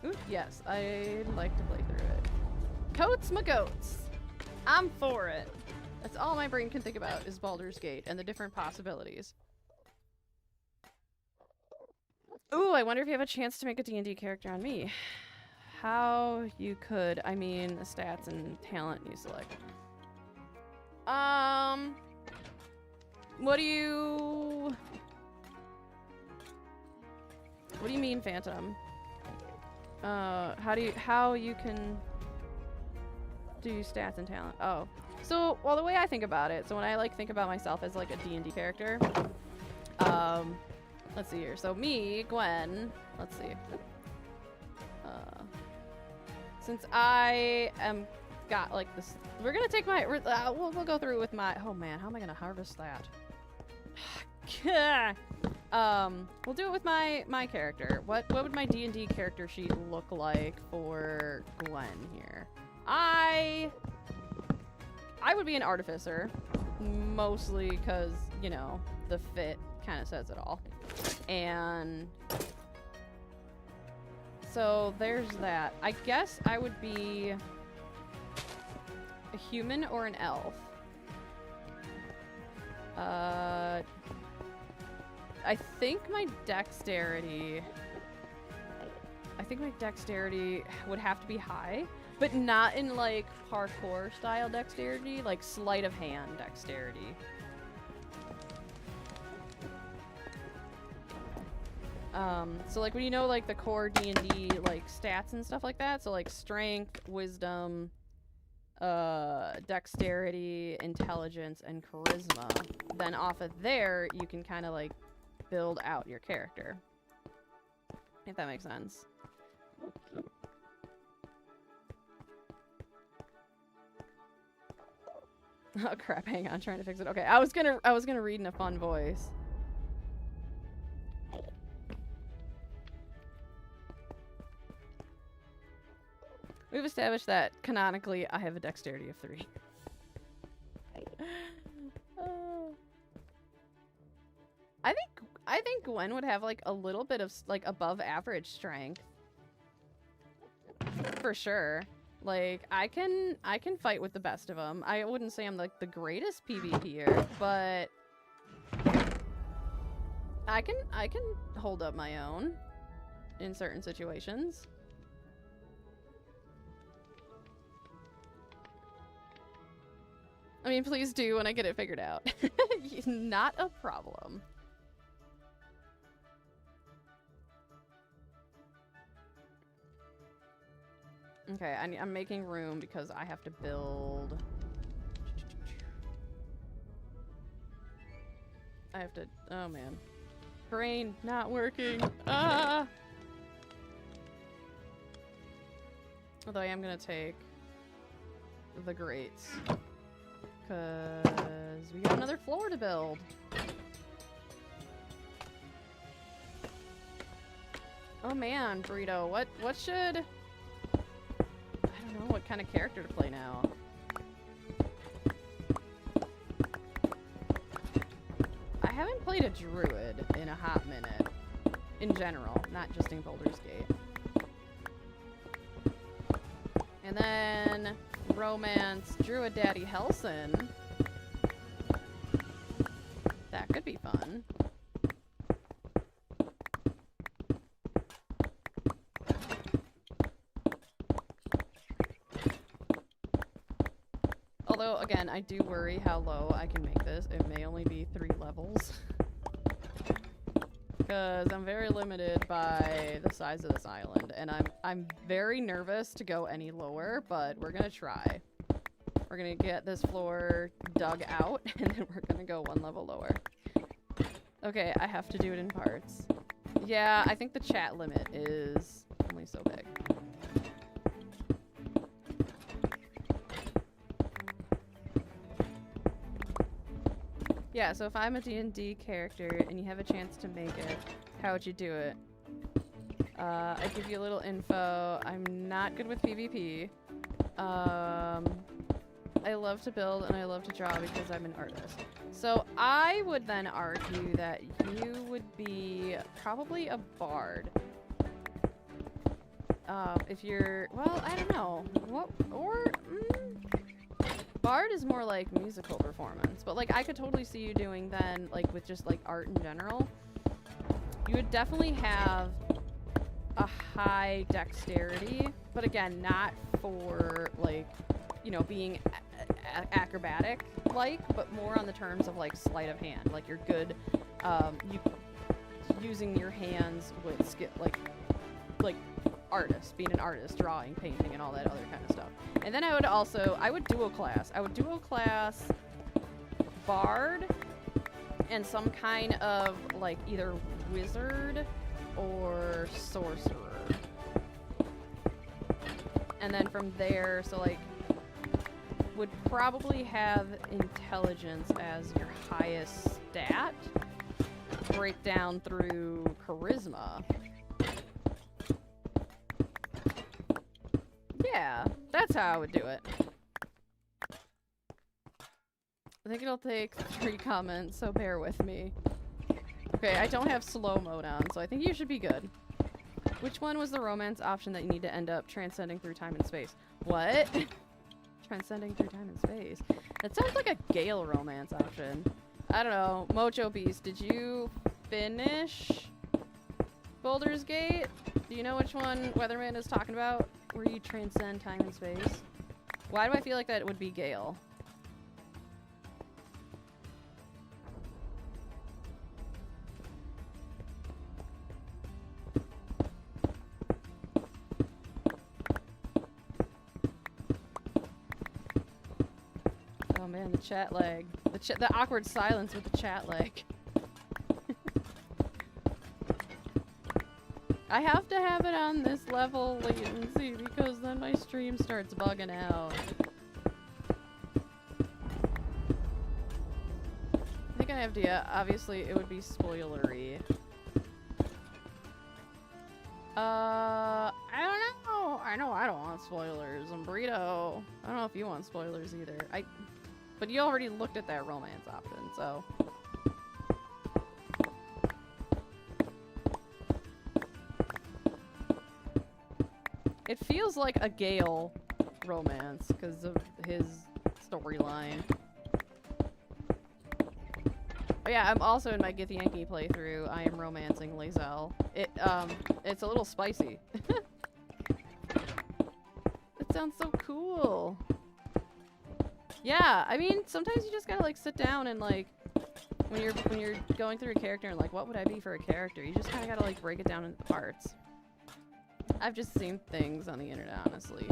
[SPEAKER 1] Ooh, yes, I'd like to play through it. Coats my goats. I'm for it. That's all my brain can think about is Baldur's Gate and the different possibilities. Ooh, I wonder if you have a chance to make a D&D character on me. How you could, I mean, the stats and talent you select. What do you mean, Phantom? How you can do stats and talent? Oh. So, well, the way I think about it, so when I like think about myself as like a D&D character, let's see here. So me, Gwen, let's see. Since I am got like this, we're gonna take my, we'll go through with my, oh man, how am I gonna harvest that? We'll do it with my character. What would my D&D character sheet look like for Gwen here? I would be an artificer, mostly because, you know, the fit kind of says it all. And so there's that. I guess I would be a human or an elf. I think my dexterity would have to be high, but not in like parkour style dexterity, like sleight of hand dexterity. So like when you know like the core D&D like stats and stuff like that, so like strength, wisdom, dexterity, intelligence, and charisma, then off of there you can kind of like build out your character, if that makes sense. Oh crap, hang on, trying to fix it. Okay, I was gonna read in a fun voice. We've established that canonically I have a dexterity of 3. I think Gwen would have like a little bit of like above average strength. For sure. Like I can fight with the best of them. I wouldn't say I'm like the greatest PvPer, but I can hold up my own in certain situations. I mean, please do when I get it figured out. Not a problem. Okay, I'm making room because I have to build. I have to. Oh man, brain not working. Ah. Although I am gonna take the grates because we got another floor to build. Oh man, Burrito, what should? I don't know what kind of character to play now. I haven't played a druid in a hot minute. In general, not just in Baldur's Gate. And then romance Druid Daddy Helson. That could be fun. Although, again, I do worry how low I can make this. It may only be 3 levels. Because I'm very limited by the size of this island. And I'm very nervous to go any lower, but we're gonna try. We're gonna get this floor dug out, and then we're gonna go 1 level lower. Okay, I have to do it in parts. Yeah, I think the chat limit is only so big. Yeah, so if I'm a D&D character and you have a chance to make it, how would you do it? I give you a little info. I'm not good with PvP. I love to build and I love to draw because I'm an artist. So I would then argue that you would be probably a bard. if you're, well, I don't know. What, or, Bard is more like musical performance, but like I could totally see you doing then, like with just like art in general. You would definitely have a high dexterity, but again, not for like, you know, being acrobatic like, but more on the terms of like sleight of hand. Like you're good, you using your hands with skill, like artist, being an artist, drawing, painting, and all that other kind of stuff. And then I would dual class. I would dual class Bard and some kind of like either wizard or sorcerer. And then from there, so like would probably have intelligence as your highest stat. Break down through charisma. Yeah, that's how I would do it. I think it'll take 3 comments, so bear with me. Okay, I don't have slow mode on, so I think you should be good. Which one was the romance option that you need to end up transcending through time and space? What? Transcending through time and space. That sounds like a Gale romance option. I don't know. Mojo Beast, did you finish Baldur's Gate? Do you know which one Weatherman is talking about? Where you transcend time and space? Why do I feel like that would be Gale? Oh man, the chat lag. The awkward silence with the chat lag. I have to have it on this level latency because then my stream starts bugging out. I think I have to, obviously it would be spoilery. I don't know. I know I don't want spoilers. And Burrito, I don't know if you want spoilers either. But you already looked at that romance option, so. It feels like a Gale romance because of his storyline. Oh yeah, I'm also in my Githyanki playthrough. I am romancing Lae'zel. It's a little spicy. That sounds so cool. Yeah, I mean, sometimes you just gotta like sit down and like when you're going through a character and like what would I be for a character, you just kind of gotta like break it down into parts. I've just seen things on the internet, honestly.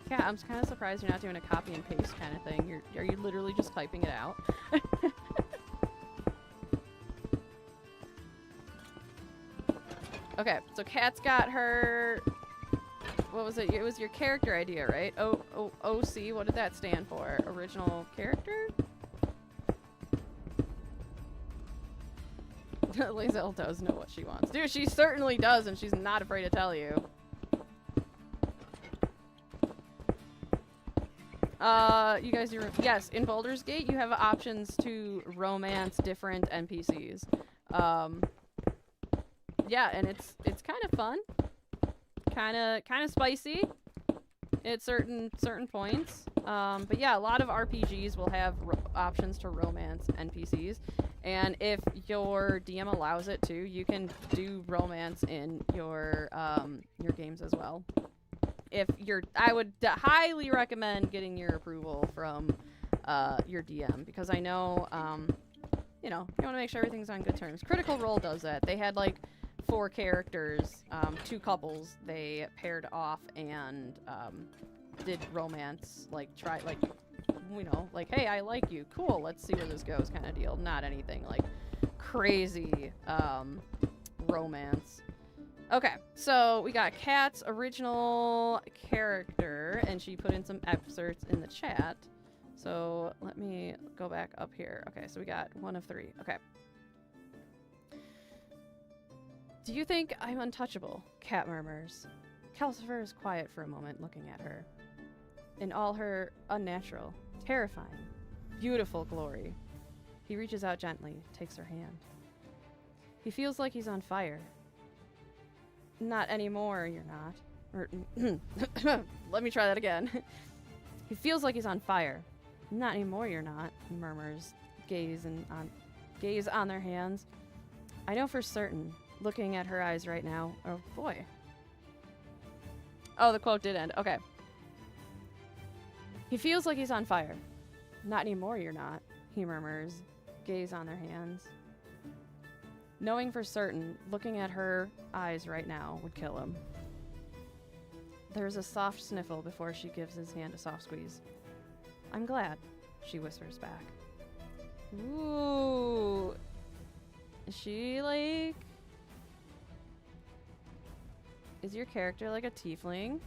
[SPEAKER 1] Yeah, I'm kind of surprised you're not doing a copy and paste kind of thing. Are you literally just typing it out? Okay, so Kat's got her. What was it? It was your character idea, right? OC. What did that stand for? Original character? Lae'zel does know what she wants. Dude, she certainly does, and she's not afraid to tell you. You guys, yes, in Baldur's Gate, you have options to romance different NPCs. Yeah, and it's kind of fun. Kind of spicy at certain points. But yeah, a lot of RPGs will have options to romance NPCs. And if your DM allows it to, you can do romance in your games as well. I would highly recommend getting your approval from your DM, because I know, you know, you want to make sure everything's on good terms. Critical Role does that. They had like 4 characters, 2 couples they paired off and did romance, like you know, like, hey, I like you, cool, let's see where this goes kind of deal. Not anything like crazy romance. Okay, so we got Kat's original character, and she put in some excerpts in the chat. So let me go back up here. Okay, so we got 1 of 3. Okay. Do you think I'm untouchable? Kat murmurs. Calcifer is quiet for a moment, looking at her. in all her unnatural, terrifying, beautiful glory. He reaches out gently, takes her hand. He feels like he's on fire. Not anymore, you're not. Or, let me try that again. He feels like he's on fire. Not anymore, you're not, he murmurs, gaze on their hands. I know for certain, looking at her eyes right now. Oh, boy. Oh, the quote did end. Okay. He feels like he's on fire. Not anymore, you're not, he murmurs, gaze on their hands. Knowing for certain, looking at her eyes right now would kill him. There's a soft sniffle before she gives his hand a soft squeeze. I'm glad, she whispers back. Ooh. Is she like... Is your character like a tiefling?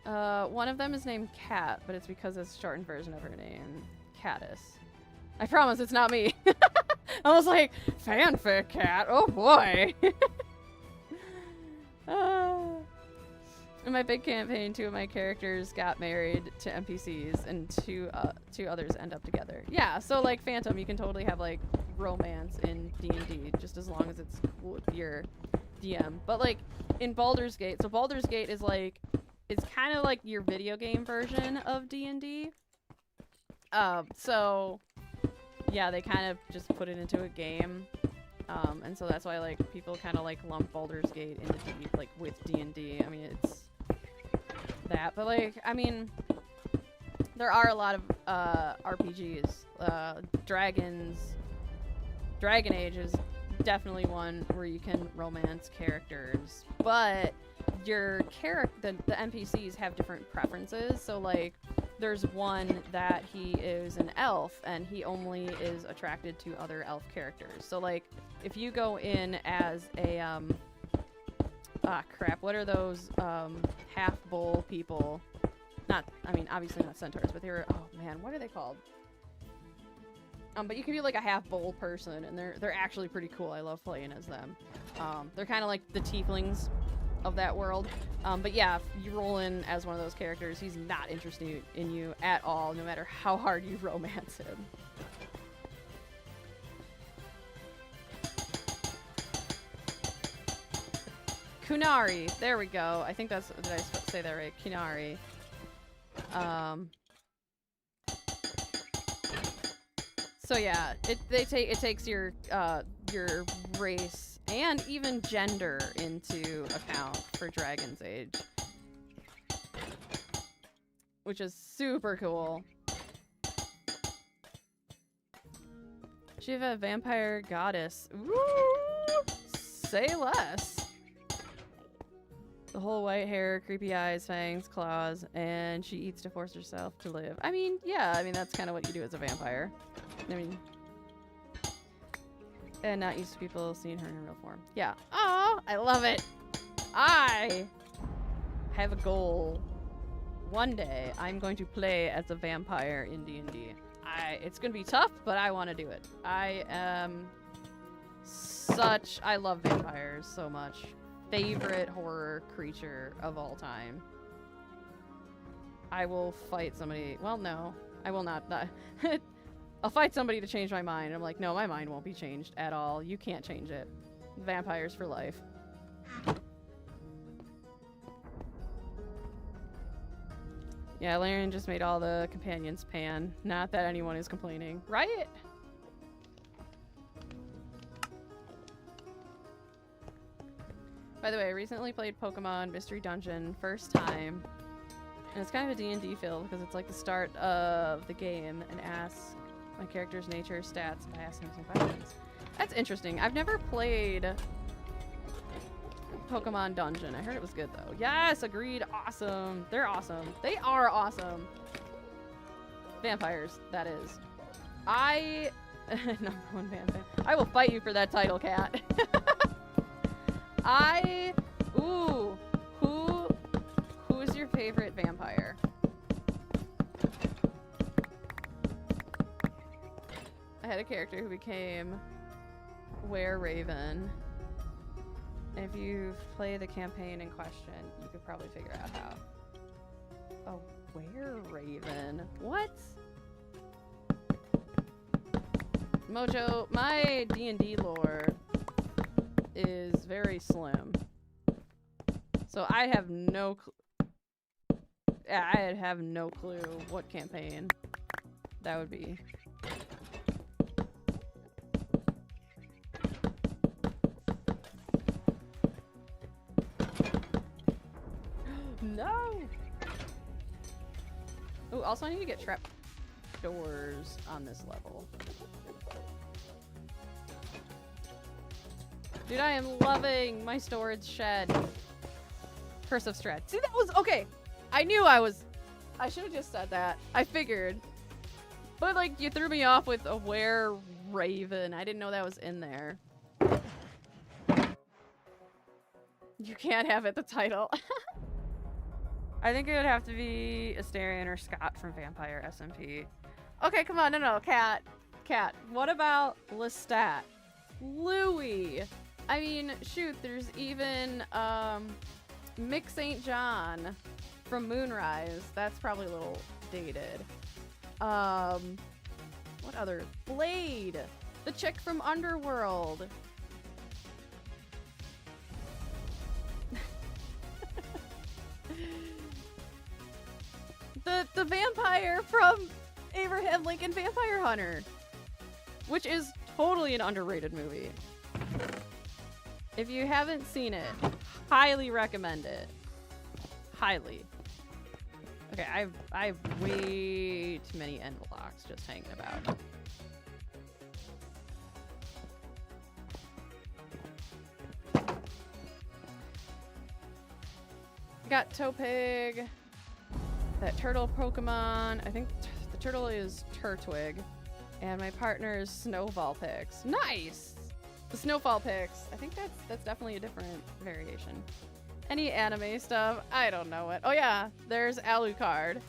[SPEAKER 1] One of them is named Cat, but it's because it's a shortened version of her name, Caddis. I promise it's not me. I was like, fanfic cat, oh boy. In my big campaign, 2 of my characters got married to NPCs, and two others end up together. Yeah, so like Phantom, you can totally have like romance in D&D, just as long as it's cool with your DM. But like in Baldur's Gate, so Baldur's Gate is like, it's kind of like your video game version of D&D. So yeah, they kind of just put it into a game. And so that's why like people kind of like lump Baldur's Gate into like with D&D. I mean, it's that, but like, I mean, there are a lot of RPGs. Dragon Age is definitely one where you can romance characters, but your the NPCs have different preferences. So like, there's one that he is an elf and he only is attracted to other elf characters. So like, if you go in as a what are those half bull people? Not, I mean, obviously not centaurs, but they're, oh man, what are they called? But you can be like a half bull person, and they're actually pretty cool. I love playing as them. They're kind of like the tieflings of that world. But yeah, if you roll in as one of those characters, he's not interested in you at all, no matter how hard you romance him. Kunari, there we go. I think that's, did I say that right? Kunari. So yeah, it takes your race and even gender into account for Dragon's Age, which is super cool. Shiva, vampire goddess. Ooh, say less. The whole white hair, creepy eyes, fangs, claws, and she eats to force herself to live. I mean, yeah, I mean, that's kind of what you do as a vampire. I mean, and not used to people seeing her in real form. Yeah. Oh, I love it. I have a goal. One day, I'm going to play as a vampire in D&D. It's going to be tough, but I want to do it. I love vampires so much. Favorite horror creature of all time. I will fight somebody. Well, no, I will not. I'll fight somebody to change my mind. I'm like, no, my mind won't be changed at all. You can't change it. Vampires for life. Yeah, Larian just made all the companions pan. Not that anyone is complaining. Right? By the way, I recently played Pokemon Mystery Dungeon first time. And it's kind of a D&D feel because it's like the start of the game and asks my character's nature, stats, by asking some questions. That's interesting. I've never played Pokemon Dungeon. I heard it was good though. Yes, agreed. Awesome. They're awesome. They are awesome. Vampires, that is. Number one vampire. I will fight you for that title, Cat. Who's your favorite vampire? I had a character who became Were Raven. If you play the campaign in question, you could probably figure out how. A were-raven? What? Mojo, my D&D lore is very slim. So I have no I have no clue what campaign that would be. No! Oh, also I need to get trap doors on this level. Dude, I am loving my storage shed. Curse of Strahd. See, that was okay. I knew I should have just said that. I figured. But like, you threw me off with a were-raven. I didn't know that was in there. You can't have it the title. I think it would have to be Asterion or Scott from Vampire SMP. Okay, come on. No, Cat. What about Lestat? Louis. I mean, shoot, there's even Mick St. John from Moonrise. That's probably a little dated. What other? Blade. The chick from Underworld. The vampire from Abraham Lincoln Vampire Hunter, which is totally an underrated movie. If you haven't seen it, highly recommend it. Highly. Okay, I have way too many end blocks just hanging about. Got Topig. That turtle Pokemon. I think the turtle is Turtwig. And my partner is Snowfall Pix. Nice! The Snowfall Pix. I think that's definitely a different variation. Any anime stuff? I don't know it. Oh yeah, there's Alucard.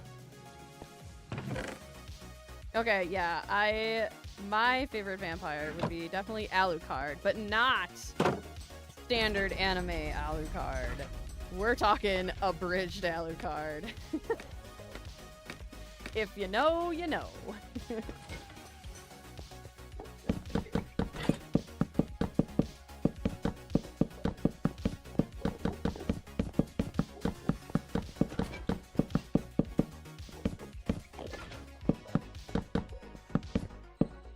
[SPEAKER 1] Okay, yeah, my favorite vampire would be definitely Alucard, but not standard anime Alucard. We're talking abridged Alucard. If you know, you know.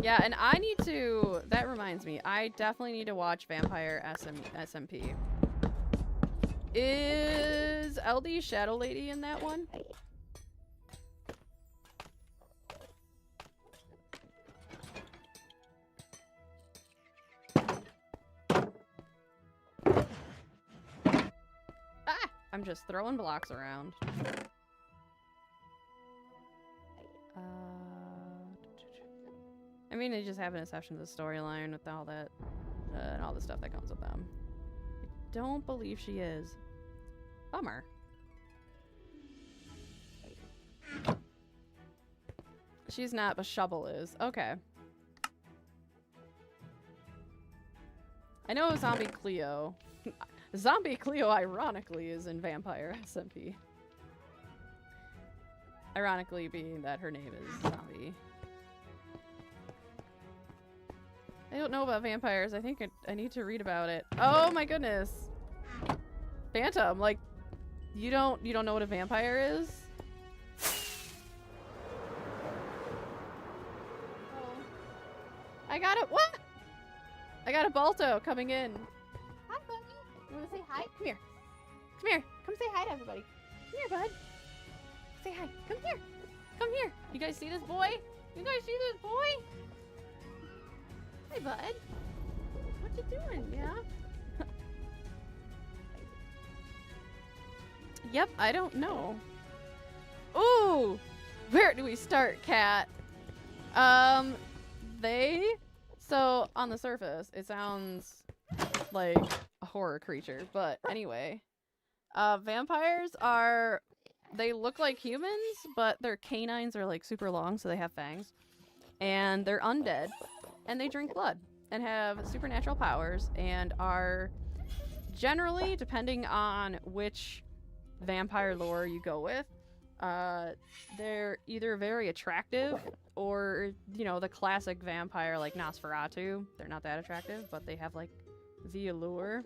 [SPEAKER 1] Yeah, and I need to, that reminds me, I definitely need to watch Vampire SMP. Is LD Shadow Lady in that one? Ah! I'm just throwing blocks around. I mean, they just have an exception to the storyline with all that, and all the stuff that comes with them. I don't believe she is. Bummer. She's not, but Shovel is. Okay. I know Zombie Cleo. Zombie Cleo, ironically, is in Vampire SMP. Ironically being that her name is Zombie. I don't know about vampires. I think I need to read about it. Oh my goodness. Phantom, like, you don't know what a vampire is? Oh. I got it. What? I got a Balto coming in. Hi, buddy. You want to say hi? Come here. Come here. Come say hi to everybody. Come here, bud. Say hi. Come here. Come here. You guys see this boy? You guys see this boy? Hey, bud. What you doing? Yeah? Yep, I don't know. Ooh! Where do we start, Cat? So, on the surface, it sounds like a horror creature, but anyway. Vampires are... They look like humans, but their canines are, like, super long, so they have fangs. And they're undead. And they drink blood and have supernatural powers and are generally, depending on which vampire lore you go with, they're either very attractive or, you know, the classic vampire like Nosferatu. They're not that attractive, but they have like the allure.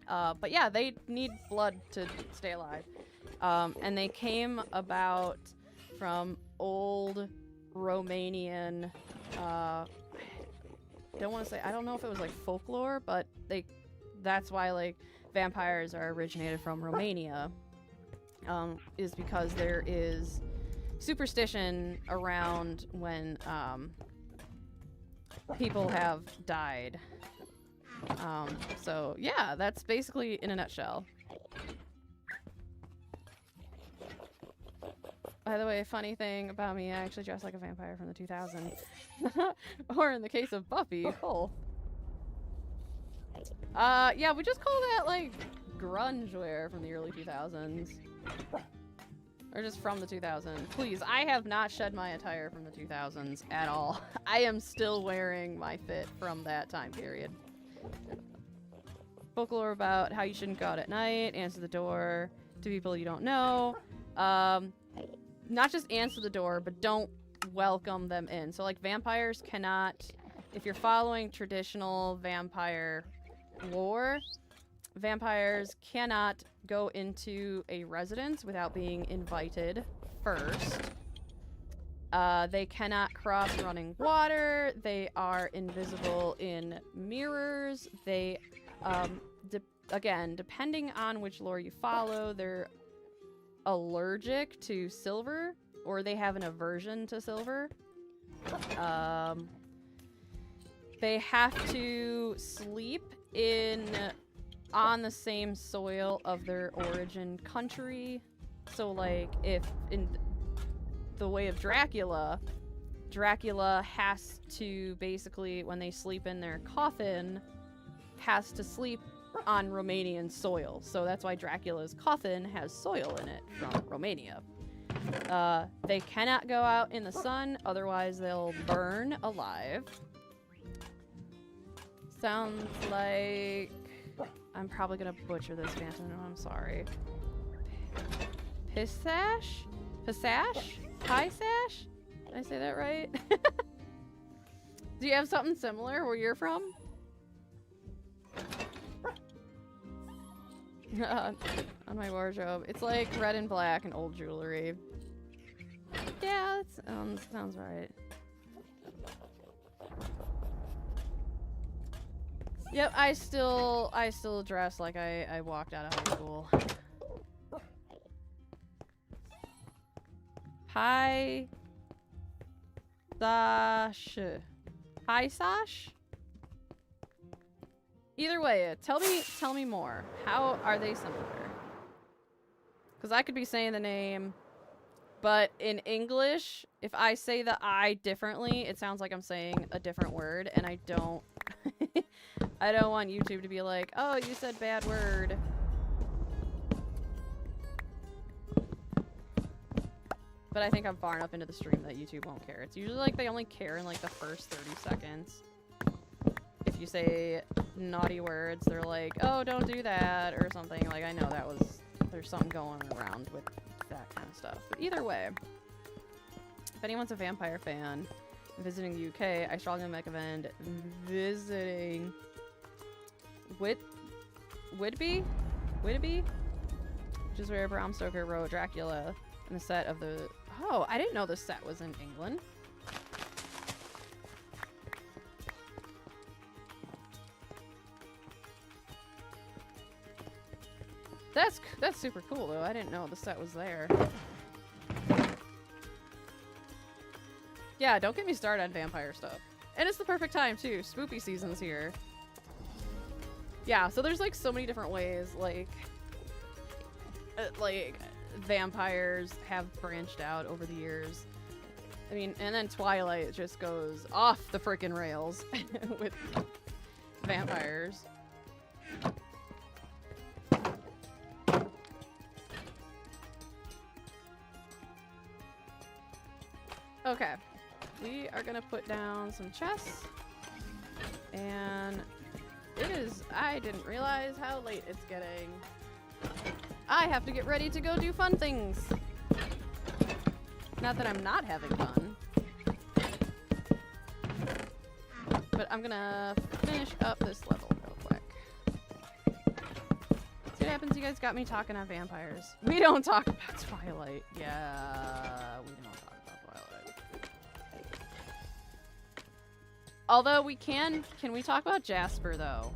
[SPEAKER 1] But yeah, they need blood to stay alive. And they came about from old Romanian, don't want to say, I don't know if it was like folklore, but that's why like vampires are originated from Romania, is because there is superstition around when people have died. So yeah, that's basically in a nutshell. By the way, funny thing about me, I actually dress like a vampire from the 2000s. Or in the case of Buffy, both. Yeah, we just call that like grunge wear from the early 2000s. Or just from the 2000s. Please, I have not shed my attire from the 2000s at all. I am still wearing my fit from that time period. Folklore about how you shouldn't go out at night, answer the door to people you don't know. Not just answer the door, but don't welcome them in. So like vampires cannot, if you're following traditional vampire lore, vampires cannot go into a residence without being invited first. They cannot cross running water. They are invisible in mirrors. They, again, depending on which lore you follow, they're allergic to silver, or they have an aversion to silver. They have to sleep on the same soil of their origin country. So like if in the way of Dracula has to basically, when they sleep in their coffin, has to sleep on Romanian soil. So that's why Dracula's coffin has soil in it from Romania. They cannot go out in the sun, otherwise they'll burn alive. Sounds like... I'm probably gonna butcher this, Phantom. I'm sorry. Pissash? Pissash? Pissash? Did I say that right? Do you have something similar where you're from? On my wardrobe. It's like red and black and old jewelry. Yeah, that sounds right. Yep, I still dress like I walked out of high school. Hi Sash. Hi Sash? Either way, tell me more. How are they similar? Because I could be saying the name, but in English, if I say the I differently, it sounds like I'm saying a different word, and I don't I don't want YouTube to be like, oh, you said bad word. But I think I'm far enough into the stream that YouTube won't care. It's usually like they only care in like the first 30 seconds. If you say naughty words, they're like, oh, don't do that, or something. Like, I know there's something going around with that kind of stuff. But either way, if anyone's a vampire fan visiting the UK, I strongly recommend visiting Whitby, which is where Bram Stoker wrote Dracula in the set of the... Oh, I didn't know the set was in England. That's super cool, though. I didn't know the set was there. Yeah, don't get me started on vampire stuff. And it's the perfect time, too. Spoopy season's here. Yeah, so there's, like, so many different ways, like, vampires have branched out over the years. I mean, and then Twilight just goes off the frickin' rails with vampires. Okay, we are gonna put down some chests, and it is. I didn't realize how late it's getting. I have to get ready to go do fun things. Not that I'm not having fun. But I'm gonna finish up this level real quick. See what happens? You guys got me talking on vampires. We don't talk about Twilight. Yeah, we don't talk about Twilight. Although we can we talk about Jasper though?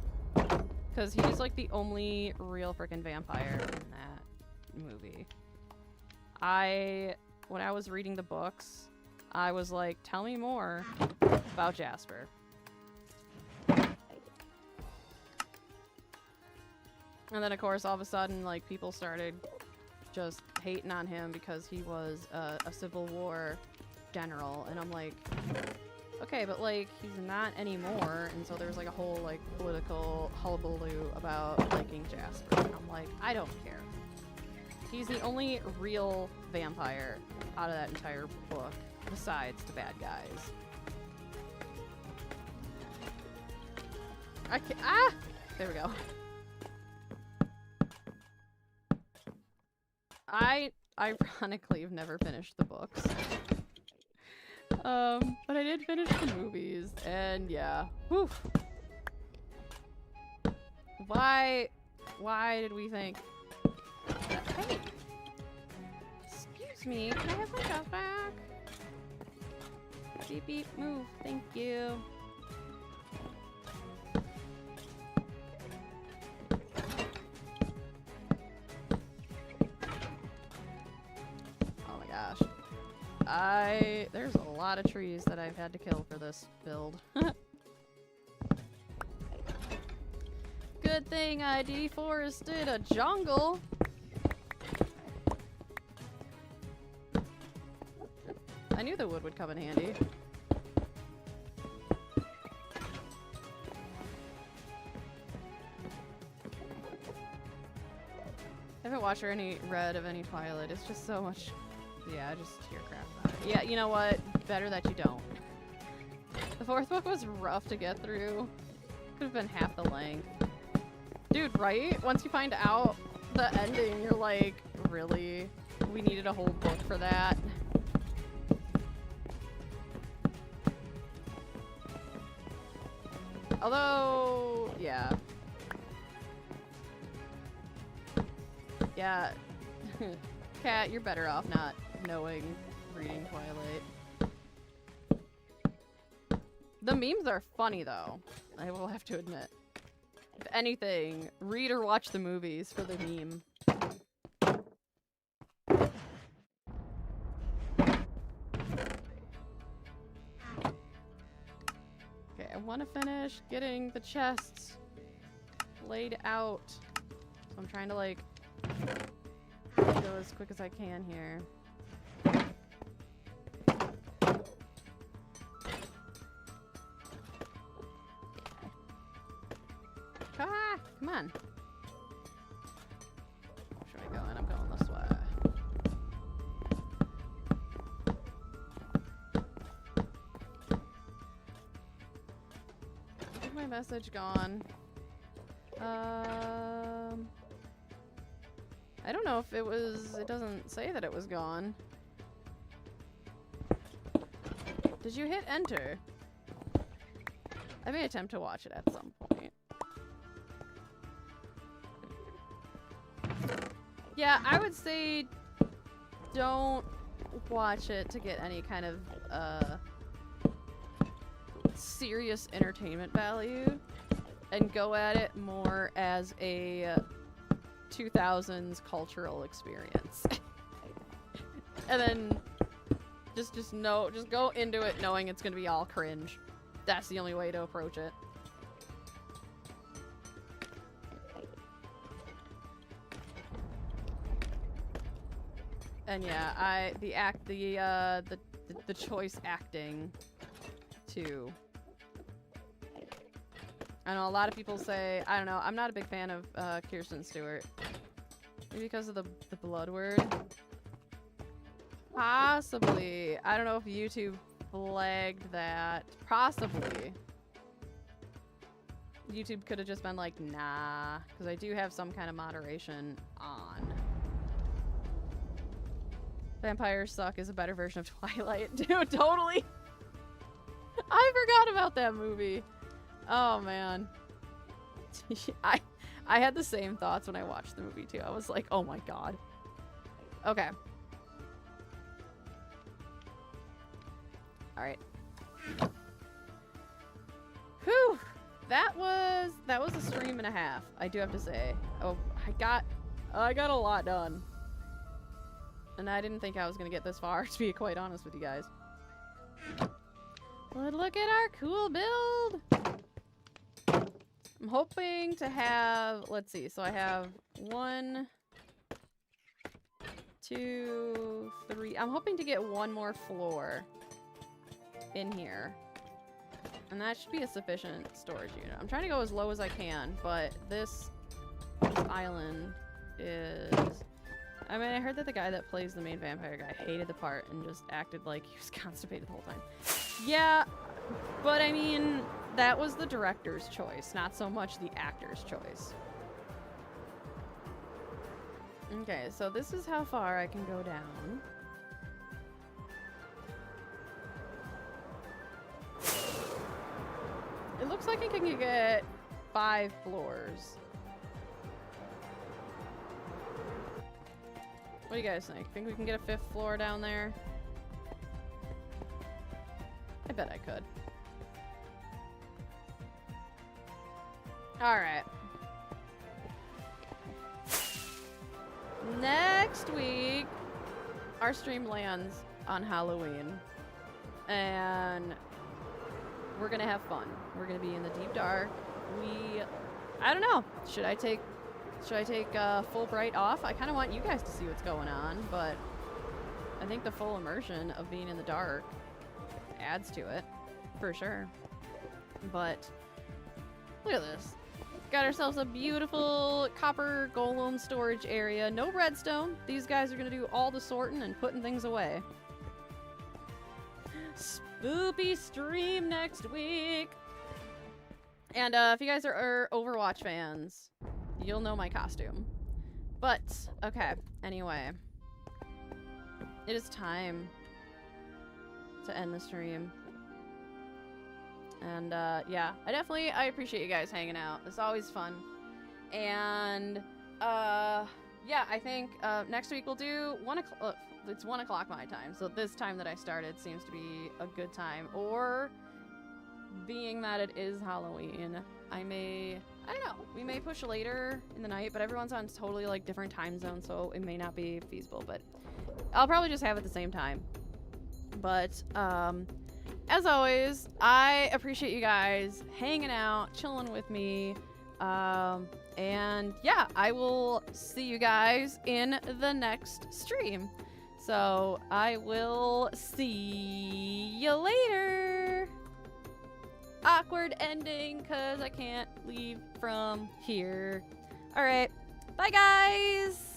[SPEAKER 1] Because he's like the only real freaking vampire in that movie. When I was reading the books, I was like, tell me more about Jasper. And then, of course, all of a sudden, like, people started just hating on him because he was a Civil War general. And I'm like, okay, but, like, he's not anymore. And so there's, like, a whole, like, political hullabaloo about liking Jasper. And I'm like, I don't care. He's the only real vampire out of that entire book, besides the bad guys. I can't— ah! There we go. I ironically have never finished the books. But I did finish the movies, and yeah. Whew. Why did we think that— hey! Excuse me, can I have my stuff back? Beep beep, move, thank you. There's a lot of trees that I've had to kill for this build. Good thing I deforested a jungle. I knew the wood would come in handy. I haven't watched or read of any Twilight. It's just so much. Yeah, I just hear crap about it. Yeah, you know what? Better that you don't. The fourth book was rough to get through. Could have been half the length. Dude, right? Once you find out the ending, you're like, really? We needed a whole book for that? Although, yeah. Yeah. Cat, you're better off not reading Twilight. The memes are funny though, I will have to admit. If anything, read or watch the movies for the meme. Okay, I want to finish getting the chests laid out. So I'm trying to like go as quick as I can here. Ah, come on. Where should I go? I'm going this way. Where's my message gone? I don't know if it was— it doesn't say that it was gone. Did you hit enter? I may attempt to watch it at some point. Yeah, I would say don't watch it to get any kind of serious entertainment value, and go at it more as a 2000s cultural experience. And then just go into it knowing it's gonna be all cringe. That's the only way to approach it. And yeah, the choice acting too. I know a lot of people say— I don't know, I'm not a big fan of Kirsten Stewart. Maybe because of the blood word? Possibly. I don't know if YouTube flagged that. Possibly. YouTube could have just been like, nah, because I do have some kind of moderation on. Vampires Suck is a better version of Twilight. Dude, totally. I forgot about that movie. Oh, man. I had the same thoughts when I watched the movie, too. I was like, oh my god. Okay. Alright. Whew! That was a stream and a half, I do have to say. Oh, I got a lot done. And I didn't think I was gonna get this far, to be quite honest with you guys. But look at our cool build! I'm hoping to have, let's see, so I have 1, 2, 3. I'm hoping to get one more floor in here. And that should be a sufficient storage unit. I'm trying to go as low as I can, but this island is... I mean, I heard that the guy that plays the main vampire guy hated the part and just acted like he was constipated the whole time. Yeah, but I mean, that was the director's choice, not so much the actor's choice. Okay, so this is how far I can go down. It looks like I can get 5 floors. What do you guys think? Think we can get a 5th floor down there? I bet I could. Alright. Next week, our stream lands on Halloween. And we're gonna have fun. We're gonna be in the deep dark. I don't know. Should I take Fulbright off? I kind of want you guys to see what's going on, but I think the full immersion of being in the dark adds to it, for sure. But look at this. Got ourselves a beautiful copper golem storage area. No redstone. These guys are gonna do all the sorting and putting things away. Spoopy stream next week. And if you guys are Overwatch fans, you'll know my costume. But, okay, anyway. It is time to end the stream. And, yeah, I appreciate you guys hanging out. It's always fun. And, yeah, I think, next week we'll do 1 o'clock, it's 1 o'clock my time, so this time that I started seems to be a good time. Or, being that it is Halloween, I don't know, we may push later in the night, but everyone's on totally, like, different time zones, so it may not be feasible, but I'll probably just have it at the same time. But, as always, I appreciate you guys hanging out, chilling with me, and yeah, I will see you guys in the next stream. So, I will see you later! Awkward ending, because I can't leave from here. Alright, bye guys!